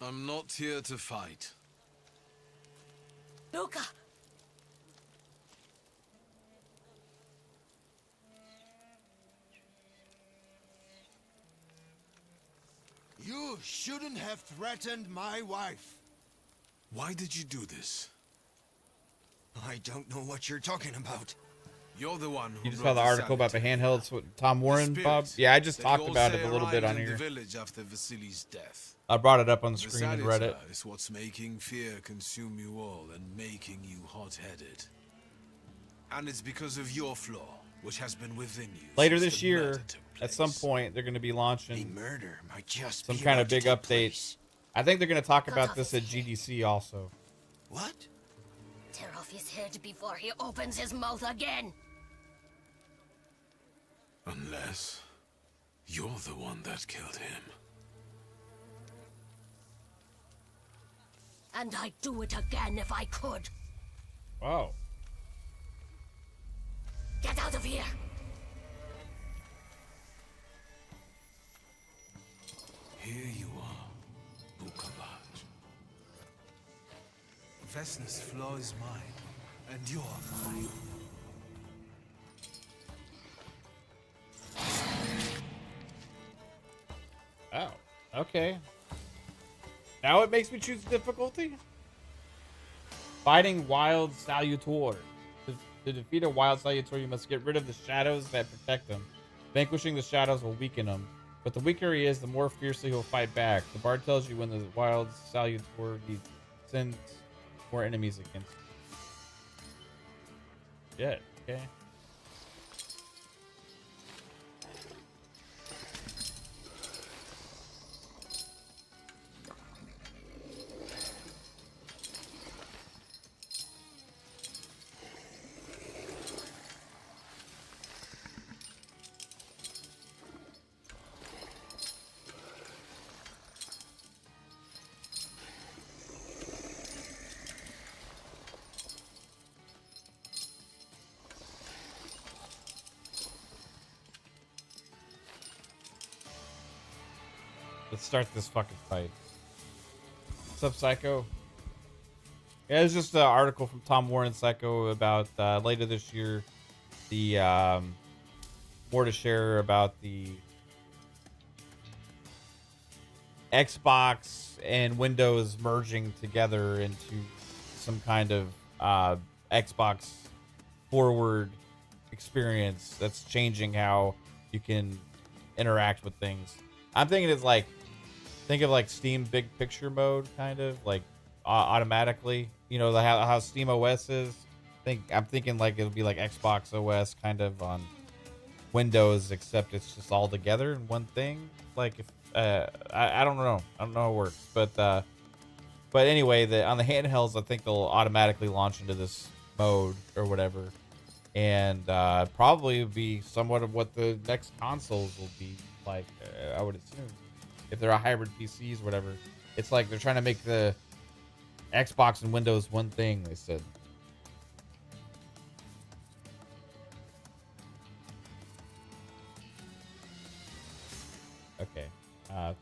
I'm not here to fight. Luca! You shouldn't have threatened my wife. Why did you do this? I don't know what you're talking about. You're the one who You just saw the article about the handhelds with Tom Warren, Bob? Yeah, I just talked about it a little bit on here. The village after Vasili's death. I brought it up on the screen and read it. Is what's making fear consume you all and making you hot-headed. And it's because of your flaw, which has been within you. Later this year, at some point, they're going to be launching murder might just some kind of big update. I think they're going to talk about this at GDC also. What? Tear off his head before he opens his mouth again. Unless you're the one that killed him. And I'd do it again if I could. Wow. Get out of here! Here you are, Bukavach. Vesna's flaw is mine, and you're mine. Oh, okay. Now it makes me choose difficulty? Fighting Wild Salutor. To defeat a Wild Salutor, you must get rid of the shadows that protect them. Vanquishing the shadows will weaken him. But the weaker he is, the more fiercely he'll fight back. The bard tells you when the Wild Salutor sends more enemies against you. Yeah, okay. Let's start this fucking fight. What's up, Psycho? Yeah, it's just an article from Tom Warren Psycho about later this year. The more to share about the Xbox and Windows merging together into some kind of Xbox forward experience that's changing how you can interact with things. I'm thinking it's like, think of like Steam big picture mode, kind of like automatically, you know, how Steam OS is. I'm thinking like it'll be like Xbox OS kind of on Windows, except it's just all together in one thing. Like if I don't know, I don't know how it works, but anyway, on the handhelds, I think they'll automatically launch into this mode or whatever, and probably be somewhat of what the next consoles will be like. I would assume, if they're a hybrid PCs, or whatever. It's like they're trying to make the Xbox and Windows one thing. They said. Okay,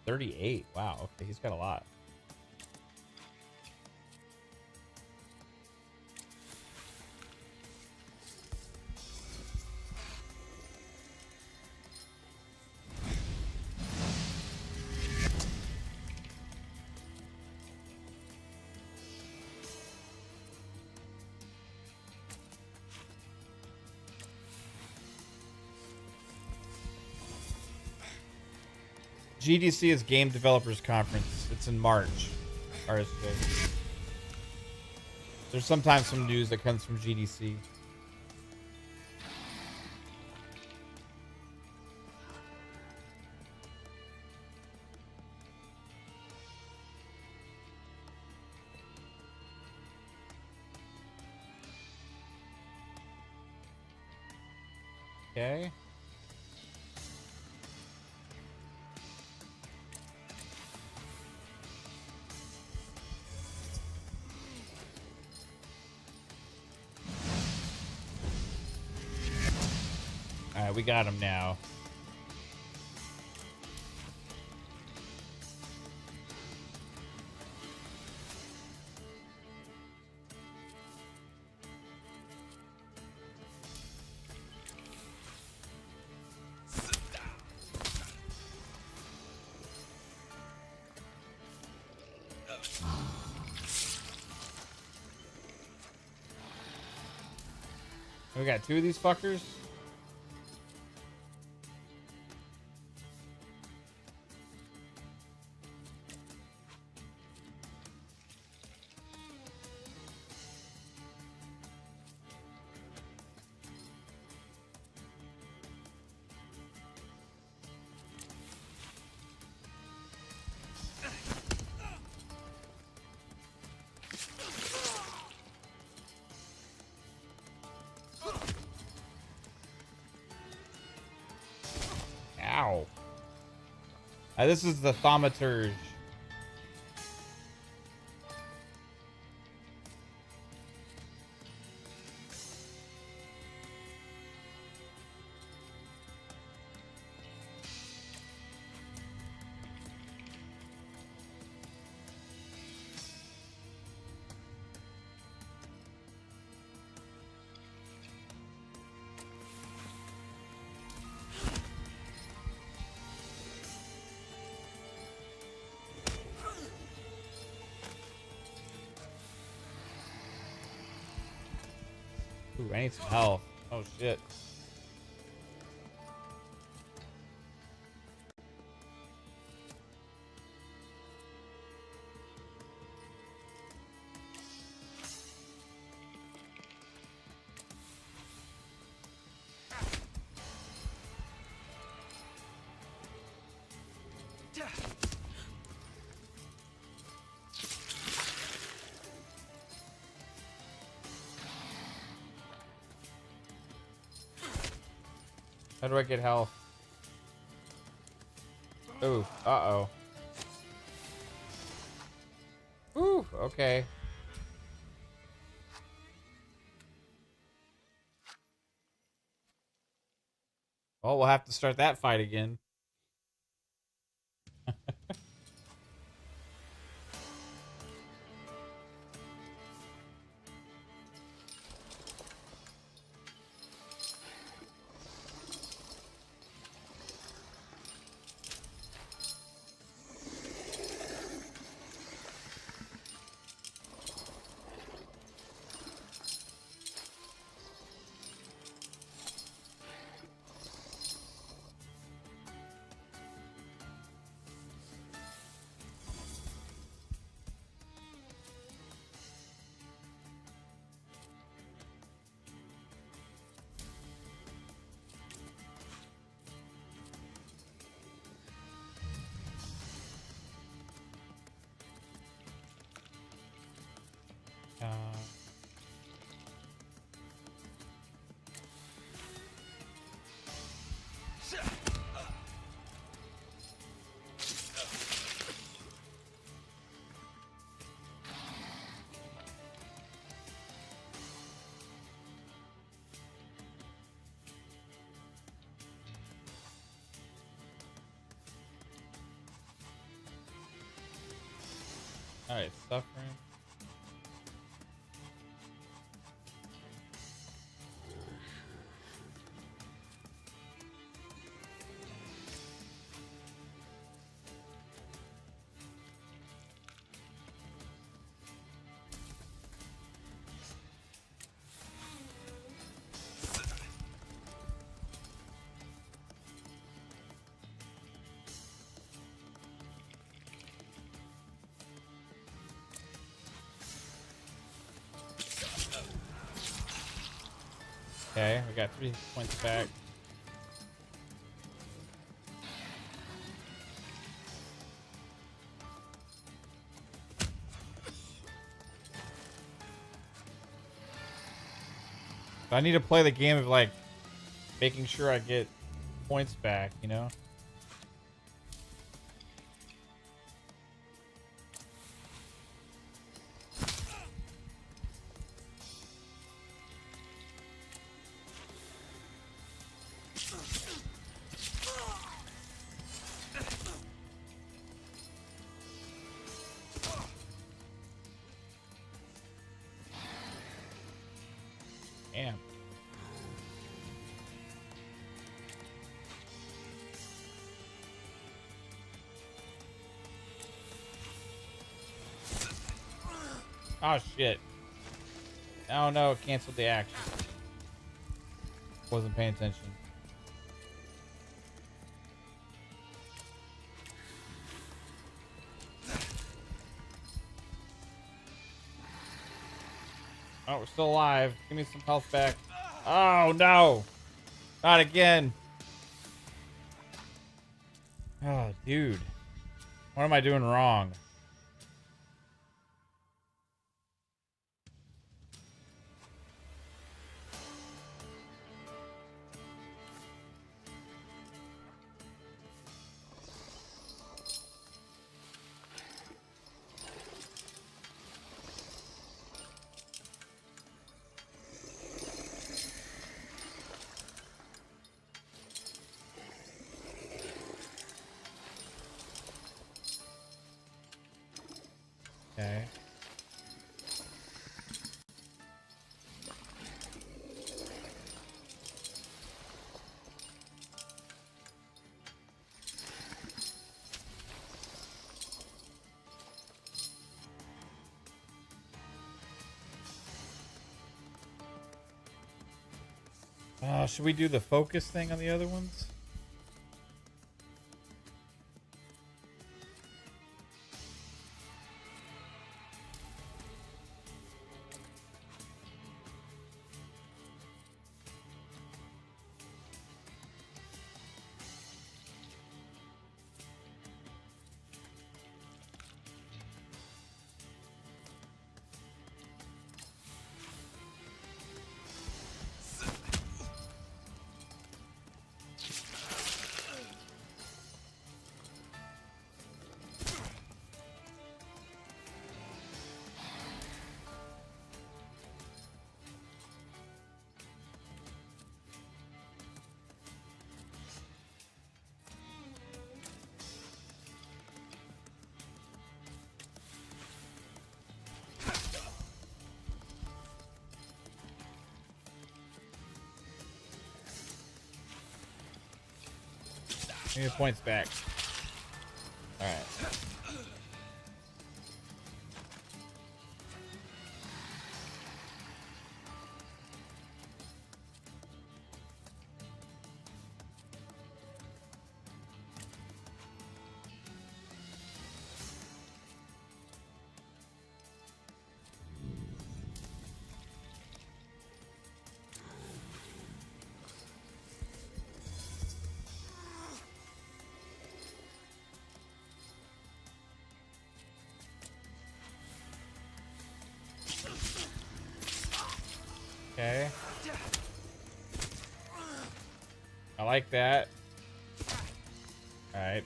38. Wow. Okay, he's got a lot. GDC is Game Developers Conference. It's in March. RSJ. There's sometimes some news that comes from GDC. Okay. Alright, we got him now. We got two of these fuckers. Ow. This is the Thaumaturge. Ooh, I need some health. Oh shit. How do I get health? Ooh, uh-oh. Ooh, okay. Well, we'll have to start that fight again. Alright, suffering. Okay, we got 3 points back. I need to play the game of like making sure I get points back, you know? Damn. Oh shit. Oh no, canceled the action. Wasn't paying attention. Oh, we're still alive. Give me some health back. Oh no. Not again. Oh, dude. What am I doing wrong? Okay. Should we do the focus thing on the other ones? Give me the points back. Alright. Okay. I like that. Alright.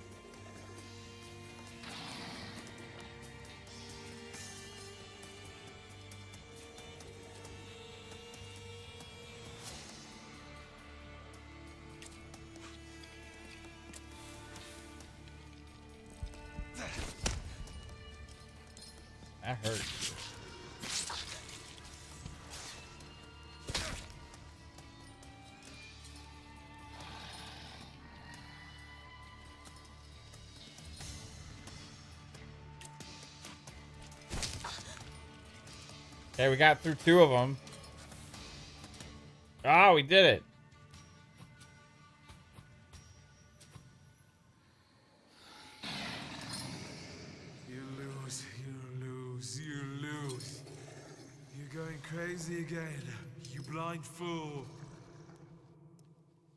hurt. Okay, we got through 2 of them. Oh, we did it. You lose, you lose, you lose. You're going crazy again, you blind fool.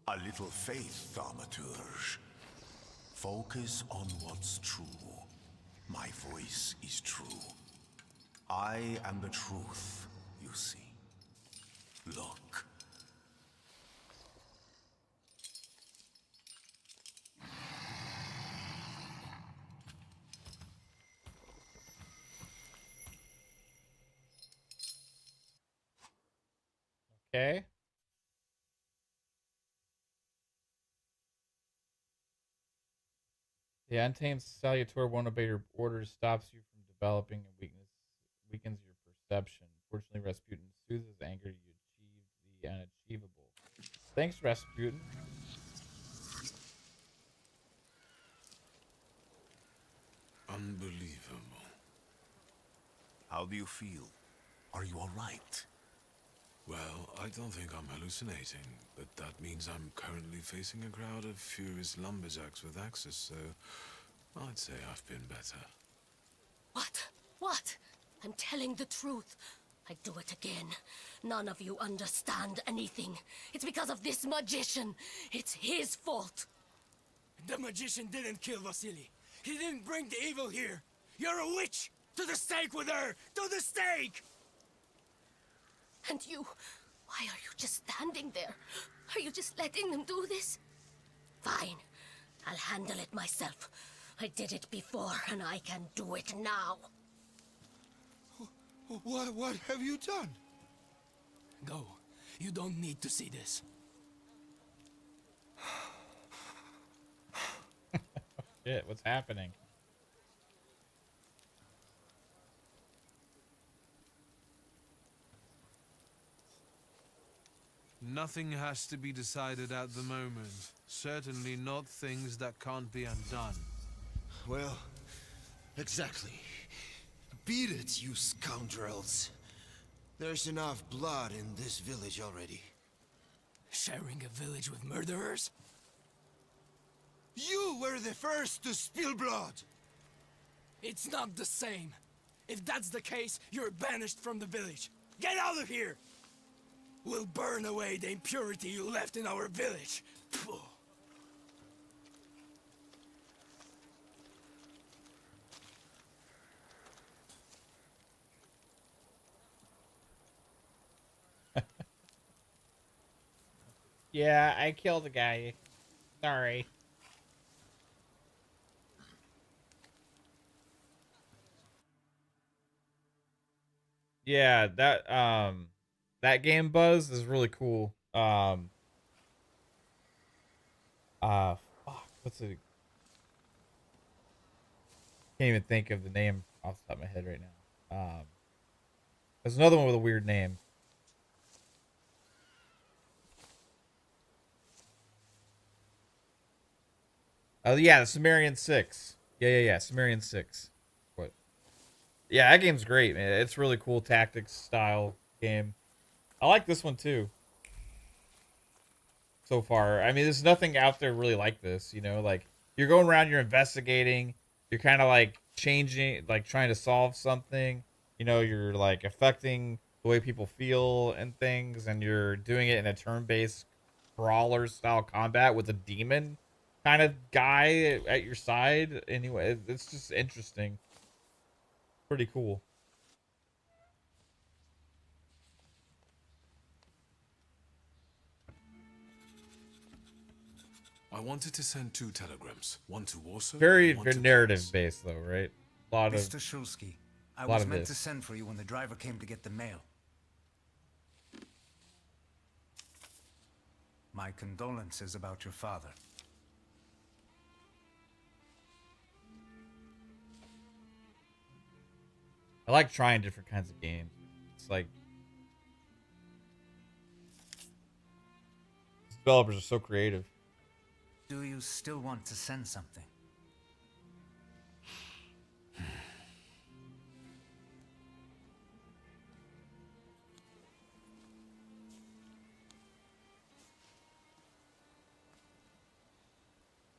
A little faith, Thaumaturge. Focus on what's true. My voice is true. I am the truth, you see. Look. Okay. The untamed salutor won't obey your orders, stops you from developing and weakens your perception. Fortunately, Rasputin soothes his anger. You achieve the unachievable. Thanks, Rasputin. Unbelievable. How do you feel? Are you all right? Well, I don't think I'm hallucinating, but that means I'm currently facing a crowd of furious lumberjacks with axes, so I'd say I've been better. What? What? I'm telling the truth. I do it again. None of you understand anything. It's because of this magician. It's his fault. The magician didn't kill Vasily. He didn't bring the evil here. You're a witch! To the stake with her! To the stake! And you, why are you just standing there? Are you just letting them do this? Fine, I'll handle it myself. I did it before, and I can do it now. What have you done? Go. You don't need to see this. Shit, what's happening? Nothing has to be decided at the moment. Certainly not things that can't be undone. Well, exactly. Beat it, you scoundrels. There's enough blood in this village already. Sharing a village with murderers? You were the first to spill blood! It's not the same. If that's the case, you're banished from the village. Get out of here! We'll burn away the impurity you left in our village. Phew. Yeah, I killed a guy. Sorry. Yeah, that game Buzz is really cool. Fuck, what's it? Can't even think of the name off the top of my head right now. There's another one with a weird name. Oh yeah, the Sumerian 6. Yeah, Sumerian 6. What? Yeah, that game's great, man. It's really cool tactics style game. I like this one too. So far, I mean, there's nothing out there really like this. You know, like you're going around, you're investigating, you're kind of like changing, like trying to solve something. You know, you're like affecting the way people feel and things, and you're doing it in a turn-based brawler style combat with a demon kind of guy at your side. Anyway, it's just interesting. Pretty cool. I wanted to send 2 telegrams, one to Warsaw. Very and one to narrative Paris. based though, right? A lot of Mr. Shulsky, I a lot was of meant this. to send for you when the driver came to get the mail. My condolences about your father. I like trying different kinds of games. It's like developers are so creative. Do you still want to send something?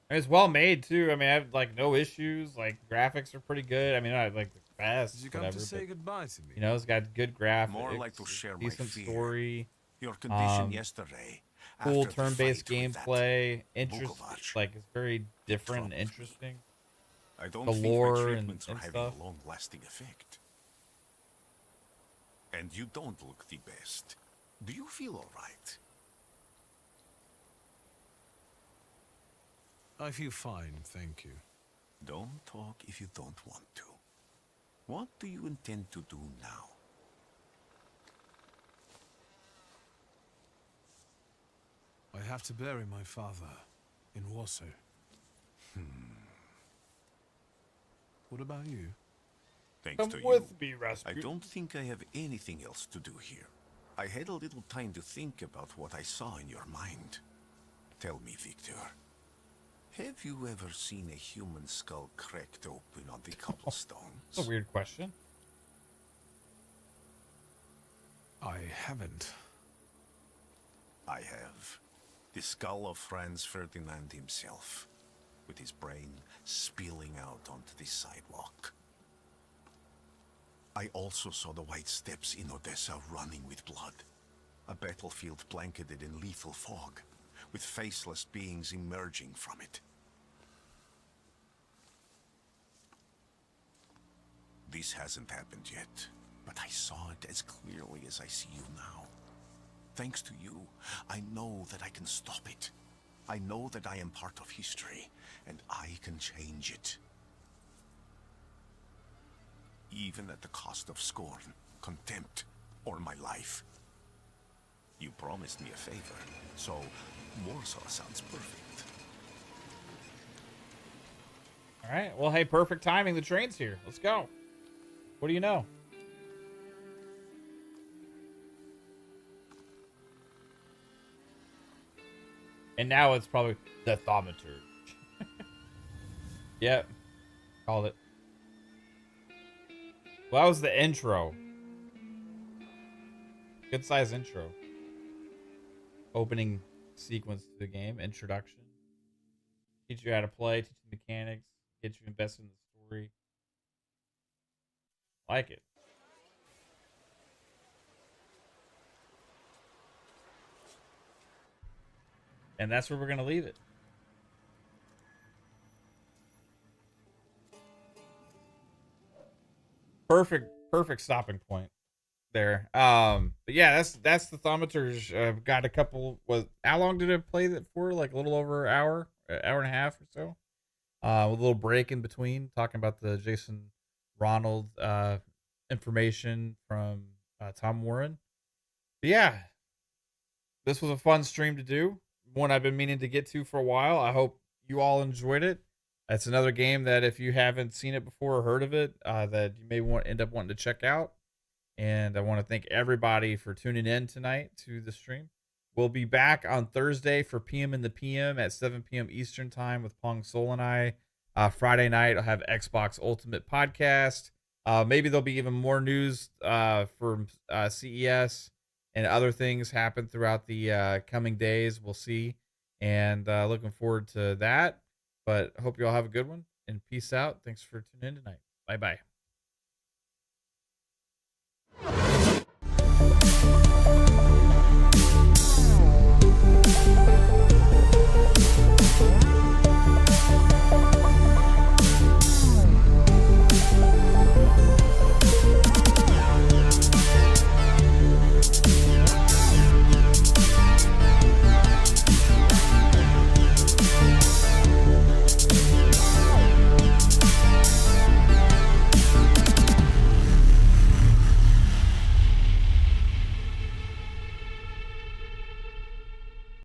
It's well made too. I mean, I have like no issues. Like graphics are pretty good. I mean, not like the best. Did you come whatever, to say but, goodbye to me? you know, it's got good graphics. More like to share my decent fear. story. Your condition yesterday. Cool after the turn-based fight with that gameplay. Interesting. Vukovac Like it's very different and troubled me. interesting. I don't The think lore my and treatments are having stuff. a long-lasting effect. And you don't look the best. Do you feel all right? I feel fine, thank you. Don't talk if you don't want to. What do you intend to do now? I have to bury my father in Warsaw. What about you? Thanks Come to with you, me, Rasputin. I don't think I have anything else to do here. I had a little time to think about what I saw in your mind. Tell me, Victor. Have you ever seen a human skull cracked open on the cobblestones? That's a weird question. I haven't. I have. The skull of Franz Ferdinand himself, with his brain spilling out onto the sidewalk. I also saw the white steps in Odessa running with blood. A battlefield blanketed in lethal fog, with faceless beings emerging from it. This hasn't happened yet, but I saw it as clearly as I see you now. Thanks to you, I know that I can stop it. I know that I am part of history, and I can change it. Even at the cost of scorn, contempt, or my life. You promised me a favor, so Warsaw sounds perfect. All right. Well, hey, perfect timing. The train's here. Let's go. What do you know? And now it's probably the Thaumaturge. Yep. Called it. Well, that was the intro. Good size intro. Opening sequence to the game. Introduction. Teach you how to play. Teach you mechanics. Get you invested in the story. Like it. And that's where we're going to leave it. Perfect stopping point there. But yeah, that's the Thaumaturge. Got a couple. How long did it play that for? Like a little over an hour and a half or so. With a little break in between, talking about the Jason Ronald information from Tom Warren. But yeah, this was a fun stream to do. One I've been meaning to get to for a while. I hope you all enjoyed it. It's another game that if you haven't seen it before or heard of it, that you may end up wanting to check out. And I want to thank everybody for tuning in tonight to the stream. We'll be back on Thursday for PM in the PM at 7 p.m. Eastern time with Pong Soul and I. Friday night, I'll have Xbox Ultimate Podcast. Maybe there'll be even more news from CES and other things happen throughout the coming days. We'll see. And looking forward to that. But hope you all have a good one. And peace out. Thanks for tuning in tonight. Bye-bye.